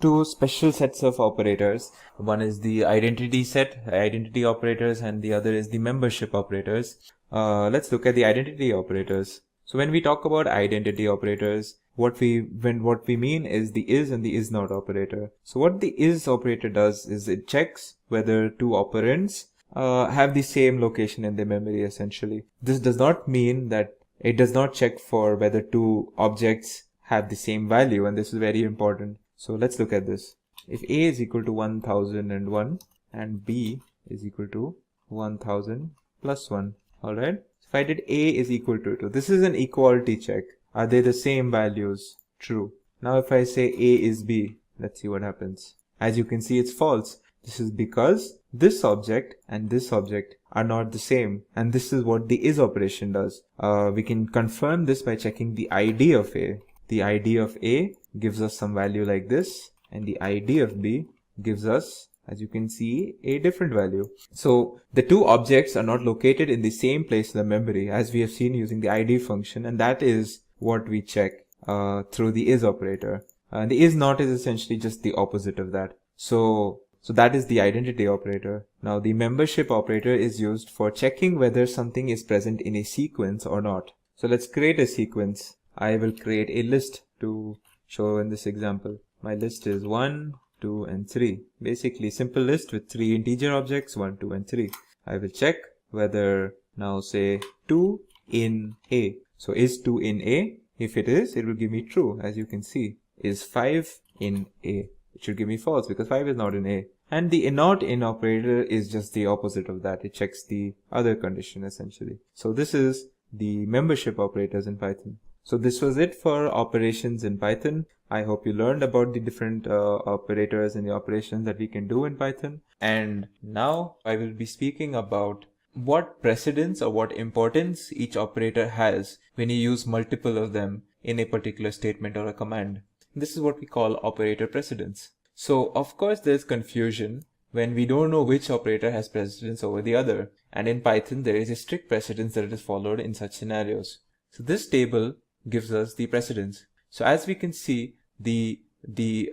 two special sets of operators. One is the identity set, identity operators, and the other is the membership operators. Let's look at the identity operators. So when we talk about identity operators, what we mean is the is and the is not operator. So what the is operator does is it checks whether two operands have the same location in the memory essentially. This does not mean that it does not check for whether two objects have the same value, and this is very important. So let's look at this. If a is equal to 1001 and b is equal to 1000 plus 1, alright? If I did a is equal to 2, this is an equality check. Are they the same values? True. Now if I say a is b, let's see what happens. As you can see, it's false. This is because this object and this object are not the same, and this is what the is operation does. We can confirm this by checking the ID of a. The ID of a gives us some value like this, and the ID of b gives us, as you can see, a different value. So the two objects are not located in the same place in the memory, as we have seen using the ID function, and that is what we check. through the is operator. And the is not is essentially just the opposite of that. So that is the identity operator. Now the membership operator is used for checking whether something is present in a sequence or not. So let's create a sequence. I will create a list to show in this example. My list is 1, 2, and 3. Basically simple list with 3 integer objects, 1, 2, and 3. I will check whether, now say 2 in A. So is 2 in A? If it is, it will give me true, as you can see. Is 5 in A? It should give me false because 5 is not in A. And the not in operator is just the opposite of that. It checks the other condition essentially. So this is the membership operators in Python. So this was it for operations in Python. I hope you learned about the different operators and the operations that we can do in Python. And now I will be speaking about what precedence or what importance each operator has when you use multiple of them in a particular statement or a command. This is what we call operator precedence. So of course there's confusion when we don't know which operator has precedence over the other. And in Python there is a strict precedence that is followed in such scenarios. So this table gives us the precedence. So as we can see, the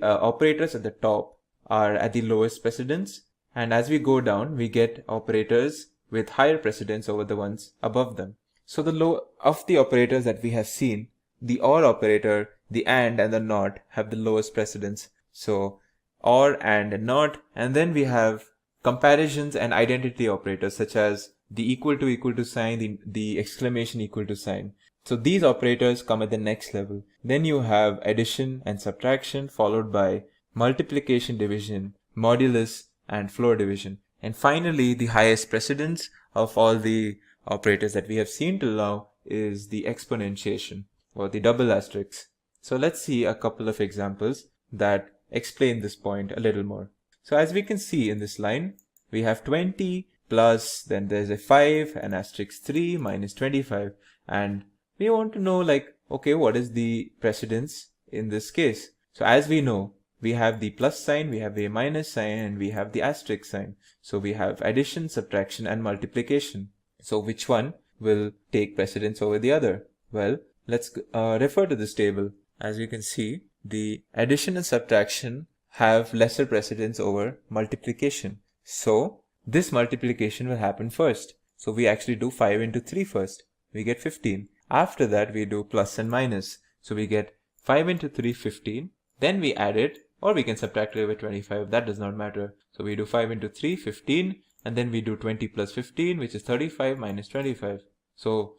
operators at the top are at the lowest precedence, and as we go down we get operators with higher precedence over the ones above them. So the low of the operators that we have seen, the OR operator, the AND, and the NOT have the lowest precedence. So OR, AND, and NOT, and then we have comparisons and identity operators such as the equal to sign, the exclamation equal to sign. So these operators come at the next level. Then you have addition and subtraction, followed by multiplication, division, modulus, and floor division. And finally, the highest precedence of all the operators that we have seen till now is the exponentiation or the double asterisk. So let's see a couple of examples that explain this point a little more. So as we can see in this line, we have 20 plus, then there's a 5, an asterisk 3 minus 25, and we want to know, like, okay, what is the precedence in this case? So as we know, we have the plus sign, we have the minus sign, and we have the asterisk sign. So we have addition, subtraction, and multiplication. So which one will take precedence over the other? Well, let's refer to this table. As you can see, the addition and subtraction have lesser precedence over multiplication. So this multiplication will happen first. So we actually do 5 into 3 first. We get 15. After that, we do plus and minus. So we get 5 into 3, 15. Then we add it, or we can subtract it with 25. That does not matter. So we do 5 into 3, 15. And then we do 20 plus 15, which is 35 minus 25. So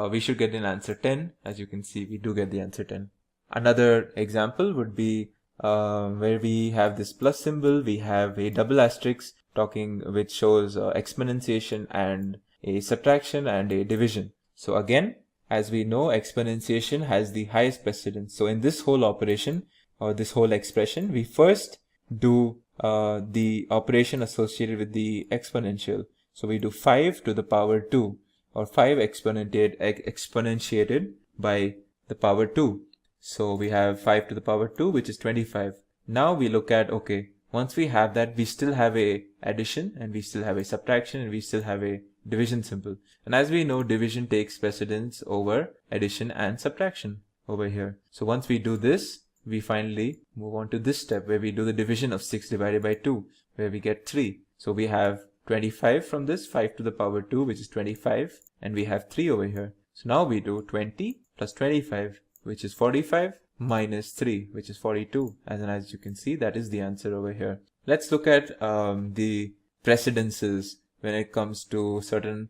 we should get an answer 10. As you can see, we do get the answer 10. Another example would be where we have this plus symbol. We have a double asterisk which shows exponentiation and a subtraction and a division. So again, as we know, exponentiation has the highest precedence. So in this whole operation or this whole expression, we first do the operation associated with the exponential. So we do 5 to the power 2 or 5 exponentiated by the power 2. So we have 5 to the power 2, which is 25. Now we look at, okay, once we have that, we still have a addition and we still have a subtraction and we still have a division symbol. And as we know, division takes precedence over addition and subtraction over here. So once we do this, we finally move on to this step where we do the division of 6 divided by 2, where we get 3. So we have 25 from this, 5 to the power 2, which is 25, and we have 3 over here. So now we do 20 plus 25, which is 45, minus 3, which is 42. As you can see, that is the answer over here. Let's look at the precedences when it comes to certain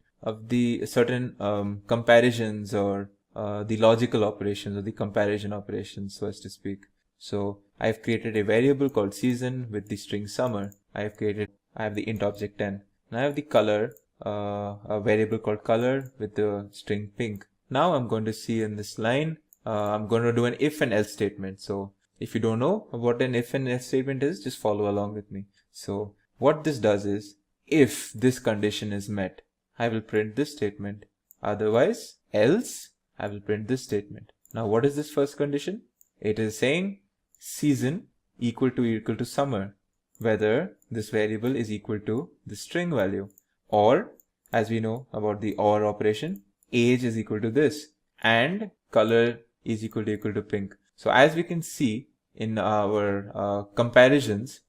comparisons or the logical operations or the comparison operations, so as to speak. So I've created a variable called season with the string summer. I have the int object 10. And I have the color, a variable called color with the string pink. Now I'm going to see in this line, I'm going to do an if and else statement. So if you don't know what an if and else statement is, just follow along with me. So what this does is, if this condition is met, I will print this statement. Otherwise, else, I will print this statement. Now what is this first condition? It is saying season equal to summer, whether this variable is equal to the string value, or as we know about the OR operation, age is equal to this, and color is equal to pink. So as we can see in our comparisons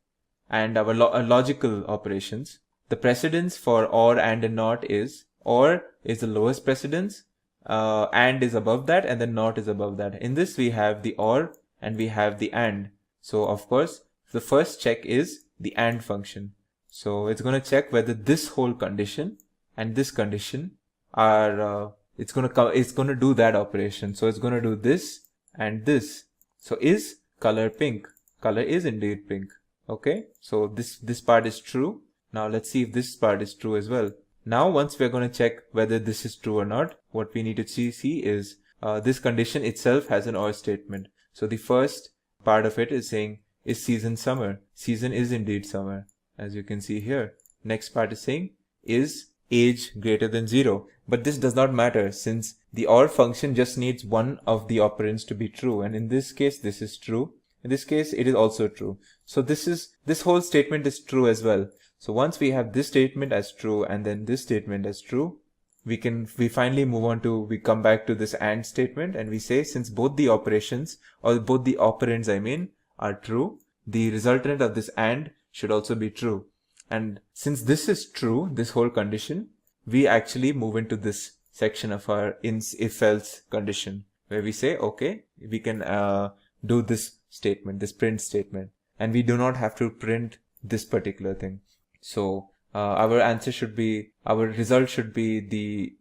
and our logical operations, the precedence for or, and not is or is the lowest precedence, and is above that, and then not is above that. In this we have the or and we have the and. So of course the first check is the and function. So it's going to check whether this whole condition and this condition are it's going to do that operation. So it's going to do this and this. So is color pink? Color is indeed pink. Okay, so this part is true. Now let's see if this part is true as well. Now once we're going to check whether this is true or not, what we need to see is this condition itself has an or statement. So the first part of it is saying, is season summer? Season is indeed summer, as you can see here. Next part is saying, is age greater than 0? But this does not matter, since the or function just needs one of the operands to be true, and in this case this is true. In this case it is also true. So this whole statement is true as well. So once we have this statement as true and then this statement as true, we finally move on to, we come back to this and statement, and we say, since both the operations, or both the operands I mean, are true, the resultant of this and should also be true. And since this is true, this whole condition, we actually move into this section of our if-else condition, where we say, okay, we can do this statement, this print statement, and we do not have to print this particular thing. So our answer should be, our result should be the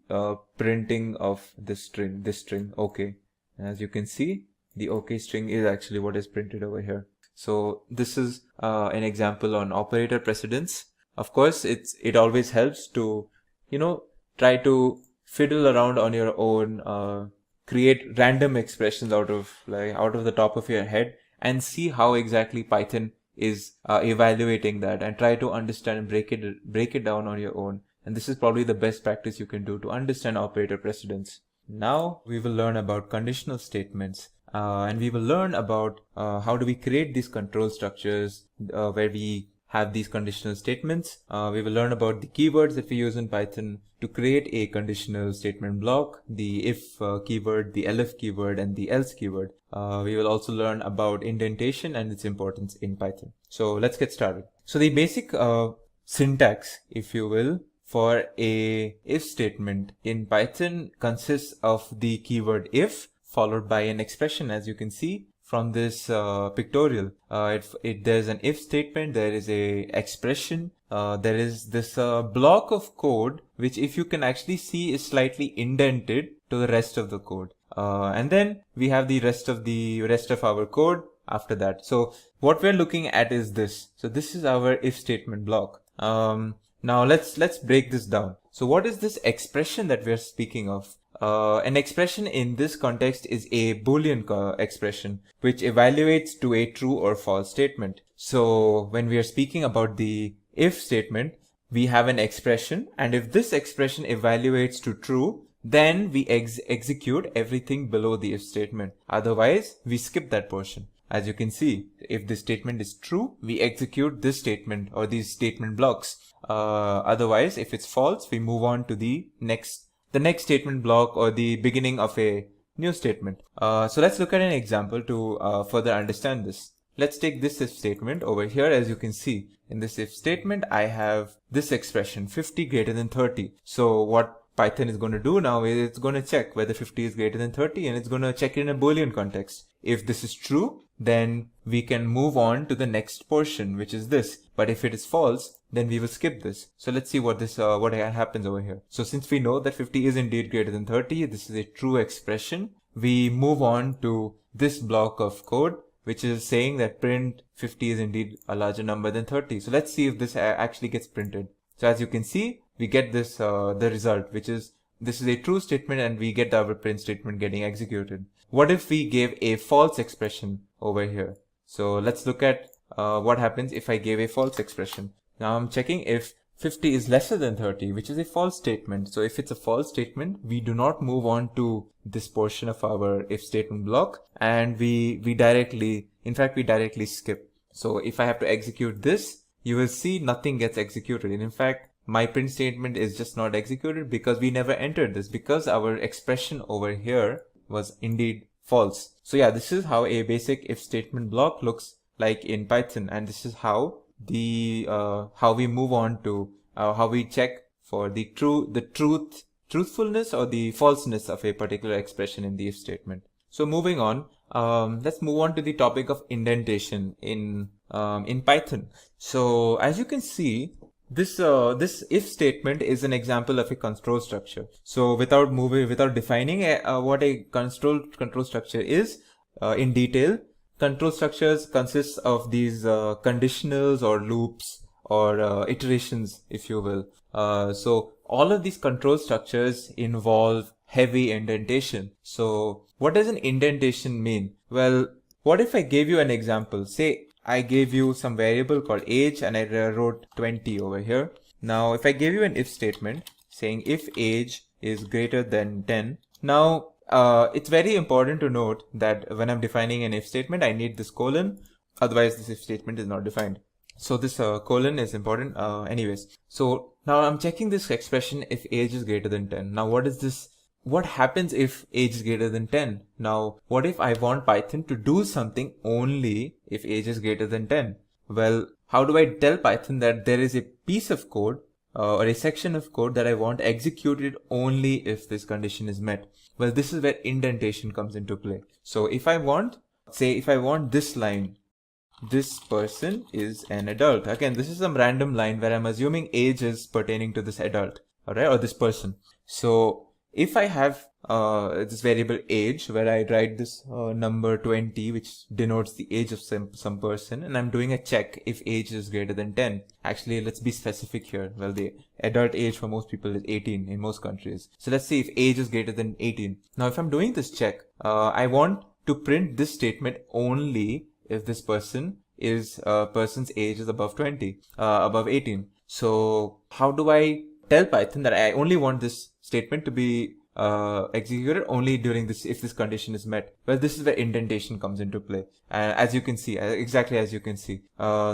printing of this string okay. And as you can see, the okay string is actually what is printed over here. So this is an example on operator precedence. Of course, it always helps to, try to fiddle around on your own, create random expressions out of the top of your head, and see how exactly Python is evaluating that, and try to understand and break it down on your own. And this is probably the best practice you can do to understand operator precedence. Now we will learn about conditional statements, and we will learn about how do we create these control structures where we have these conditional statements. We will learn about the keywords that we use in Python to create a conditional statement block, the if keyword, the elif keyword, and the else keyword. We will also learn about indentation and its importance in Python. So let's get started. So the basic syntax, if you will, for a if statement in Python consists of the keyword if followed by an expression. As you can see from this pictorial, there's an if statement, there is a expression, there is this block of code which, if you can actually see, is slightly indented to the rest of the code, and then we have the rest of our code after that. So what we're looking at is this. So this is our if statement block. Now let's break this down. So what is this expression that we're speaking of? An expression in this context is a Boolean expression which evaluates to a true or false statement. So when we are speaking about the if statement, we have an expression, and if this expression evaluates to true, then we execute everything below the if statement. Otherwise, we skip that portion. As you can see, if this statement is true, we execute this statement or these statement blocks. Otherwise, if it's false, we move on to the next statement block or the beginning of a new statement. So let's look at an example to further understand this. Let's take this if statement over here. As you can see, in this if statement, I have this expression 50 greater than 30. So what Python is going to do now is it's going to check whether 50 is greater than 30, and it's going to check it in a Boolean context. If this is true, then we can move on to the next portion, which is this. But if it is false, then we will skip this. So let's see what happens over here. So since we know that 50 is indeed greater than 30, this is a true expression, we move on to this block of code, which is saying that print 50 is indeed a larger number than 30. So let's see if this actually gets printed. So as you can see, we get this the result, which is this is a true statement, and we get our print statement getting executed. What if we gave a false expression over here? So let's look at what happens if I gave a false expression. Now I'm checking if 50 is lesser than 30, which is a false statement. So if it's a false statement, we do not move on to this portion of our if statement block, and we directly skip. So if I have to execute this, you will see nothing gets executed. And in fact, my print statement is just not executed because we never entered this, because our expression over here was indeed false. So yeah, this is how a basic if statement block looks like in Python, and this is how how we move on to how we check for the truthfulness or the falseness of a particular expression in the if statement. So moving on, let's move on to the topic of indentation in Python. So as you can see, this if statement is an example of a control structure. So without defining what a control structure is in detail, control structures consists of these conditionals or loops or iterations, if you will. So all of these control structures involve heavy indentation. So what does an indentation mean? Well, what if I gave you an example? Say I gave you some variable called age and I wrote 20 over here. Now if I gave you an if statement saying if age is greater than 10, now it's very important to note that when I'm defining an if statement, I need this colon, otherwise this if statement is not defined. So this colon is important anyways. So now I'm checking this expression if age is greater than 10. Now what happens if age is greater than 10? Now what if I want Python to do something only if age is greater than 10? Well, how do I tell Python that there is a piece of code or a section of code that I want executed only if this condition is met? Well, this is where indentation comes into play. So if I want this line, this person is an adult. Again, this is some random line where I'm assuming age is pertaining to this adult, alright, or this person. So if I have this variable age where I write this number 20, which denotes the age of some person, and I'm doing a check if age is greater than 10. Actually, let's be specific here. Well, the adult age for most people is 18 in most countries. So let's see if age is greater than 18. Now, if I'm doing this check, I want to print this statement only if this person's age is above 18. So how do I tell Python that I only want this statement to be executed only during this if this condition is met? Well, this is where indentation comes into play. And as you can see, exactly as you can see,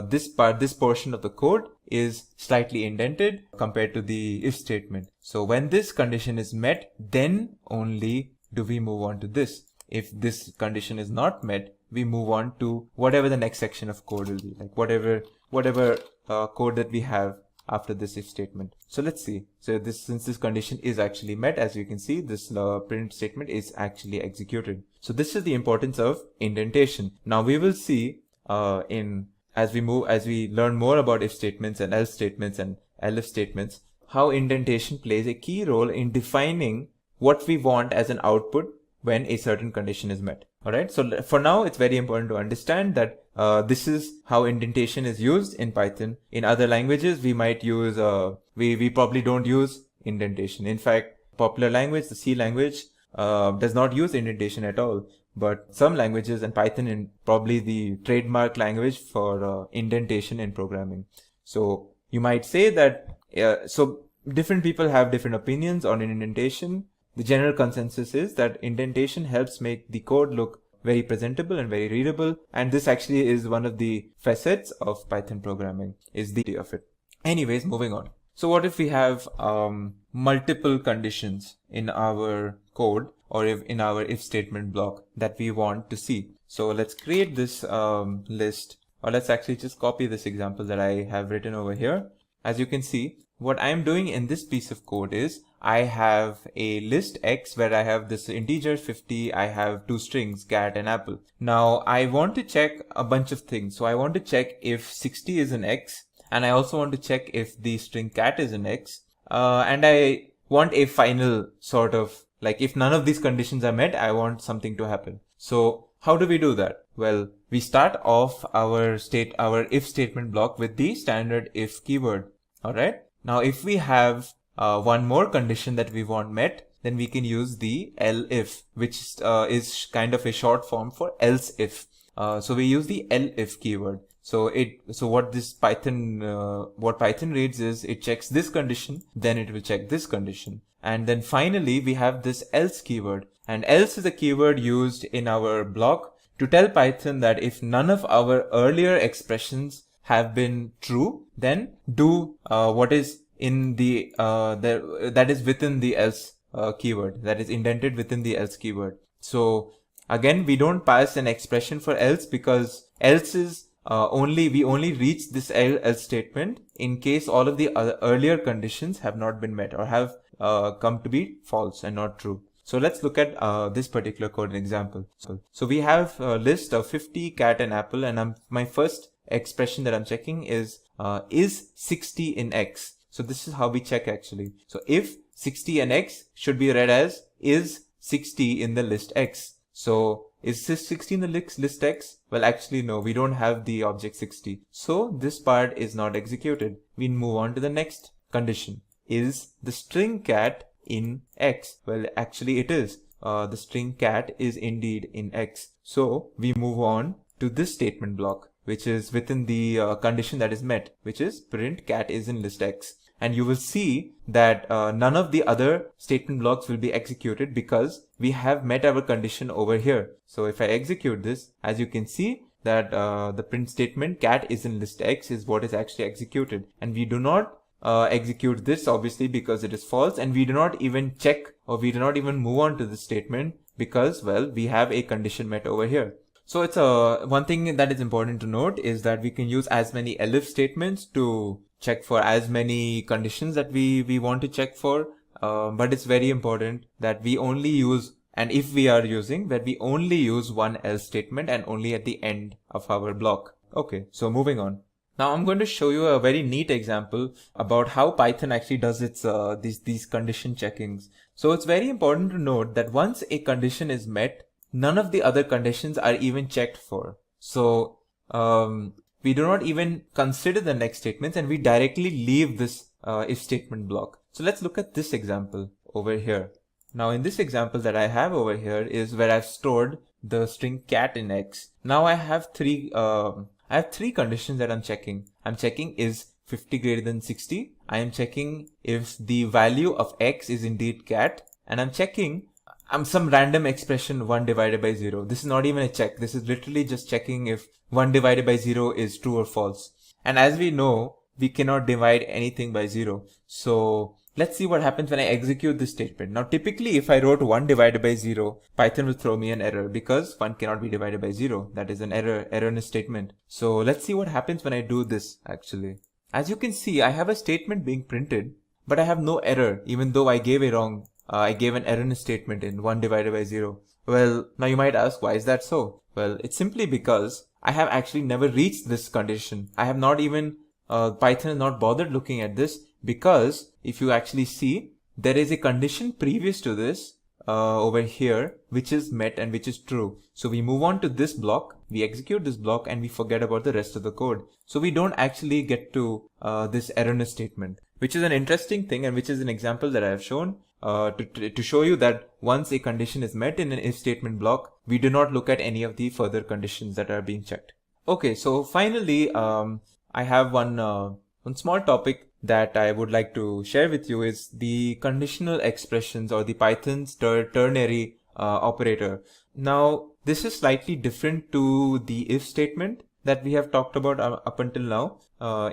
this portion of the code is slightly indented compared to the if statement. So when this condition is met, then only do we move on to this. If this condition is not met, we move on to whatever the next section of code will be, like whatever code that we have after this if statement. So let's see. So since this condition is actually met, as you can see, this print statement is actually executed. So this is the importance of indentation. Now we will see as we learn more about if statements and else statements and elif statements, how indentation plays a key role in defining what we want as an output when a certain condition is met. Alright, so for now it's very important to understand that this is how indentation is used in Python. In other languages we might use, we probably don't use indentation. In fact, popular language, the C language, does not use indentation at all. But some languages, and Python is probably the trademark language for indentation in programming. So you might say that, so different people have different opinions on indentation. The general consensus is that indentation helps make the code look very presentable and very readable, and this actually is one of the facets of Python programming, is the idea of it. Anyways, moving on. So what if we have multiple conditions in our code or in our if statement block that we want to see? So let's create this list, or let's actually just copy this example that I have written over here. As you can see, what I'm doing in this piece of code is I have a list X where I have this integer 50, I have two strings, cat and apple. Now I want to check a bunch of things. So I want to check if 60 is an X, and I also want to check if the string cat is an X, and I want a final sort of, like, if none of these conditions are met, I want something to happen. So how do we do that? Well, we start off our if statement block with the standard if keyword. Alright. Now if we have one more condition that we want met, then we can use the elif, which is kind of a short form for else if. So we use the elif keyword. So what Python reads is it checks this condition, then it will check this condition, and then finally we have this else keyword. And else is a keyword used in our block to tell Python that if none of our earlier expressions have been true, then do what is in the that is within the else keyword, that is indented within the else keyword. So Again, we don't pass an expression for else because else is we only reach this else statement in case all of the earlier conditions have not been met or have come to be false and not true. So let's look at this particular code example. So we have a list of 50, cat and apple, and my first expression that I'm checking is 60 in x. So this is how we check actually. So if 60 and x should be read as is 60 in the list x. So is this 60 in the list x? Well, actually no, we don't have the object 60. So this part is not executed. We move on to the next condition. Is the string cat in x? Well, actually it is. The string cat is indeed in x. So we move on to this statement block, which is within the condition that is met, which is print cat is in list x. And you will see that none of the other statement blocks will be executed because we have met our condition over here. So if I execute this, as you can see that the print statement cat is in list x is what is actually executed. And we do not execute this obviously because it is false, and we do not even check or we do not even move on to this statement because, well, we have a condition met over here. So it's one thing that is important to note is that we can use as many elif statements to check for as many conditions that we want to check for, but it's very important that we only use, and if we are using, that we only use one else statement and only at the end of our block. Okay, so moving on. Now I'm going to show you a very neat example about how Python actually does its these condition checkings. So it's very important to note that once a condition is met, none of the other conditions are even checked for. So we do not even consider the next statements and we directly leave this if statement block. So let's look at this example over here. Now in this example that I have over here is where I've stored the string cat in x. Now I have three conditions that I'm checking. I'm checking is 50 greater than 60. I am checking if the value of x is indeed cat, and I'm checking some random expression 1 divided by 0. This is not even a check. This is literally just checking if 1 divided by 0 is true or false. And as we know, we cannot divide anything by 0. So let's see what happens when I execute this statement. Now typically if I wrote 1 divided by 0, Python will throw me an error because 1 cannot be divided by 0. That is an erroneous statement. So let's see what happens when I do this actually. As you can see, I have a statement being printed, but I have no error even though I gave an erroneous statement in 1 divided by 0. Well, now you might ask, why is that so? Well, it's simply because I have actually never reached this condition. I have not even, Python has not bothered looking at this because if you actually see, there is a condition previous to this over here, which is met and which is true. So we move on to this block, we execute this block and we forget about the rest of the code. So we don't actually get to this erroneous statement, which is an interesting thing and which is an example that I have shown to show you that once a condition is met in an if statement block, we do not look at any of the further conditions that are being checked. Okay, so finally, I have one small topic that I would like to share with you is the conditional expressions or the Python's ternary operator. Now, this is slightly different to the if statement that we have talked about up until now,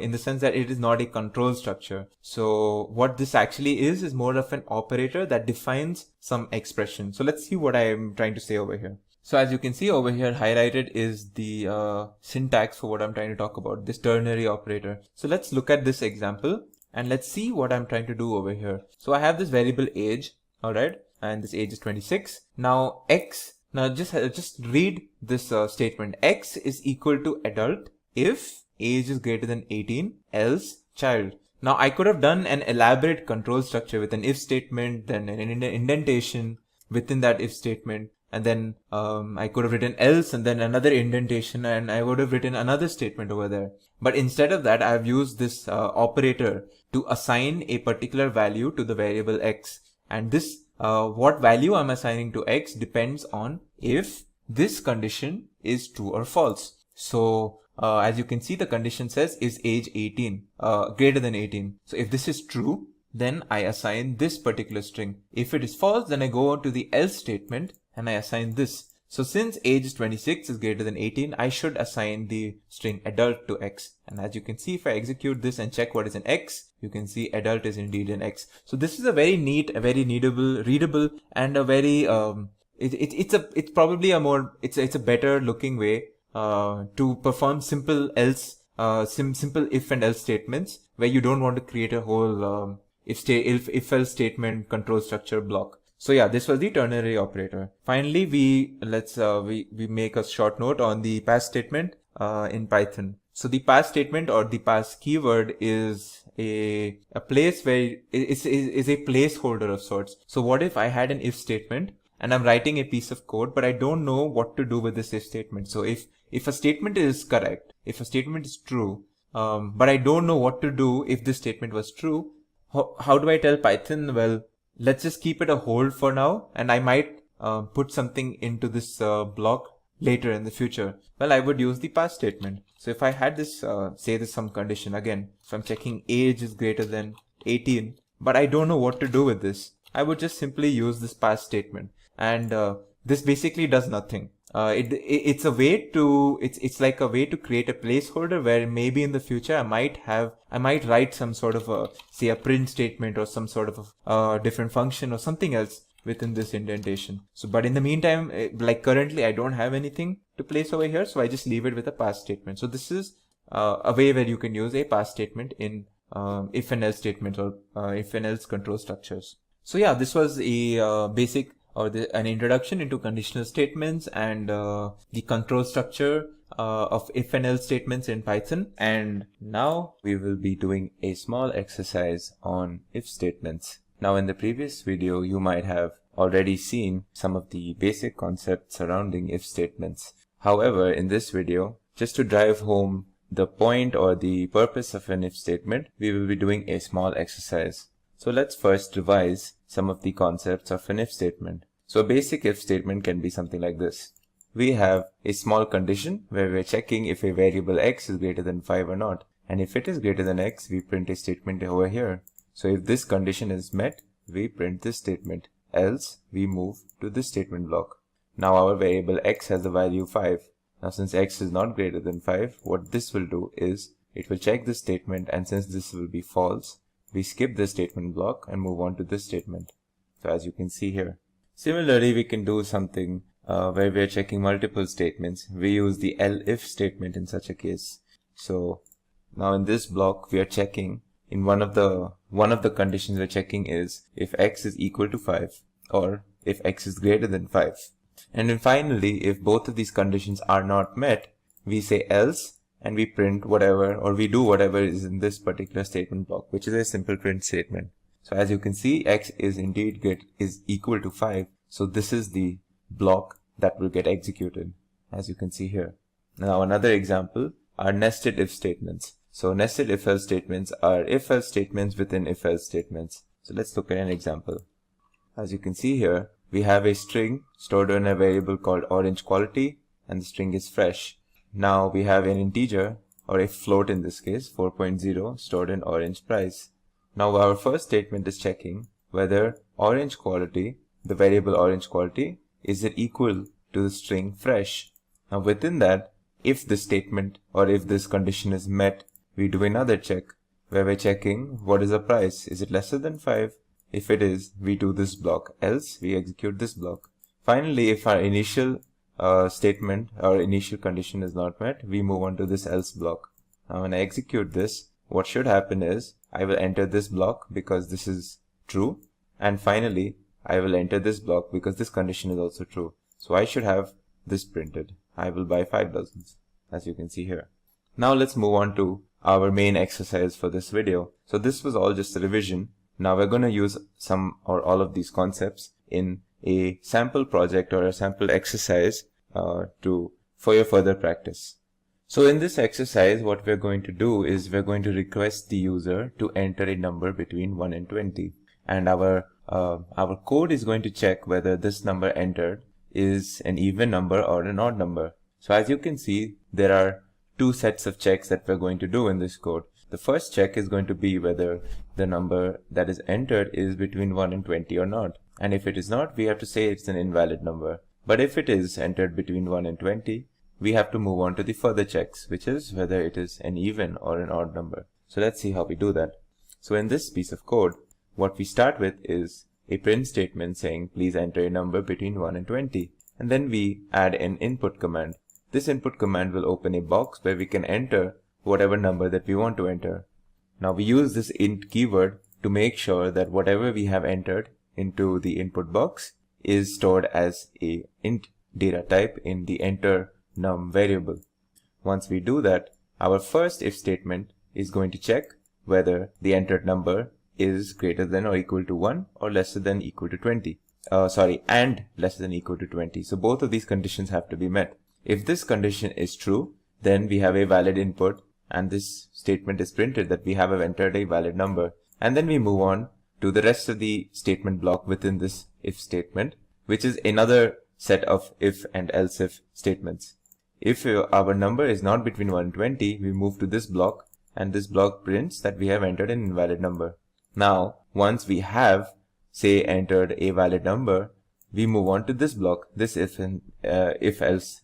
in the sense that it is not a control structure. So what this actually is more of an operator that defines some expression. So let's see what I am trying to say over here. So as you can see over here, highlighted is the syntax for what I'm trying to talk about, this ternary operator. So let's look at this example and let's see what I'm trying to do over here. So I have this variable age, alright, and this age is 26. Now just read this statement. X is equal to adult if age is greater than 18, else child. Now I could have done an elaborate control structure with an if statement, then an indentation within that if statement, and then I could have written else and then another indentation, and I would have written another statement over there. But instead of that, I have used this operator to assign a particular value to the variable x, and this what value I'm assigning to x depends on if this condition is true or false. So as you can see, the condition says is age 18 greater than 18. So if this is true, then I assign this particular string. If it is false, then I go on to the else statement and I assign this. So since age 26 is greater than 18, I should assign the string adult to x. And as you can see, if I execute this and check what is an x, you can see adult is indeed an x. So this is a very neat, a very readable, and a very it's probably it's a better looking way to perform simple else simple if and else statements where you don't want to create a whole if else statement control structure block. So yeah, this was the ternary operator. Finally, we make a short note on the pass statement in Python. So the pass statement or the pass keyword is a place where is a placeholder of sorts. So what if I had an if statement and I'm writing a piece of code, but I don't know what to do with this if statement. So if a statement is correct, if a statement is true, but I don't know what to do if this statement was true, how do I tell Python? Well, let's just keep it a hold for now, and I might put something into this block later in the future. Well, I would use the pass statement. So if I had this, say this some condition again, so I'm checking age is greater than 18, but I don't know what to do with this, I would just simply use this pass statement. And this basically does nothing. It's a way to, it's like a way to create a placeholder where maybe in the future I might write some sort of a, say a print statement or some sort of a different function or something else within this indentation. So, but in the meantime, like currently I don't have anything to place over here, so I just leave it with a pass statement. So this is a way where you can use a pass statement in if and else statements or if and else control structures. So yeah, this was a basic or an introduction into conditional statements and the control structure of if and else statements in Python. And now we will be doing a small exercise on if statements. Now in the previous video, you might have already seen some of the basic concepts surrounding if statements. However, in this video, just to drive home the point or the purpose of an if statement, we will be doing a small exercise. So let's first revise some of the concepts of an if statement. So a basic if statement can be something like this. We have a small condition where we're checking if a variable x is greater than 5 or not. And if it is greater than x, we print a statement over here. So if this condition is met, we print this statement. Else, we move to this statement block. Now our variable x has the value 5. Now since x is not greater than 5, what this will do is, it will check this statement, and since this will be false, we skip this statement block and move on to this statement. So as you can see here. Similarly, we can do something where we are checking multiple statements. We use the elif statement in such a case. So now in this block, we are checking in one of the conditions we're checking is if x is equal to 5 or if x is greater than 5. And then finally, if both of these conditions are not met, we say else and we print whatever, or we do whatever is in this particular statement block, which is a simple print statement. So as you can see, x is indeed is equal to 5. So this is the block that will get executed, as you can see here. Now another example are nested if statements. So nested if else statements are if else statements within if else statements. So let's look at an example. As you can see here, we have a string stored in a variable called orange quality, and the string is fresh. Now we have an integer, or a float in this case, 4.0, stored in orange price. Now our first statement is checking whether orange quality, the variable orange quality, is it equal to the string fresh. Now within that, if this statement or if this condition is met, we do another check where we're checking what is the price. Is it lesser than 5? If it is, we do this block. Else, we execute this block. Finally, if our initial statement or initial condition is not met, we move on to this else block. Now when I execute this, what should happen is I will enter this block because this is true, and finally I will enter this block because this condition is also true. So I should have this printed. I will buy 5 dozens, as you can see here. Now let's move on to our main exercise for this video. So this was all just a revision. Now we're going to use some or all of these concepts in a sample project or a sample exercise for your further practice. So in this exercise, what we're going to do is we're going to request the user to enter a number between 1 and 20. And our code is going to check whether this number entered is an even number or an odd number. So as you can see, there are 2 sets of checks that we're going to do in this code. The first check is going to be whether the number that is entered is between 1 and 20 or not. And if it is not, we have to say it's an invalid number. But if it is entered between 1 and 20, we have to move on to the further checks, which is whether it is an even or an odd number. So let's see how we do that. So in this piece of code, what we start with is a print statement saying please enter a number between 1 and 20. And then we add an input command. This input command will open a box where we can enter whatever number that we want to enter. Now we use this int keyword to make sure that whatever we have entered into the input box is stored as a int data type in the enter num variable. Once we do that, our first if statement is going to check whether the entered number is greater than or equal to 1 or lesser than equal to 20. And lesser than equal to 20. So both of these conditions have to be met. If this condition is true, then we have a valid input and this statement is printed that we have entered a valid number. And then we move on to the rest of the statement block within this if statement, which is another set of if and else if statements. If our number is not between 1 and 20, we move to this block and this block prints that we have entered an invalid number. Now, once we have, say, entered a valid number, we move on to this block, this if else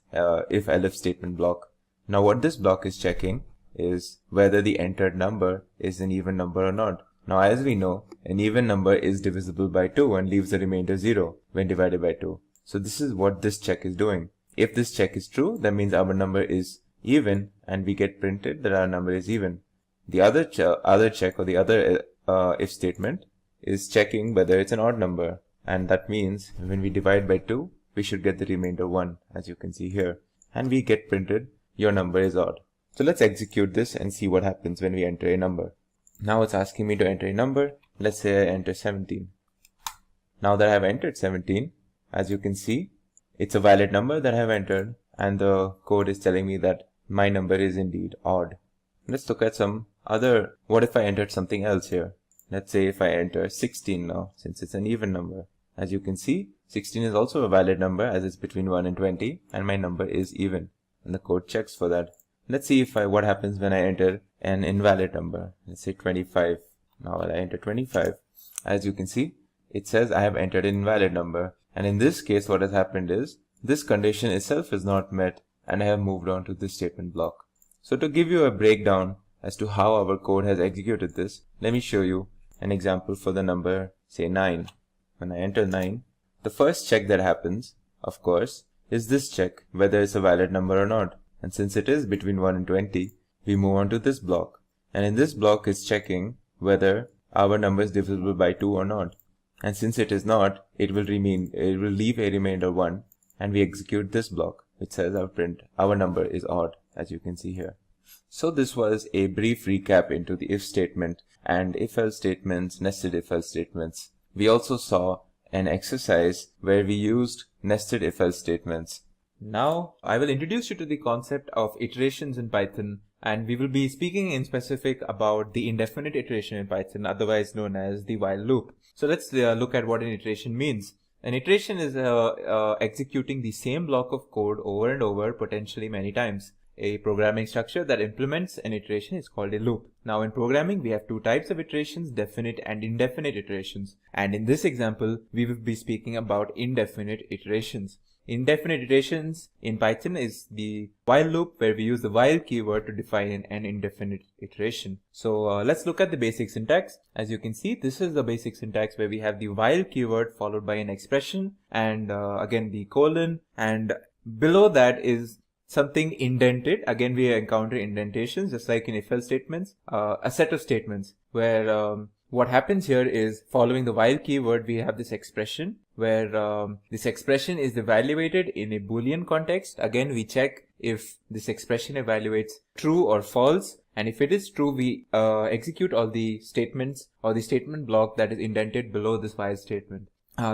statement block. Now what this block is checking is whether the entered number is an even number or not. Now as we know, an even number is divisible by 2 and leaves the remainder 0 when divided by 2. So this is what this check is doing. If this check is true, that means our number is even and we get printed that our number is even. The other check or the other if statement is checking whether it's an odd number, and that means when we divide by 2, we should get the remainder 1, as you can see here, and we get printed your number is odd. So let's execute this and see what happens when we enter a number. Now it's asking me to enter a number. Let's say I enter 17. Now that I have entered 17, as you can see, it's a valid number that I have entered, and the code is telling me that my number is indeed odd. Let's look at some other, what if I entered something else here? Let's say if I enter 16 now, since it's an even number. As you can see, 16 is also a valid number as it's between 1 and 20, and my number is even, and the code checks for that. Let's see what happens when I enter an invalid number. Let's say 25. Now when I enter 25, as you can see, it says I have entered an invalid number. And in this case, what has happened is, this condition itself is not met, and I have moved on to this statement block. So to give you a breakdown as to how our code has executed this, let me show you an example for the number, say 9. When I enter 9, the first check that happens, of course, is this check, whether it's a valid number or not. And since it is between 1 and 20, we move on to this block. And in this block is checking whether our number is divisible by 2 or not. And since it is not, it will leave a remainder 1, and we execute this block, which says our number is odd, as you can see here. So this was a brief recap into the if statement and if-else statements, nested if-else statements. We also saw an exercise where we used nested if-else statements. Now I will introduce you to the concept of iterations in Python, and we will be speaking in specific about the indefinite iteration in Python, otherwise known as the while loop. So let's look at what an iteration means. An iteration is executing the same block of code over and over, potentially many times. A programming structure that implements an iteration is called a loop. Now in programming, we have two types of iterations, definite and indefinite iterations. And in this example, we will be speaking about indefinite iterations. Indefinite iterations in Python is the while loop, where we use the while keyword to define an indefinite iteration. So let's look at the basic syntax. As you can see, this is the basic syntax where we have the while keyword followed by an expression and again the colon, and below that is something indented. Again, we encounter indentations just like in if-else statements, a set of statements where what happens here is, following the while keyword, we have this expression where this expression is evaluated in a Boolean context. Again, we check if this expression evaluates true or false, and if it is true, we execute all the statements or the statement block that is indented below this while statement.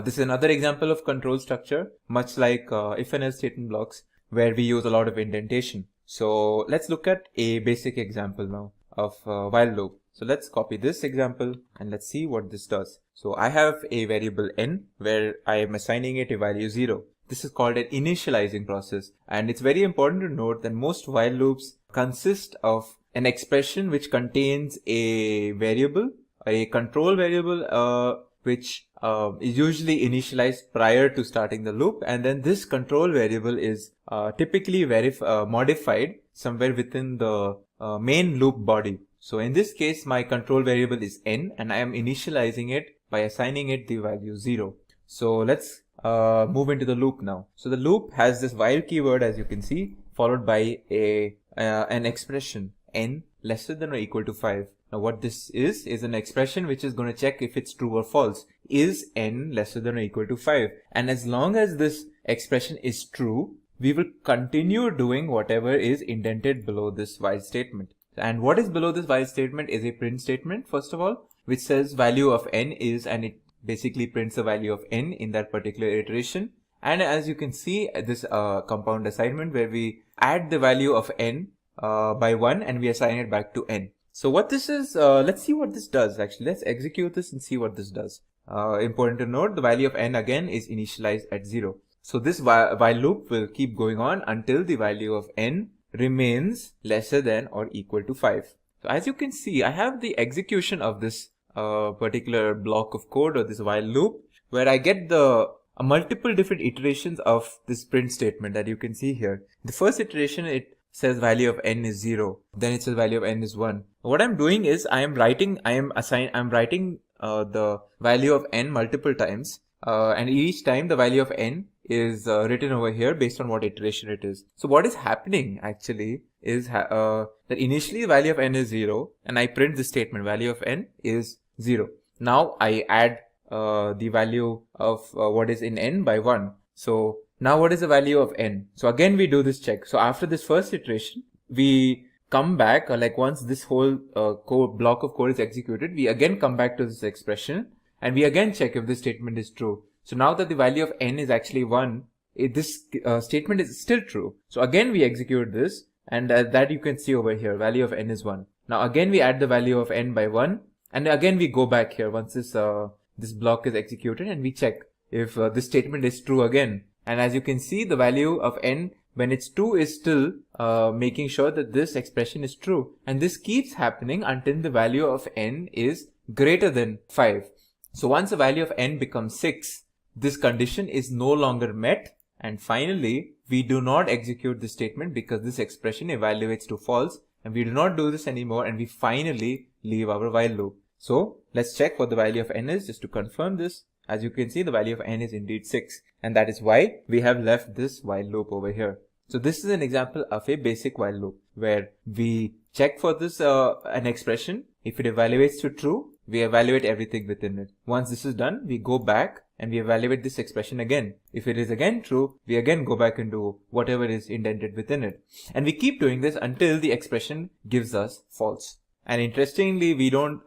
This is another example of control structure, much like if and else statement blocks, where we use a lot of indentation. So let's look at a basic example now of while loop. So let's copy this example and let's see what this does. So I have a variable n where I am assigning it a value 0. This is called an initializing process, and it's very important to note that most while loops consist of an expression which contains a variable, a control variable, which is usually initialized prior to starting the loop, and then this control variable is typically modified somewhere within the main loop body. So in this case, my control variable is n and I am initializing it by assigning it the value 0. So let's move into the loop now. So the loop has this while keyword, as you can see, followed by an expression n lesser than or equal to 5. Now what this is an expression which is going to check if it's true or false. Is n lesser than or equal to 5? And as long as this expression is true, we will continue doing whatever is indented below this while statement. And what is below this while statement is a print statement, first of all, which says value of n is, and it basically prints the value of n in that particular iteration. And as you can see, this compound assignment where we add the value of n by 1 and we assign it back to n. So what this is, let's see what this does actually. Let's execute this and see what this does. Important to note, the value of n again is initialized at 0. So this while loop will keep going on until the value of n remains lesser than or equal to 5. So as you can see, I have the execution of this particular block of code or this while loop where I get the multiple different iterations of this print statement that you can see here. The first iteration, it says value of n is 0. Then it says value of n is 1. What I'm doing is I'm writing the value of n multiple times, and each time the value of n is written over here based on what iteration it is. So what is happening actually is that initially the value of n is 0 and I print the statement value of n is 0. Now I add the value of what is in n by 1. So now what is the value of n? So again we do this check. So after this first iteration, we come back, like once this whole block of code is executed, we again come back to this expression and we again check if this statement is true. So now that the value of n is actually 1, this statement is still true. So again we execute this, and that you can see over here, value of n is 1. Now again we add the value of n by 1, and again we go back here once this block is executed and we check if this statement is true again. And as you can see, the value of n when it's 2 is still making sure that this expression is true. And this keeps happening until the value of n is greater than 5. So once the value of n becomes 6, this condition is no longer met, and finally we do not execute this statement because this expression evaluates to false, and we do not do this anymore, and we finally leave our while loop. So let's check what the value of n is just to confirm this. As you can see, the value of n is indeed 6, and that is why we have left this while loop over here. So this is an example of a basic while loop where we check for this an expression. If it evaluates to true, we evaluate everything within it. Once this is done, we go back and we evaluate this expression again. If it is again true, we again go back and do whatever is indented within it. And we keep doing this until the expression gives us false. And interestingly, we don't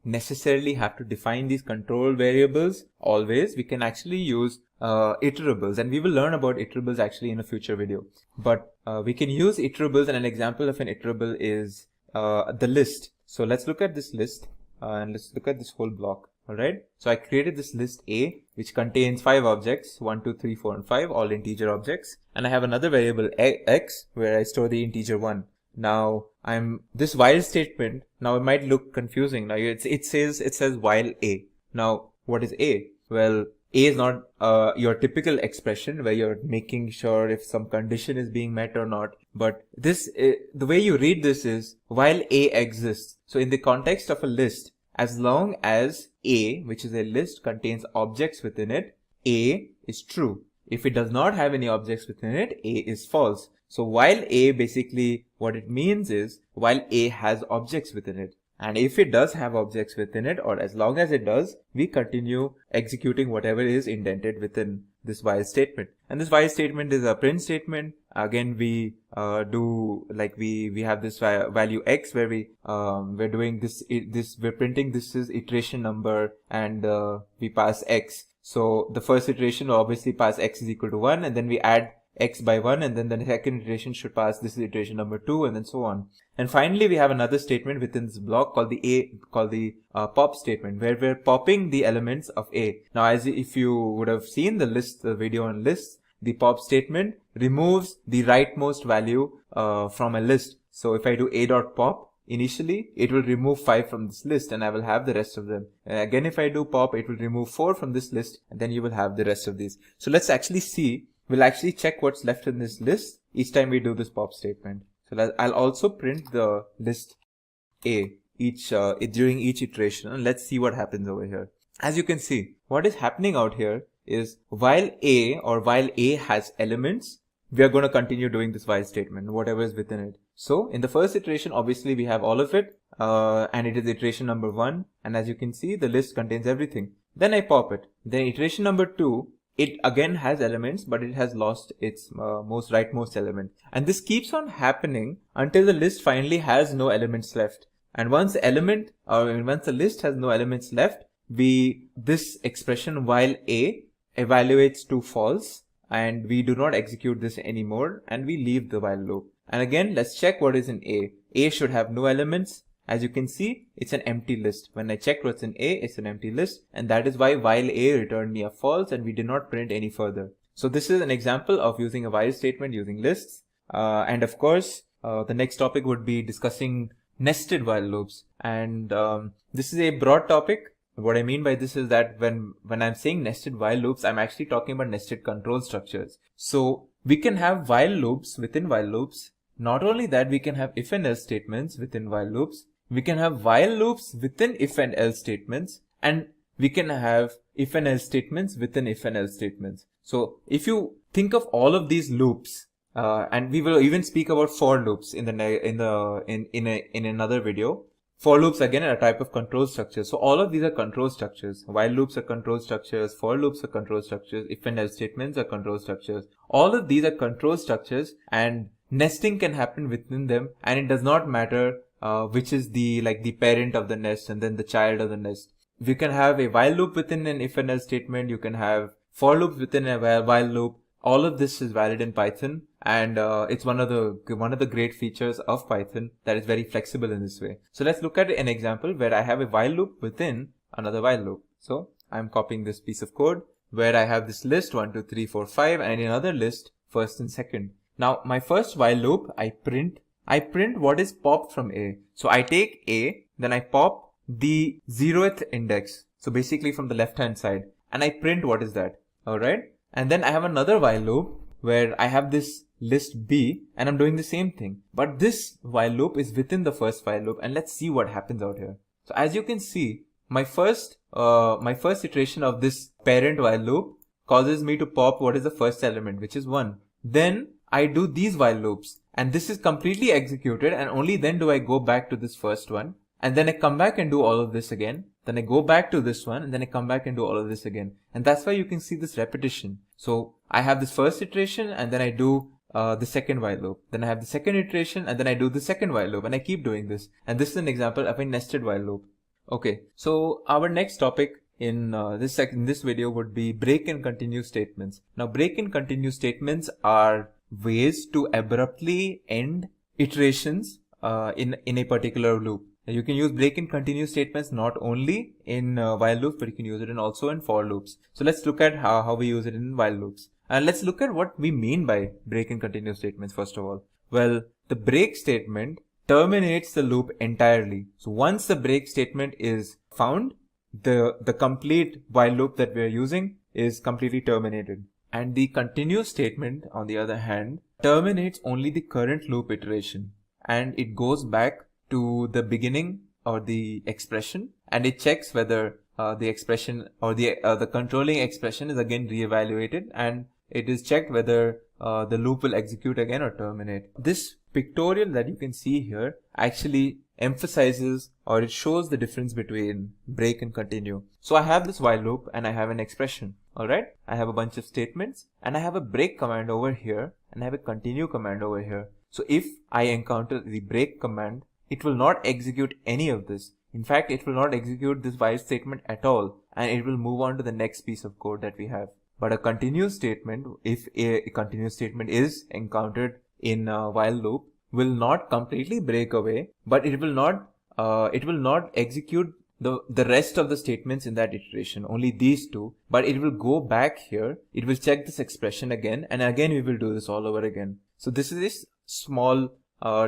necessarily have to define these control variables always. We can actually use iterables, and we will learn about iterables actually in a future video. But we can use iterables, and an example of an iterable is the list. So let's look at this list and let's look at this whole block. Alright, so I created this list A, which contains 5 objects, 1, 2, 3, 4, and 5, all integer objects. And I have another variable x where I store the integer 1. Now this while statement, now it might look confusing. Now it says while A. Now what is A? Well, A is not your typical expression where you're making sure if some condition is being met or not. But this, the way you read this is while A exists. So in the context of a list, as long as A, which is a list, contains objects within it, A is true. If it does not have any objects within it, A is false. So while A, basically what it means is while A has objects within it. And if it does have objects within it, or as long as it does, we continue executing whatever is indented within this while statement. And this while statement is a print statement. Again, we we have this value x where we're doing we're printing this is iteration number, and we pass x. So the first iteration will obviously pass x is equal to 1, and then we add x by 1, and then the second iteration should pass this is iteration number 2, and then so on. And finally, we have another statement within this block called the pop statement, where we're popping the elements of A. Now, as if you would have seen the video on lists, the pop statement removes the rightmost value from a list. So if I do a.pop, initially it will remove 5 from this list, and I will have the rest of them. And again, if I do pop, it will remove 4 from this list, and then you will have the rest of these. So let's actually see. We'll actually check what's left in this list each time we do this pop statement. So I'll also print the list A during each iteration, and let's see what happens over here. as you can see, what is happening out here is while A has elements, we are going to continue doing this while statement, whatever is within it. So in the first iteration, obviously we have all of it, and it is iteration number 1. And as you can see, the list contains everything. Then I pop it. Then iteration number 2, it again has elements, but it has lost its rightmost element. And this keeps on happening until the list finally has no elements left. And once the list has no elements left, this expression while A evaluates to false, and we do not execute this anymore, and we leave the while loop. And again, let's check what is in A. A should have no elements. As you can see, it's an empty list. When I checked what's in A, it's an empty list, and that is why while A returned me a false, and we did not print any further. So this is an example of using a while statement using lists. And of course, the next topic would be discussing nested while loops. And this is a broad topic. What I mean by this is that when I'm saying nested while loops, I'm actually talking about nested control structures. So we can have while loops within while loops. Not only that, we can have if and else statements within while loops. We can have while loops within if and else statements. And we can have if and else statements within if and else statements. So if you think of all of these loops, and we will even speak about for loops in another video. For loops again are a type of control structure. So all of these are control structures. While loops are control structures. For loops are control structures. If and else statements are control structures. All of these are control structures, and nesting can happen within them. And it does not matter which is the parent of the nest and then the child of the nest. You can have a while loop within an if and else statement. You can have for loops within a while loop. All of this is valid in Python, and it's one of the great features of Python that is very flexible in this way. So let's look at an example where I have a while loop within another while loop. So I'm copying this piece of code where I have this list 1, 2, 3, 4, 5, and another list first and second. Now my first while loop, I print what is popped from A. So I take A, then I pop the 0th index. So basically from the left hand side, and I print what is that. Alright. And then I have another while loop where I have this list B, and I'm doing the same thing. But this while loop is within the first while loop, and let's see what happens out here. So as you can see, my first iteration of this parent while loop causes me to pop what is the first element, which is 1. Then I do these while loops, and this is completely executed, and only then do I go back to this first one. And then I come back and do all of this again. Then I go back to this one, and then I come back and do all of this again. And that's why you can see this repetition. So I have this first iteration, and then I do the second while loop. Then I have the second iteration, and then I do the second while loop, and I keep doing this. And this is an example of a nested while loop. Okay, so our next topic in this video would be break and continue statements. Now break and continue statements are ways to abruptly end iterations in a particular loop. You can use break and continue statements not only in while loops, but you can use it also in for loops. So let's look at how we use it in while loops. And let's look at what we mean by break and continue statements first of all. Well, the break statement terminates the loop entirely. So once the break statement is found, the complete while loop that we are using is completely terminated. And the continue statement, on the other hand, terminates only the current loop iteration, and it goes back to the beginning or the expression, and it checks whether the expression or the controlling expression is again reevaluated, and it is checked whether the loop will execute again or terminate. This pictorial that you can see here actually emphasizes, or it shows the difference between break and continue. So I have this while loop and I have an expression. Alright, I have a bunch of statements, and I have a break command over here, and I have a continue command over here. So if I encounter the break command, it will not execute any of this. In fact, it will not execute this while statement at all, and it will move on to the next piece of code that we have. But a continue statement, if a continuous statement is encountered in a while loop, will not completely break away, but it will not execute the rest of the statements in that iteration, only these two, but it will go back here, it will check this expression again, and again we will do this all over again. So this is this small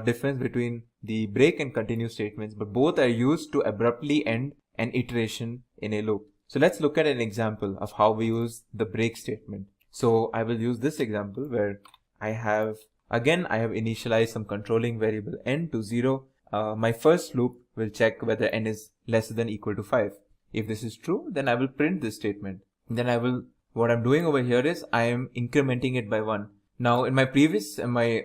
difference between the break and continue statements, but both are used to abruptly end an iteration in a loop. So let's look at an example of how we use the break statement. So I will use this example where I have initialized some controlling variable n to 0. My first loop will check whether n is less than or equal to 5. If this is true, then I will print this statement. Then what I'm doing over here is I am incrementing it by 1. Now in my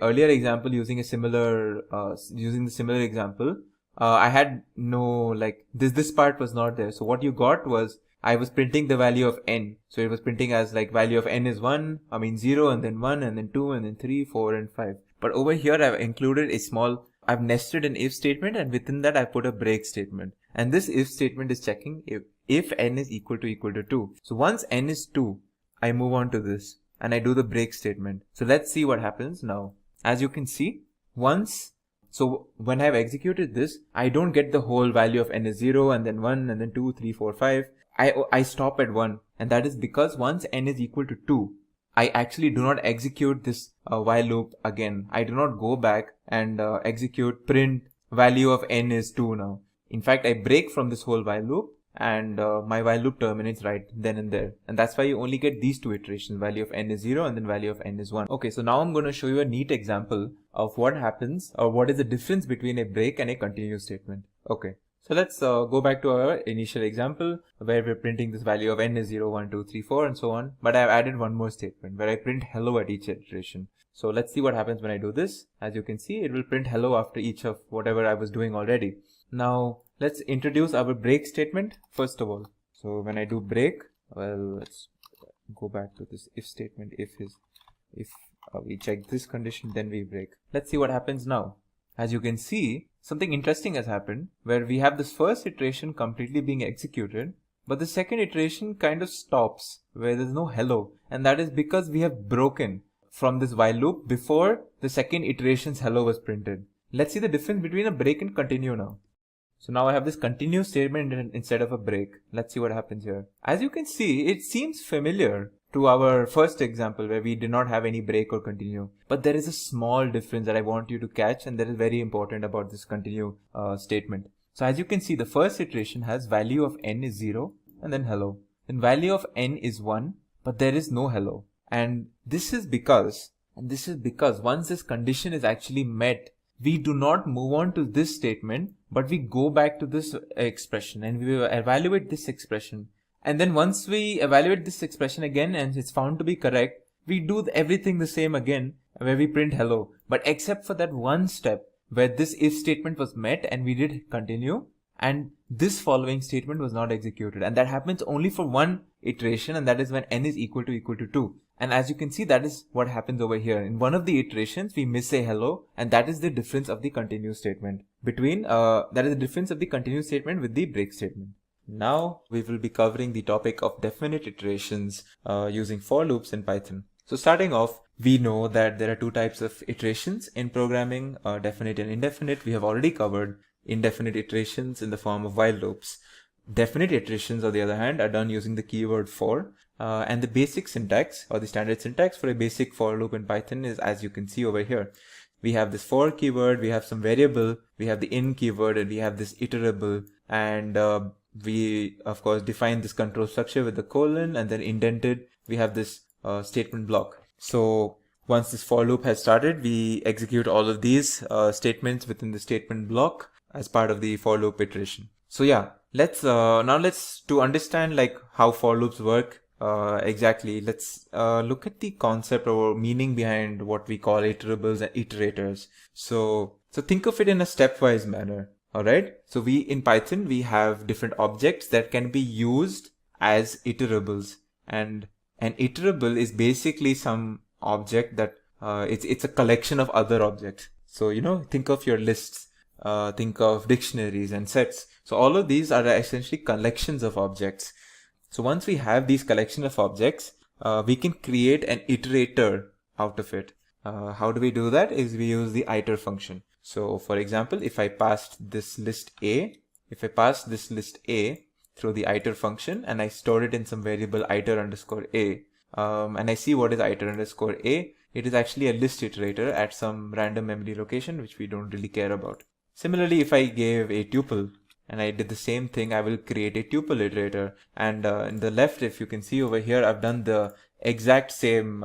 earlier example using the similar example, I had no, this part was not there. So what you got was, I was printing the value of n. So it was printing as value of n is 0 and then 1 and then 2 and then 3, 4 and 5. But over here I've nested an if statement, and within that I put a break statement. And this if statement is checking if n is equal to 2. So once n is 2, I move on to this and I do the break statement. So let's see what happens now. As you can see, when I've executed this, I don't get the whole value of n is 0 and then 1 and then 2, 3, 4, 5. I stop at 1, and that is because once n is equal to 2, I actually do not execute this while loop again. I do not go back and execute print value of n is 2 now. In fact, I break from this whole while loop, and my while loop terminates right then and there. And that's why you only get these 2 iterations, value of n is 0 and then value of n is 1. Okay, so now I'm going to show you a neat example of what happens, or what is the difference between a break and a continue statement. Okay. So let's go back to our initial example where we're printing this value of n is 0, 1, 2, 3, 4 and so on. But I've added one more statement where I print hello at each iteration. So let's see what happens when I do this. As you can see, it will print hello after each of whatever I was doing already. Now let's introduce our break statement first of all. So when I do break, well, let's go back to this if statement. If we check this condition, then we break. Let's see what happens now. As you can see, something interesting has happened where we have this first iteration completely being executed, but the second iteration kind of stops where there's no hello, and that is because we have broken from this while loop before the second iteration's hello was printed. Let's see the difference between a break and continue now. So now I have this continue statement instead of a break. Let's see what happens here. As you can see, it seems familiar to our first example where we did not have any break or continue. But there is a small difference that I want you to catch, and that is very important about this continue statement. So as you can see, the first iteration has value of n is 0 and then hello. Then value of n is 1, but there is no hello. And this is because once this condition is actually met, we do not move on to this statement, but we go back to this expression and we evaluate this expression. And then once we evaluate this expression again and it's found to be correct, we do everything the same again where we print hello. But except for that one step where this if statement was met and we did continue, and this following statement was not executed. And that happens only for one iteration, and that is when n is equal to 2. And as you can see, that is what happens over here. In one of the iterations, we miss a hello, and that is the difference of the continue statement with the break statement. Now we will be covering the topic of definite iterations using for loops in Python. So starting off, we know that there are two types of iterations in programming, definite and indefinite. We have already covered indefinite iterations in the form of while loops. Definite iterations, on the other hand, are done using the keyword for, and the basic syntax or the standard syntax for a basic for loop in Python is as you can see over here. We have this for keyword, we have some variable, we have the in keyword, and we have this iterable, and we of course define this control structure with the colon, and then indented we have this statement block. So once this for loop has started, we execute all of these statements within the statement block as part of the for loop iteration. So yeah, let's to understand like how for loops work exactly, let's look at the concept or meaning behind what we call iterables and iterators. So think of it in a stepwise manner. Alright, so in Python, we have different objects that can be used as iterables, and an iterable is basically some object that it's a collection of other objects. So, think of your lists, think of dictionaries and sets. So all of these are essentially collections of objects. So once we have these collection of objects, we can create an iterator out of it. How do we do that? Is we use the iter function. So for example, if I passed this list A through the iter function and I store it in some variable iter underscore A, and I see what is iter underscore A, it is actually a list iterator at some random memory location, which we don't really care about. Similarly, if I gave a tuple and I did the same thing, I will create a tuple iterator. And in the left, if you can see over here, I've done the exact same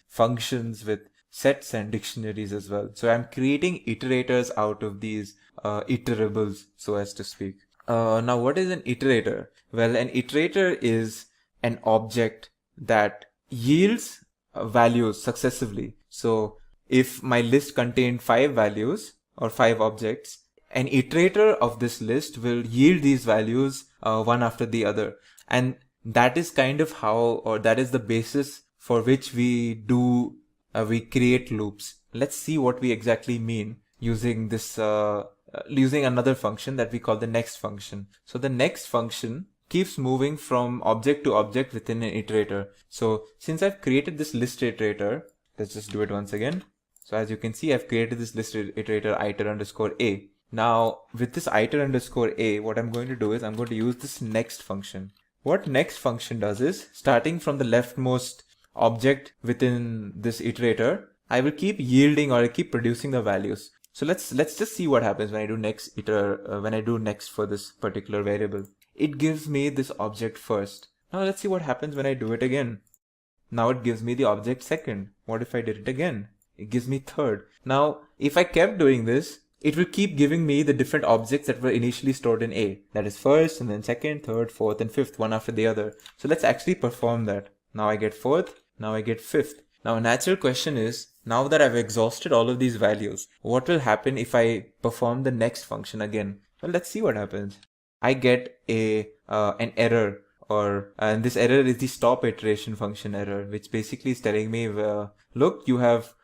functions with sets and dictionaries as well. So I'm creating iterators out of these iterables, so as to speak. Now what is an iterator? Well, an iterator is an object that yields values successively. So if my list contained 5 values or 5 objects, an iterator of this list will yield these values one after the other. And that is kind of how, or that is the basis for which we create loops. Let's see what we exactly mean using this using another function that we call the next function. So the next function keeps moving from object to object within an iterator. So since I've created this list iterator, let's just do it once again. So as you can see, I've created this list iterator iter_a. Now with this iter_a, what I'm going to do is I'm going to use this next function. What next function does is, starting from the leftmost object within this iterator, I will keep yielding, or I keep producing the values. So let's just see what happens when I do next for this particular variable. It gives me this object first. Now let's see what happens when I do it again. Now it gives me the object second. What if I did it again? It gives me third. Now if I kept doing this, it will keep giving me the different objects that were initially stored in A. That is first, and then second, third, fourth, and fifth, one after the other. So let's actually perform that. Now I get fourth, now I get fifth. Now a natural question is, now that I've exhausted all of these values, what will happen if I perform the next function again? Well, let's see what happens. I get an error, and this error is the stop iteration function error, which basically is telling me, look, you have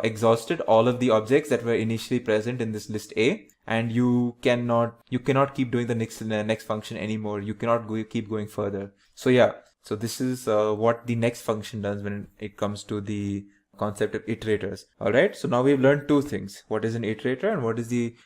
exhausted all of the objects that were initially present in this list A, and you cannot keep doing the next function anymore. You cannot keep going further. So yeah, so this is what the next function does when it comes to the concept of iterators. All right, so now we've learned two things: what is an iterator, and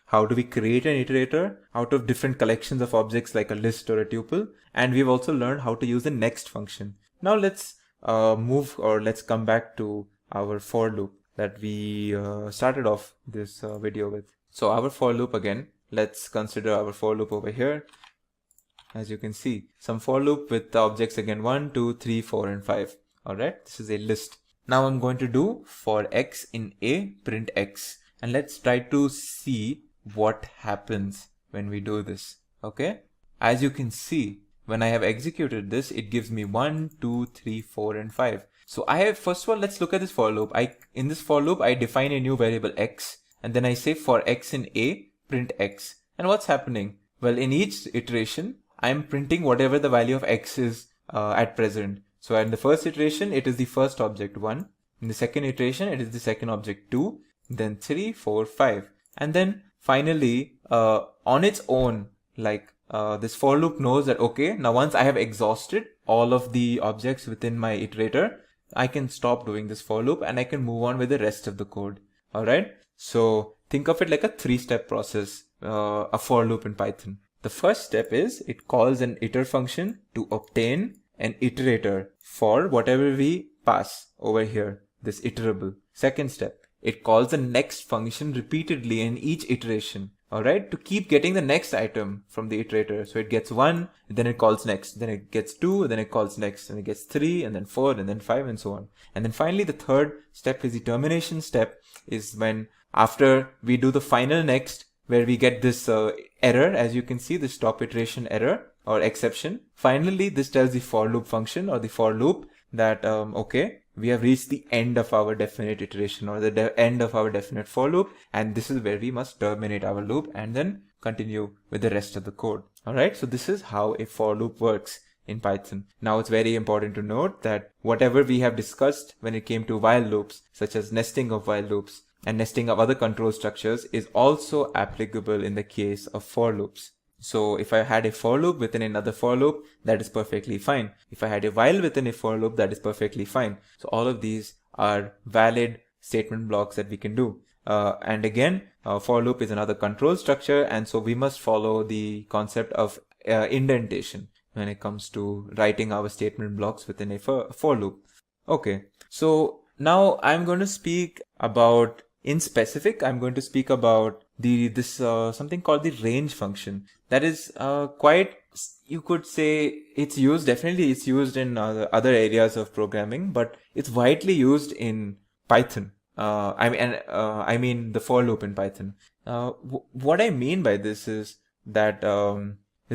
how do we create an iterator out of different collections of objects like a list or a tuple. And we've also learned how to use the next function. Now let's let's come back to our for loop that we started off this video with. So our for loop again, let's consider our for loop over here. As you can see, some for loop with the objects again 1, 2, 3, 4, and 5. All right, this is a list. Now I'm going to do for x in A, print x, and let's try to see what happens when we do this. Okay, as you can see, when I have executed this, it gives me 1, 2, 3, 4, and 5. So first of all, let's look at this for loop. In this for loop, I define a new variable x, and then I say for x in A, print x. And what's happening? Well, in each iteration, I'm printing whatever the value of x is at present. So in the first iteration, it is the first object 1. In the second iteration, it is the second object 2. Then 3, 4, 5. And then finally, on its own, this for loop knows that, okay, now once I have exhausted all of the objects within my iterator, I can stop doing this for loop and I can move on with the rest of the code. All right. So think of it like a 3-step process, a for loop in Python. The first step is it calls an iter function to obtain an iterator for whatever we pass over here, this iterable. Second step, it calls the next function repeatedly in each iteration. All right, to keep getting the next item from the iterator. So it gets 1, then it calls next, then it gets 2, then it calls next, and it gets 3, and then 4, and then 5, and so on. And then finally, the third step is the termination step, is when after we do the final next, where we get this error, as you can see, the stop iteration error or exception. Finally, this tells the for loop function or the for loop that, okay, we have reached the end of our definite iteration or the end of our definite for loop, and this is where we must terminate our loop and then continue with the rest of the code. All right, so this is how a for loop works in Python. Now it's very important to note that whatever we have discussed when it came to while loops, such as nesting of while loops and nesting of other control structures, is also applicable in the case of for loops. So if I had a for loop within another for loop, that is perfectly fine. If I had a while within a for loop, that is perfectly fine. So all of these are valid statement blocks that we can do. And again, for loop is another control structure, and so we must follow the concept of indentation when it comes to writing our statement blocks within a for loop. Okay, so now I'm going to speak about, in specific, I'm going to speak about this something called the range function. That is quite, you could say, definitely it's used in other areas of programming, but it's widely used in Python. I mean the for loop in Python. What I mean by this is that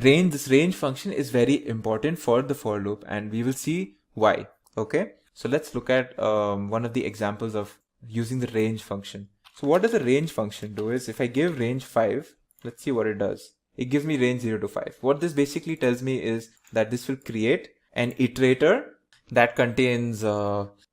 this range function is very important for the for loop, and we will see why. Okay, so let's look at one of the examples of using the range function. So what does a range function do is, if I give range 5, let's see what it does. It gives me range 0 to 5. What this basically tells me is that this will create an iterator that contains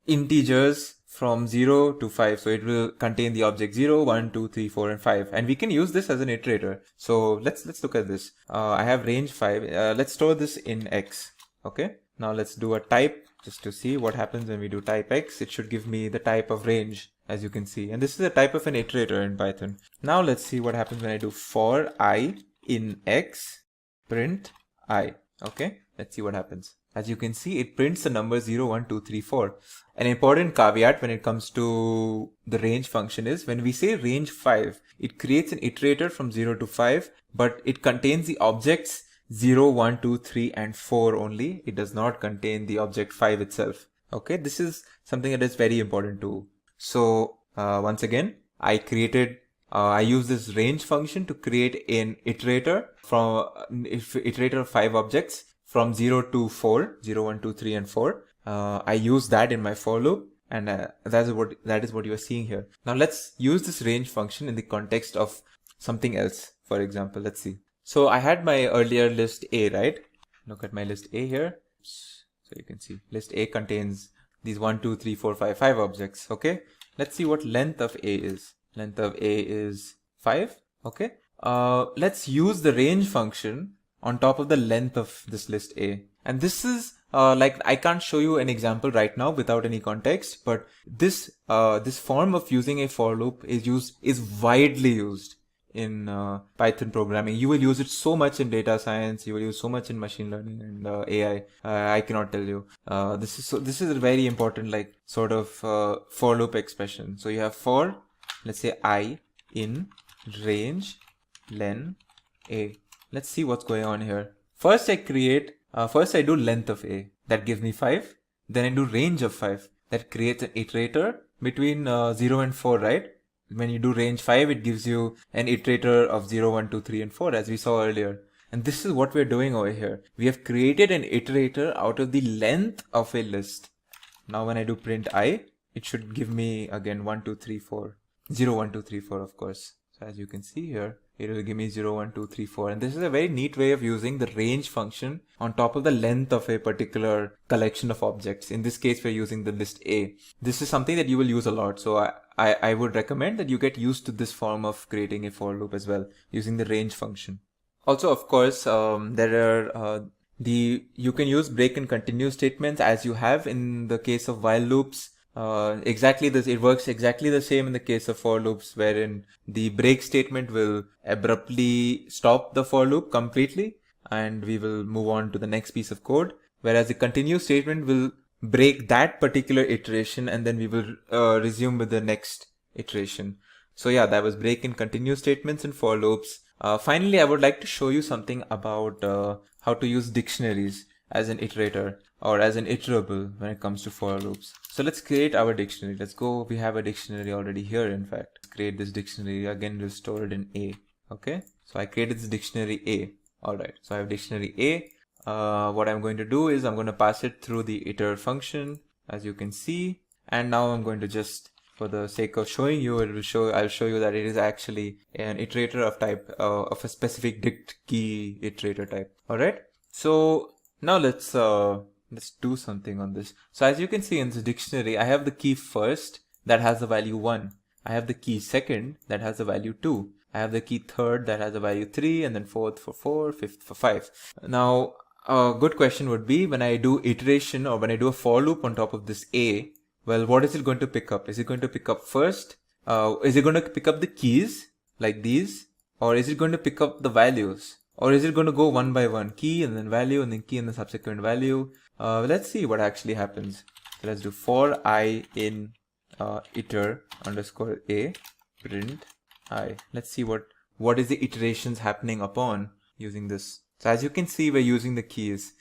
integers from 0 to 5. So it will contain the object 0, 1, 2, 3, 4, and 5. And we can use this as an iterator. So let's look at this. I have range 5. Let's store this in x. Okay. Now let's do a type just to see what happens when we do type x. It should give me the type of range, as you can see. And this is a type of an iterator in Python. Now let's see what happens when I do for I in x print I. Okay. Let's see what happens. As you can see, it prints the number 0, 1, 2, 3, 4. An important caveat when it comes to the range function is, when we say range 5, it creates an iterator from 0 to 5, but it contains the objects 0, 1, 2, 3, and 4 only. It does not contain the object 5 itself. Okay, this is something that is very important too. So once again, I use this range function to create an iterator of 5 objects from 0 to 4, 0, 1, 2, 3, and 4. I use that in my for loop, and that is what you are seeing here. Now let's use this range function in the context of something else. For example, let's see. So I had my earlier list A, right? Look at my list A here. So you can see list A contains these 1, 2, 3, 4, 5 objects. Okay. Let's see what length of A is. Length of A is 5. Okay. Let's use the range function on top of the length of this list A. And this is like, I can't show you an example right now without any context, but this form of using a for loop is widely used in Python programming. You will use it so much in data science. You will use so much in machine learning and AI. I cannot tell you. This is a very important, like, sort of for loop expression. So you have for, let's say, I in range len A. Let's see what's going on here. First I do length of A. That gives me 5. Then I do range of 5. That creates an iterator between 0 and 4, right? When you do range 5, it gives you an iterator of 0, 1, 2, 3, and 4, as we saw earlier. And this is what we're doing over here. We have created an iterator out of the length of a list. Now when I do print I, it should give me again 1, 2, 3, 4. 0, 1, 2, 3, 4, of course. So as you can see here, it will give me 0, 1, 2, 3, 4. And this is a very neat way of using the range function on top of the length of a particular collection of objects. In this case, we're using the list A. This is something that you will use a lot. So I would recommend that you get used to this form of creating a for loop as well, using the range function. Also, of course, you can use break and continue statements as you have in the case of while loops. It works exactly the same in the case of for loops, wherein the break statement will abruptly stop the for loop completely and we will move on to the next piece of code, whereas the continue statement will break that particular iteration and then we will resume with the next iteration. So yeah, that was break and continue statements in for loops. Finally, I would like to show you something about how to use dictionaries as an iterator or as an iterable when it comes to for loops. So let's create our dictionary. Let's go. We have a dictionary already here. In fact, let's create this dictionary. Again, we'll store it in A. Okay. So I created this dictionary A. All right. So I have dictionary A. What I'm going to do is I'm going to pass it through the iter function, as you can see. And now I'm going to just, for the sake of showing you, I'll show you that it is actually an iterator of type of a specific dict key iterator type. All right. So now let's do something on this. So as you can see in this dictionary, I have the key first that has the value 1. I have the key second that has the value 2. I have the key third that has the value 3, and then fourth for 4, fifth for 5. Now, a good question would be, when I do iteration or when I do a for loop on top of this A, well, what is it going to pick up? Is it going to pick up first? Is it going to pick up the keys like these? Or is it going to pick up the values? Or is it going to go one by one? Key and then value and then key and the subsequent value. Let's see what actually happens. So let's do for I in iter underscore A print I. Let's see what is the iterations happening upon using this. So as you can see, we're using the keys.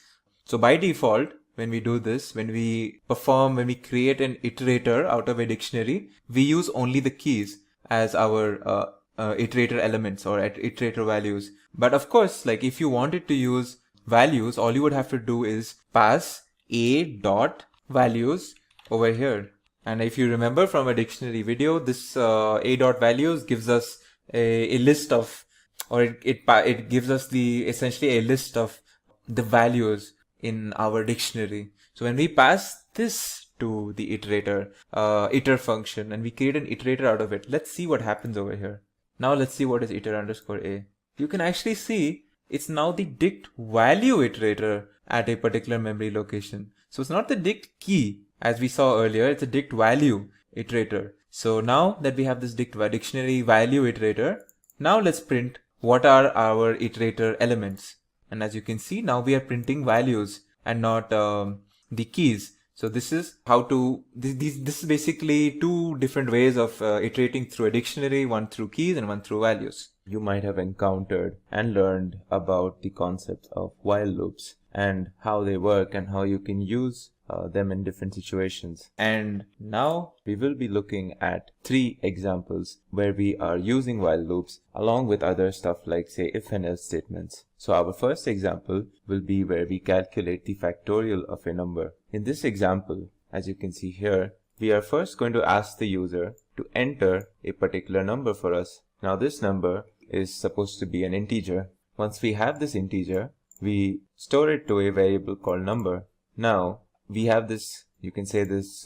So by default, when we do this, when we create an iterator out of a dictionary, we use only the keys as our iterator elements or at iterator values. But of course, like if you wanted to use values, all you would have to do is pass a dot values over here. And if you remember from a dictionary video, this a dot values gives us a list of, or it gives us the essentially a list of the values in our dictionary. So when we pass this to the iter function, and we create an iterator out of it, let's see what happens over here. Now let's see what is iter underscore a. You can actually see it's now the dict value iterator at a particular memory location. So it's not the dict key as we saw earlier, it's a dict value iterator. So now that we have this dictionary value iterator, now let's print what are our iterator elements. And as you can see, now we are printing values and not the keys. So this is how to, this is basically two different ways of iterating through a dictionary, one through keys and one through values. You might have encountered and learned about the concept of while loops and how they work and how you can use them in different situations. And now we will be looking at 3 examples where we are using while loops along with other stuff like say if and else statements. So our first example will be where we calculate the factorial of a number. In this example, as you can see here, we are first going to ask the user to enter a particular number for us. Now this number is supposed to be an integer. Once we have this integer, we store it to a variable called number. Now we have this, you can say this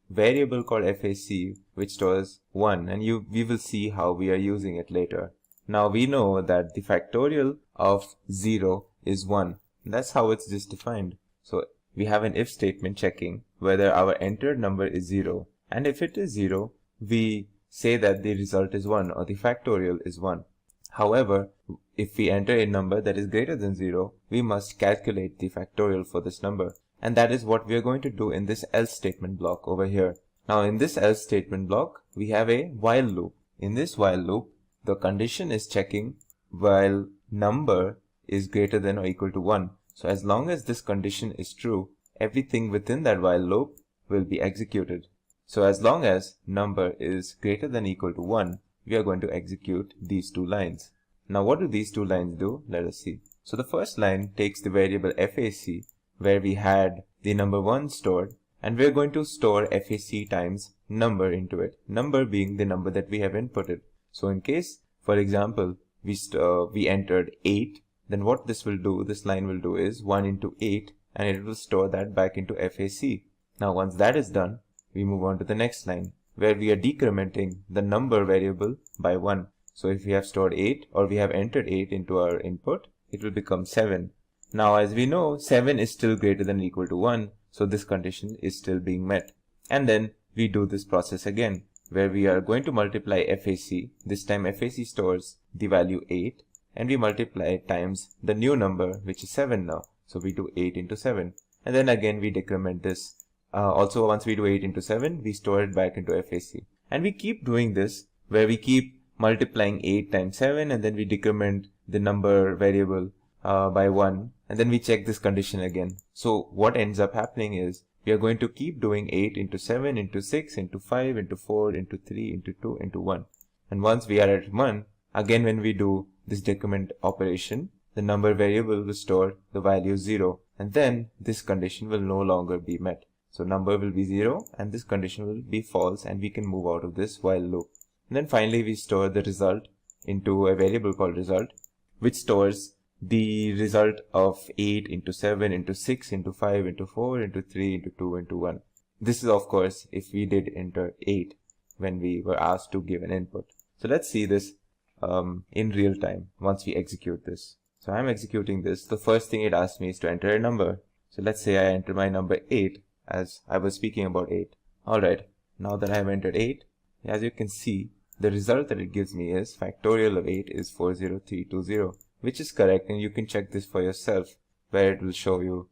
variable called FAC which stores 1, and we will see how we are using it later. Now we know that the factorial of 0 is 1. That's how it's just defined. So we have an if statement checking whether our entered number is 0, and if it is 0, we say that the result is 1 or the factorial is 1. However, if we enter a number that is greater than 0, we must calculate the factorial for this number. And that is what we are going to do in this else statement block over here. Now in this else statement block, we have a while loop. In this while loop, the condition is checking while number is greater than or equal to 1. So as long as this condition is true, everything within that while loop will be executed. So as long as number is greater than or equal to 1, we are going to execute these 2 lines. Now what do these 2 lines do? Let us see. So the first line takes the variable FAC where we had the number 1 stored, and we are going to store FAC times number into it, number being the number that we have inputted. So in case, for example, we entered 8, then what this will do, this line will do is 1 into 8, and it will store that back into FAC. Now once that is done, we move on to the next line where we are decrementing the number variable by 1. So if we have stored 8 or we have entered 8 into our input, it will become 7. Now as we know, 7 is still greater than or equal to 1, so this condition is still being met. And then we do this process again, where we are going to multiply FAC. This time FAC stores the value 8, and we multiply it times the new number, which is 7 now. So we do 8 into 7. And then again we decrement this. Also once we do 8 into 7, we store it back into FAC. And we keep doing this, where we keep multiplying 8 times 7, and then we decrement the number variable by 1, and then we check this condition again. So what ends up happening is we are going to keep doing 8 into 7 into 6 into 5 into 4 into 3 into 2 into 1. And once we are at 1, again when we do this decrement operation, the number variable will store the value 0, and then this condition will no longer be met. So number will be 0 and this condition will be false, and we can move out of this while loop. And then finally we store the result into a variable called result, which stores the result of 8 into 7 into 6 into 5 into 4 into 3 into 2 into 1. This is of course if we did enter 8 when we were asked to give an input. So let's see this in real time once we execute this. So I'm executing this. The first thing it asks me is to enter a number. So let's say I enter my number 8, as I was speaking about 8. Alright, now that I have entered 8, as you can see, the result that it gives me is factorial of 8 is 40320. Which is correct, and you can check this for yourself, where it will show you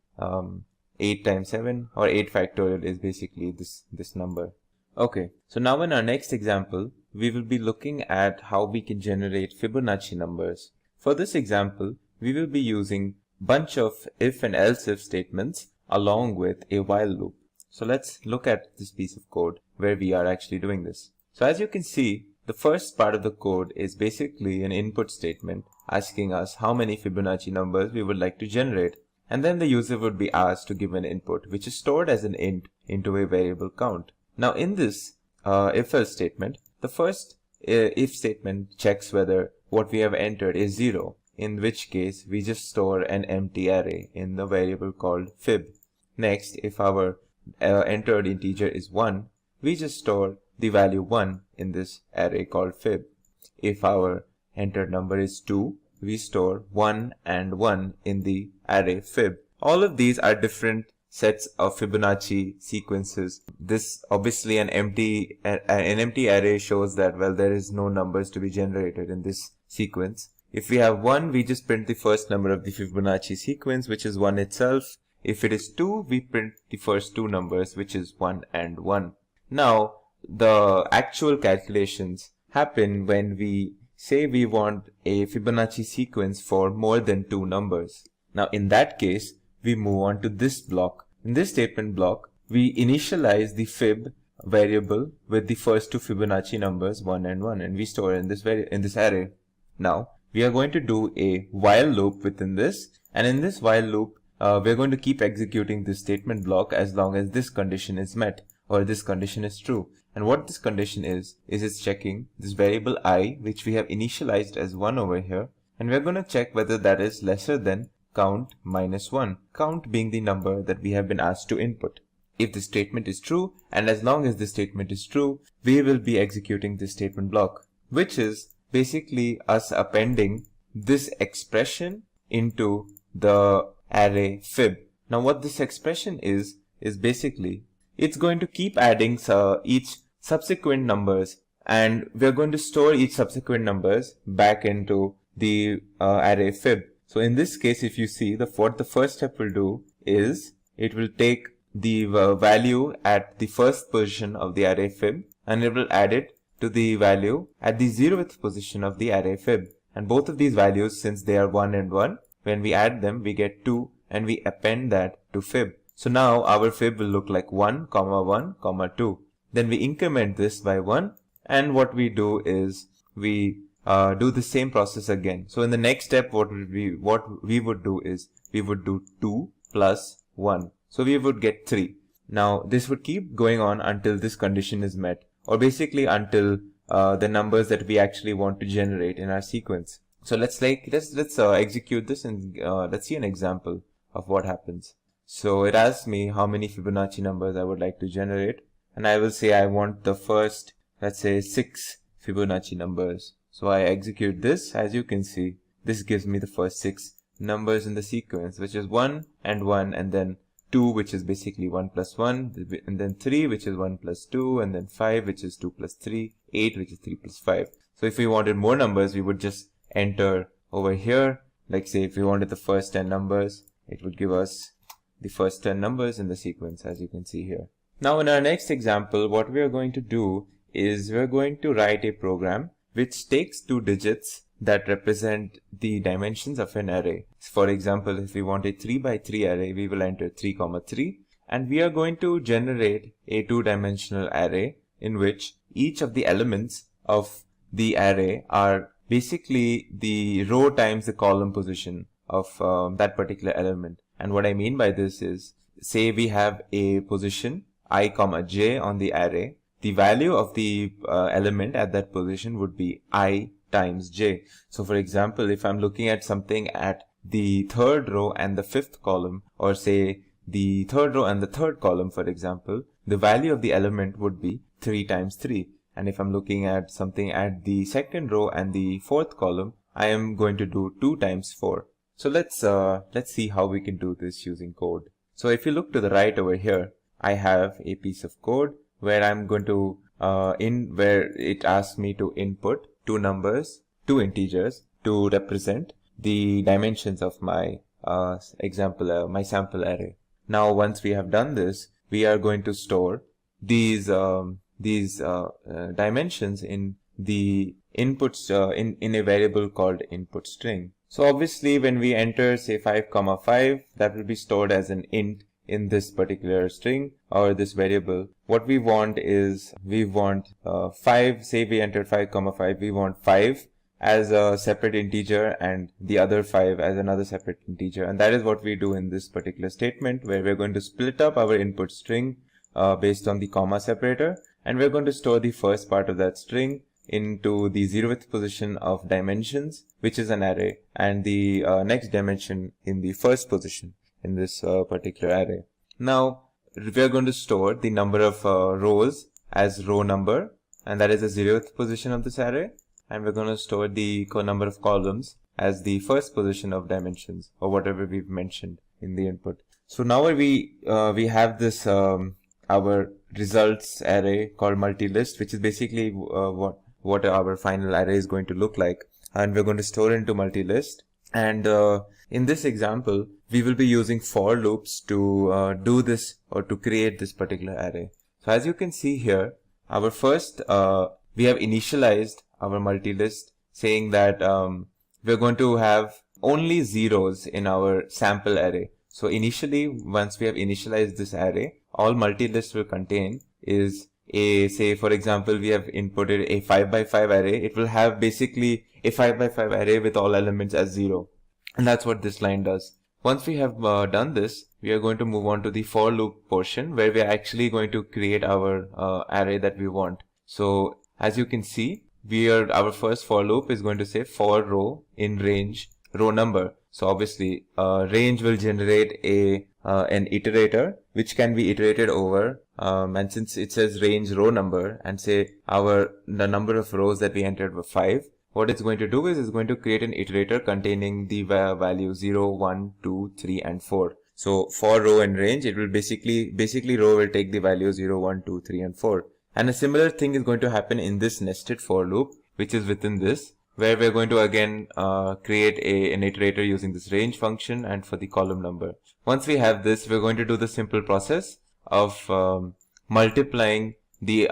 8 times 7 or 8 factorial is basically this number. Okay, so now in our next example, we will be looking at how we can generate Fibonacci numbers. For this example, we will be using bunch of if and else if statements along with a while loop. So let's look at this piece of code where we are actually doing this. So as you can see, The first part of the code is basically an input statement asking us how many Fibonacci numbers we would like to generate, and then the user would be asked to give an input which is stored as an int into a variable count. Now in this if-else statement, the first if statement checks whether what we have entered is 0, in which case we just store an empty array in the variable called fib. Next, if our entered integer is 1, we just store the value 1 in this array called fib. If our entered number is 2, we store 1 and 1 in the array fib. All of these are different sets of Fibonacci sequences. This obviously an empty array shows that, well, there is no numbers to be generated in this sequence. If we have 1, we just print the first number of the Fibonacci sequence, which is 1 itself. If it is 2, we print the first two numbers, which is 1 and 1. Now, the actual calculations happen when we say we want a Fibonacci sequence for more than 2 numbers. Now, in that case, we move on to this block. In this statement block, we initialize the fib variable with the first two Fibonacci numbers 1 and 1, and we store in this array. Now, we are going to do a while loop within this, and in this while loop, we're going to keep executing this statement block as long as this condition is met, or this condition is true. And what this condition is it's checking this variable I, which we have initialized as 1 over here, and we're going to check whether that is lesser than count minus 1, count being the number that we have been asked to input. If the statement is true, and as long as the statement is true, we will be executing this statement block, which is basically us appending this expression into the array fib. Now what this expression is basically, it's going to keep adding each subsequent numbers, and we're going to store each subsequent numbers back into the array fib. So in this case, if you see, what the first step will do is it will take the value at the first position of the array fib, and it will add it to the value at the 0th position of the array fib. And both of these values, since they are 1 and 1, when we add them, we get 2, and we append that to fib. So now our fib will look like 1, 1, 2. Then we increment this by 1, and what we do is we do the same process again. So in the next step, what we would do is we would do 2 plus 1. So we would get 3. Now this would keep going on until this condition is met, or basically until the numbers that we actually want to generate in our sequence. So let's execute this, and let's see an example of what happens. So it asks me how many Fibonacci numbers I would like to generate, and I will say I want the first, let's say 6 Fibonacci numbers. So I execute this. As you can see, this gives me the first 6 numbers in the sequence, which is 1 and 1, and then 2, which is basically 1 plus 1, and then 3, which is 1 plus 2, and then 5, which is 2 plus 3, 8, which is 3 plus 5. So if we wanted more numbers, we would just enter over here. Like say if we wanted the first 10 numbers, it would give us the first 10 numbers in the sequence, as you can see here. Now in our next example, what we are going to do is we're going to write a program which takes 2 digits that represent the dimensions of an array. For example, if we want a 3 by 3 array, we will enter 3, 3, and we are going to generate a 2-dimensional array in which each of the elements of the array are basically the row times the column position of that particular element. And what I mean by this is, say we have a position I, j on the array. The value of the element at that position would be I times j. So for example, if I'm looking at something at the 3rd row and the 5th column, or say the 3rd row and the 3rd column, for example, the value of the element would be 3 times 3. And if I'm looking at something at the 2nd row and the 4th column, I am going to do 2 times 4. So let's see how we can do this using code. So if you look to the right over here, I have a piece of code where I'm going to where it asks me to input 2 numbers, 2 integers, to represent the dimensions of my my sample array. Now once we have done this, we are going to store these dimensions in the inputs in a variable called input string. So obviously when we enter say 5, 5, that will be stored as an int in this particular string or this variable. What we want is, we want 5, say we entered 5 comma 5, we want 5 as a separate integer and the other 5 as another separate integer, and that is what we do in this particular statement, where we're going to split up our input string based on the comma separator, and we're going to store the first part of that string into the 0th position of dimensions, which is an array, and the next dimension in the first position in this particular array. Now we're going to store the number of rows as row number, and that is the 0th position of this array, and we're going to store the number of columns as the first position of dimensions, or whatever we've mentioned in the input. So now we have this our results array called multilist, which is basically what our final array is going to look like, and we're going to store it into multilist. And in this example, we will be using for loops to do this, or to create this particular array. So as you can see here, our first we have initialized our multilist, saying that we're going to have only zeros in our sample array. So initially, once we have initialized this array, all multilist will contain is a, say for example, we have inputted a 5 by 5 array. It will have basically a 5 by 5 array with all elements as 0, and that's what this line does. Once we have done this, we are going to move on to the for loop portion, where we are actually going to create our array that we want. So as you can see, our first for loop is going to say for row in range row number. So obviously range will generate an iterator which can be iterated over, and since it says range row number, and say the number of rows that we entered were 5, what it's going to do is it's going to create an iterator containing the value 0, 1, 2, 3 and 4. So for row and range, it will basically row will take the value 0, 1, 2, 3 and 4. And a similar thing is going to happen in this nested for loop, which is within this, where we're going to again create an iterator using this range function and for the column number. Once we have this, we're going to do the simple process of multiplying the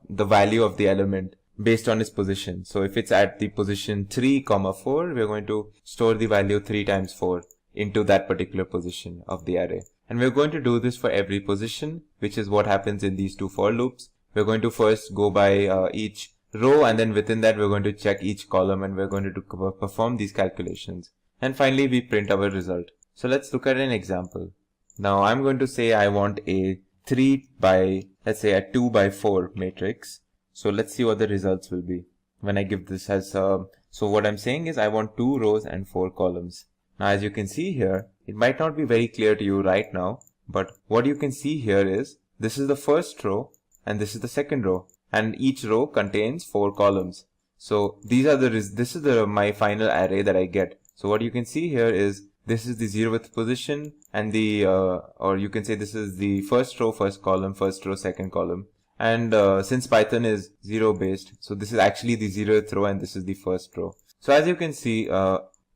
value of the element based on its position. So if it's at the position 3, 4, we're going to store the value 3 times 4 into that particular position of the array. And we're going to do this for every position, which is what happens in these two for loops. We're going to first go by each row, and then within that we're going to check each column, and we're going to perform these calculations. And finally we print our result. So let's look at an example. Now I'm going to say I want a 3 by, let's say a 2 by 4 matrix. So let's see what the results will be when I give this as, so what I'm saying is I want 2 rows and 4 columns. Now as you can see here, it might not be very clear to you right now, but what you can see here is this is the first row and this is the second row, and each row contains 4 columns. So this is my final array that I get. So what you can see here is this is the 0th position, and the or you can say this is the first row, first column, first row, second column. And since Python is 0 based, so this is actually the 0th row and this is the first row. So as you can see,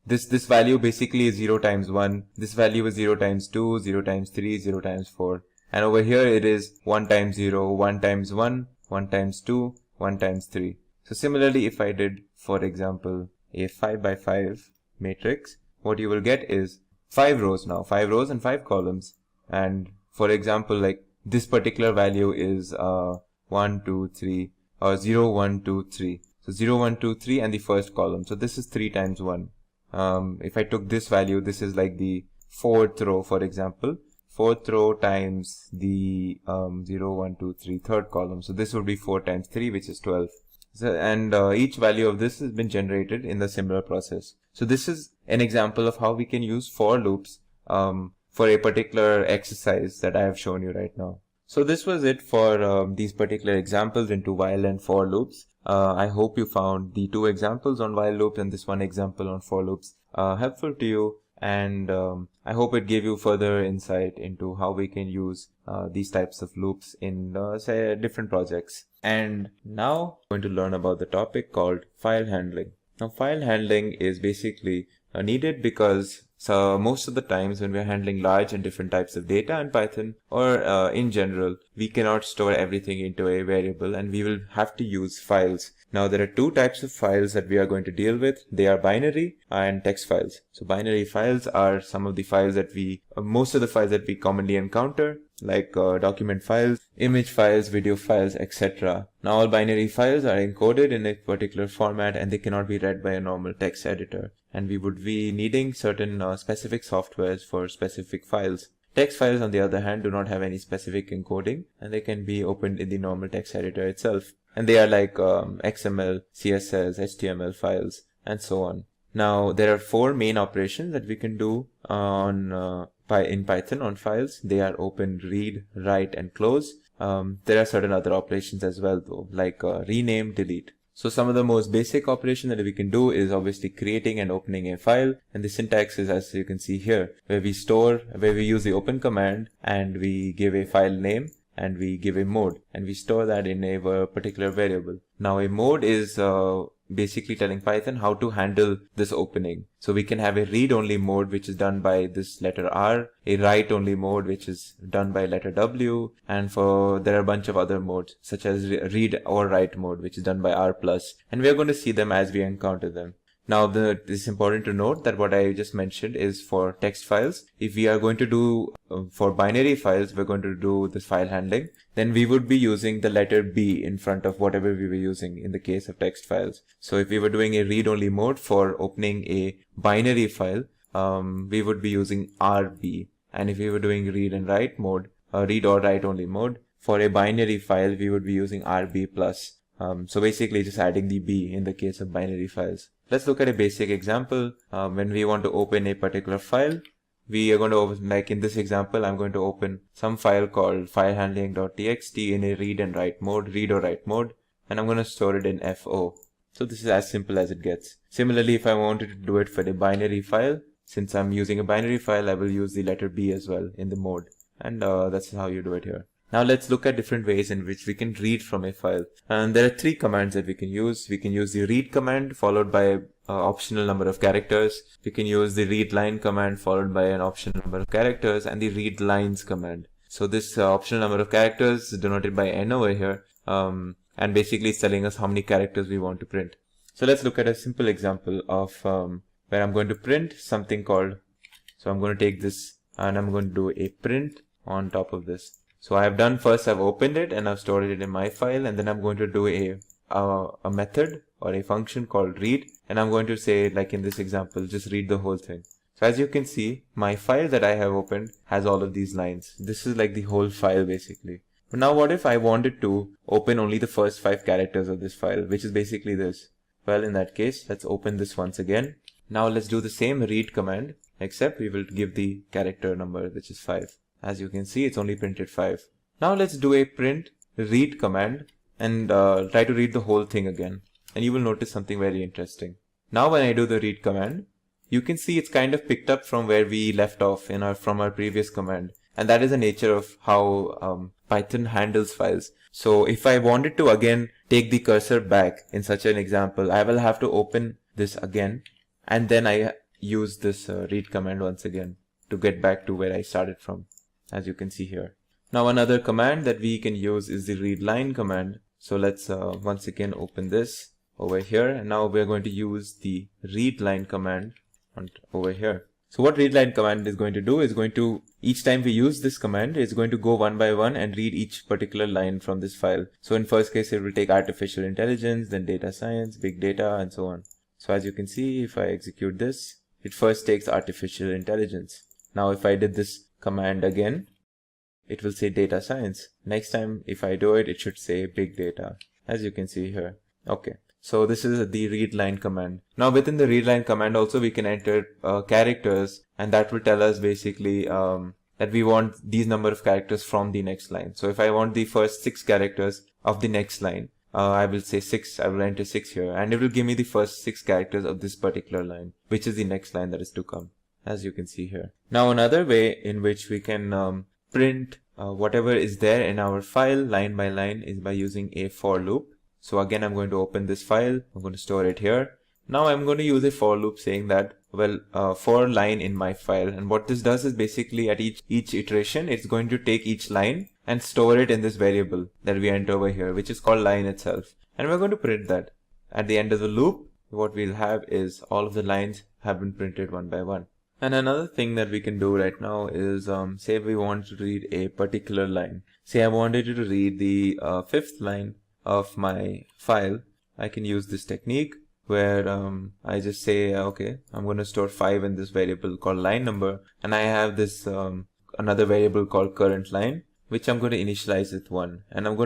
this value basically is 0 times 1. This value is 0 times 2, 0 times 3, 0 times 4. And over here it is 1 times 0, 1 times 1, 1 times 2, 1 times 3. So similarly, if I did, for example, a 5 by 5 matrix, what you will get is 5 rows now, 5 rows and 5 columns. And for example, like this particular value is 1, 2, 3, or 0, 1, 2, 3. So 0, 1, 2, 3 and the first column. So this is 3 times 1. If I took this value, this is like the 4th row, for example. 4th row times the 0, 1, 2, 3, third column. So this would be 4 times 3, which is 12. So, and each value of this has been generated in the similar process. So this is an example of how we can use for loops for a particular exercise that I have shown you right now. So this was it for these particular examples into while and for loops. I hope you found the 2 examples on while loops and this 1 example on for loops helpful to you. And I hope it gave you further insight into how we can use these types of loops in say different projects. And now we're going to learn about the topic called file handling. Now file handling is basically needed because most of the times when we're handling large and different types of data in Python, or in general, we cannot store everything into a variable and we will have to use files Now there are two types of files that we are going to deal with. They are binary and text files. So binary files are some of the files that most of the files that we commonly encounter, like document files, image files, video files, etc. Now all binary files are encoded in a particular format and they cannot be read by a normal text editor. And we would be needing certain specific softwares for specific files. Text files, on the other hand, do not have any specific encoding and they can be opened in the normal text editor itself. And they are like XML, CSS, HTML files, and so on. Now, there are 4 main operations that we can do in Python on files. They are open, read, write, and close. There are certain other operations as well, though, like rename, delete. So some of the most basic operation that we can do is obviously creating and opening a file, and the syntax is as you can see here, where we use the open command and we give a file name and we give a mode and we store that in a particular variable. Now a mode is basically telling Python how to handle this opening. So we can have a read-only mode which is done by this letter R, a write-only mode which is done by letter W, and there are a bunch of other modes such as read or write mode which is done by R+, and we are going to see them as we encounter them. Now it's important to note that what I just mentioned is for text files. If we are going to do for binary files, we're going to do this file handling, then we would be using the letter B in front of whatever we were using in the case of text files. So if we were doing a read-only mode for opening a binary file, we would be using RB. And if we were doing read and write mode, read or write only mode, for a binary file, we would be using RB+. So basically just adding the B in the case of binary files. Let's look at a basic example. When we want to open a particular file, we are going to open, like in this example, I'm going to open some file called filehandling.txt in a read and write mode, read or write mode, and I'm going to store it in FO. So this is as simple as it gets. Similarly, if I wanted to do it for a binary file, since I'm using a binary file, I will use the letter B as well in the mode. And that's how you do it here. Now let's look at different ways in which we can read from a file. And there are 3 commands that we can use. We can use the read command followed by an optional number of characters. We can use the read line command followed by an optional number of characters, and the read lines command. So this optional number of characters is denoted by n over here, and basically it's telling us how many characters we want to print. So let's look at a simple example of where I'm going to print something called, so I'm going to take this and I'm going to do a print on top of this. So I've opened it and I've stored it in my file, and then I'm going to do a method or a function called read, and I'm going to say, like in this example, just read the whole thing. So as you can see, my file that I have opened has all of these lines. This is like the whole file basically. But now what if I wanted to open only the first 5 characters of this file, which is basically this? Well, in that case, let's open this once again. Now let's do the same read command, except we will give the character number, which is 5. As you can see, it's only printed 5. Now let's do a print read command and try to read the whole thing again. And you will notice something very interesting. Now when I do the read command, you can see it's kind of picked up from where we left off from our previous command. And that is the nature of how Python handles files. So if I wanted to again take the cursor back in such an example, I will have to open this again. And then I use this read command once again to get back to where I started from, as you can see here. Now another command that we can use is the read line command. So let's once again open this over here, and now we're going to use the read line command over here. So what read line command is going to do is each time we use this command, it's going to go one by one and read each particular line from this file. So in first case, it will take artificial intelligence, then data science, big data, and so on. So as you can see, if I execute this, it first takes artificial intelligence. Now if I did this command again, it will say data science. Next time if I do it, it should say big data, as you can see here. Okay, so this is the read line command. Now within the read line command also we can enter characters, and that will tell us basically that we want these number of characters from the next line. So if I want the first 6 characters of the next line, I will say 6, I will enter 6 here, and it will give me the first 6 characters of this particular line, which is the next line that is to come, as you can see here. Now another way in which we can print whatever is there in our file line by line is by using a for loop. So again, I'm going to open this file, I'm going to store it here. Now I'm going to use a for loop saying that, for line in my file, and what this does is basically at each iteration, it's going to take each line and store it in this variable that we enter over here, which is called line itself. And we're going to print that. at the end of the loop, what we'll have is all of the lines have been printed one by one. And another thing that we can do right now is, say we want to read a particular line. Say I wanted you to read the fifth line of my file. I can use this technique where I just say, okay, I'm going to store 5 in this variable called line number, and I have this another variable called current line, which I'm going to initialize with 1. And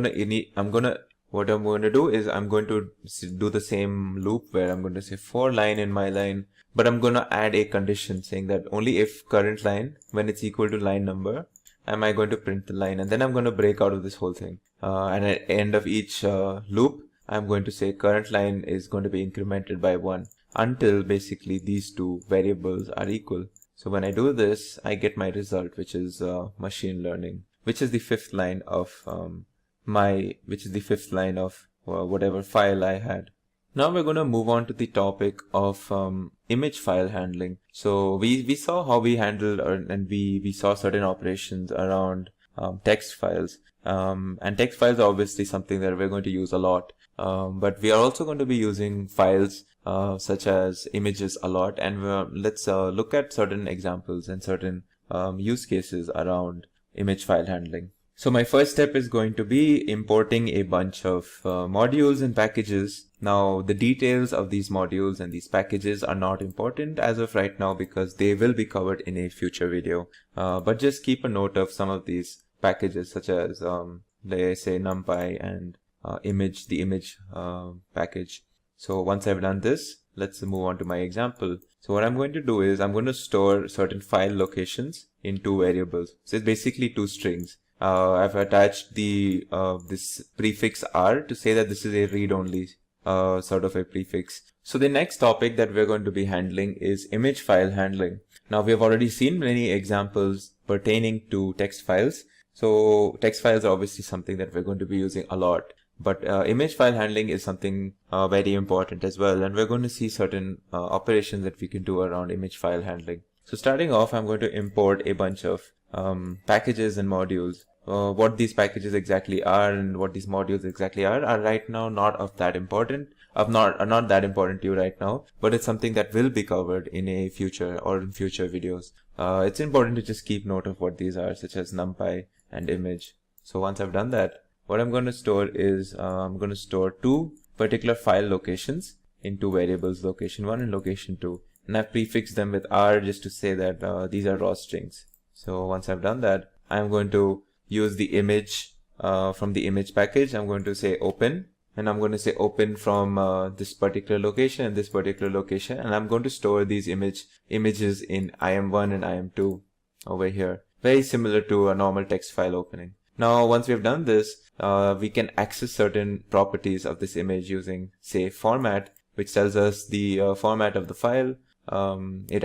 what I'm going to do is I'm going to do the same loop where I'm going to say for line in my line, but I'm going to add a condition saying that only if current line, when it's equal to line number, am I going to print the line. And then I'm going to break out of this whole thing. And at the end of each loop, I'm going to say current line is going to be incremented by 1 until basically these two variables are equal. So when I do this, I get my result, which is machine learning, which is the fifth line of whatever file I had. Now we're going to move on to the topic of image file handling. So we saw how we handled and we saw certain operations around text files. And text files are obviously something that we're going to use a lot. But we are also going to be using files such as images a lot. And let's look at certain examples and certain use cases around image file handling. So my first step is going to be importing a bunch of modules and packages. Now the details of these modules and these packages are not important as of right now because they will be covered in a future video. But just keep a note of some of these packages such as let's say NumPy and the image package. So once I've done this, let's move on to my example. So what I'm going to do is I'm going to store certain file locations in two variables. So it's basically two strings. I've attached the this prefix R to say that this is a read-only sort of a prefix. So the next topic that we're going to be handling is image file handling. Now we have already seen many examples pertaining to text files. So text files are obviously something that we're going to be using a lot. But image file handling is something very important as well. And we're going to see certain operations that we can do around image file handling. So starting off, I'm going to import a bunch of packages and modules. What these packages exactly are and what these modules exactly are right now not that important to you right now, but it's something that will be covered in a future or in future videos. It's important to just keep note of what these are, such as NumPy and image. So once I've done that, what I'm going to store is I'm going to store two particular file locations in two variables, location 1 and location 2, and I've prefixed them with R just to say that these are raw strings. So once I've done that, I'm going to use the image from the image package. I'm going to say open, and I'm going to say open from this particular location and this particular location, and I'm going to store these images in IM1 and IM2 over here, very similar to a normal text file opening. Now once we've done this, we can access certain properties of this image using, say, format, which tells us the format of the file. It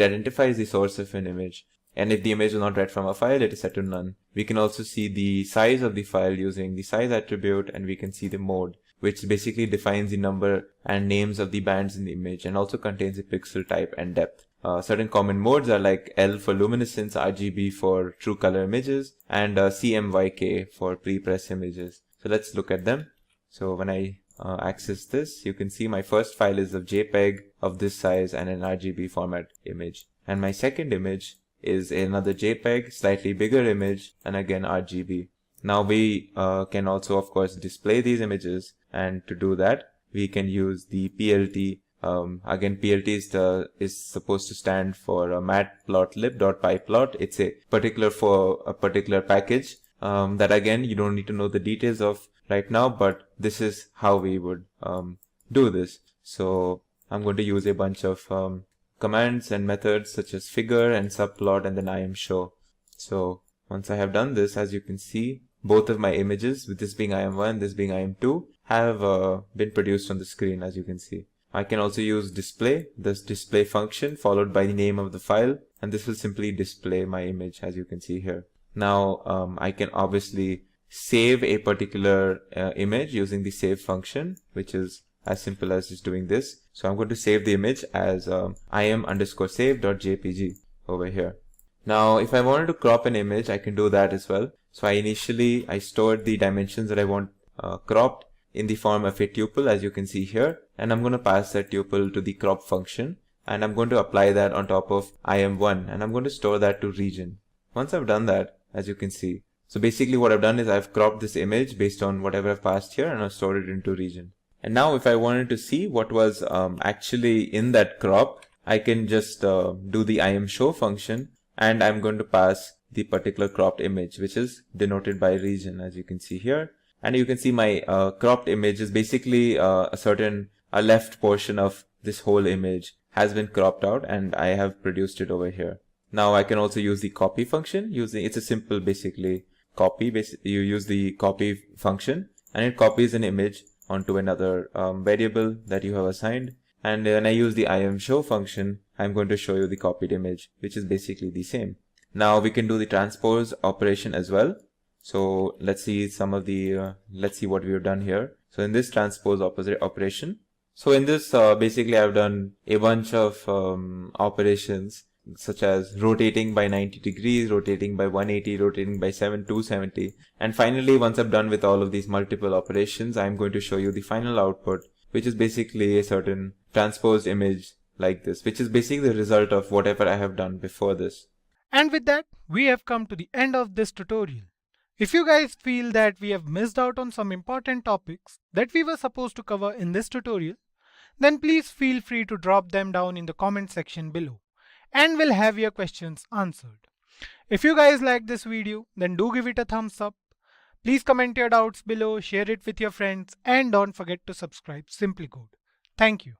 identifies the source of an image, and if the image is not read from a file, it is set to none. We can also see the size of the file using the size attribute, and we can see the mode, which basically defines the number and names of the bands in the image and also contains the pixel type and depth. Certain common modes are like L for luminescence, RGB for true color images, and CMYK for pre-press images. So let's look at them. So when I access this, you can see my first file is of JPEG of this size and an RGB format image. And my second image is another JPEG, slightly bigger image, and again RGB. Now we can also, of course, display these images, and to do that, we can use the PLT. Again, PLT is supposed to stand for matplotlib.pyplot. It's a particular package that, again, you don't need to know the details of right now, but this is how we would do this. So I'm going to use a bunch of commands and methods such as figure and subplot and then IMShow. So once I have done this, as you can see, both of my images, with this being IM1, this being IM2, have been produced on the screen, as you can see. I can also use display, this display function followed by the name of the file, and this will simply display my image, as you can see here. Now I can obviously save a particular image using the save function, which is as simple as just doing this. So I'm going to save the image as im_save.jpg over here. Now if I wanted to crop an image, I can do that as well. So I stored the dimensions that I want cropped in the form of a tuple, as you can see here, and I'm going to pass that tuple to the crop function, and I'm going to apply that on top of IM1, and I'm going to store that to region. Once I've done that, as you can see, so basically what I've done is I've cropped this image based on whatever I've passed here, and I've stored it into region. And now if I wanted to see what was actually in that crop, I can just do the IMShow function, and I'm going to pass the particular cropped image, which is denoted by region, as you can see here. And you can see my cropped image is basically a left portion of this whole image has been cropped out, and I have produced it over here. Now I can also use the copy function. It's a simple basically copy. You use the copy function, and it copies an image onto another variable that you have assigned. And when I use the IMShow function, I'm going to show you the copied image, which is basically the same. Now we can do the transpose operation as well. So let's see let's see what we have done here. So in this transpose operation, so in this basically I've done a bunch of operations such as rotating by 90 degrees, rotating by 180, rotating by 270. And finally, once I'm done with all of these multiple operations, I'm going to show you the final output, which is basically a certain transposed image like this, which is basically the result of whatever I have done before this. And with that, we have come to the end of this tutorial. If you guys feel that we have missed out on some important topics that we were supposed to cover in this tutorial, then please feel free to drop them down in the comment section below, and we'll have your questions answered. If you guys like this video, then do give it a thumbs up. Please comment your doubts below, share it with your friends, and don't forget to subscribe Simplicode. Thank you.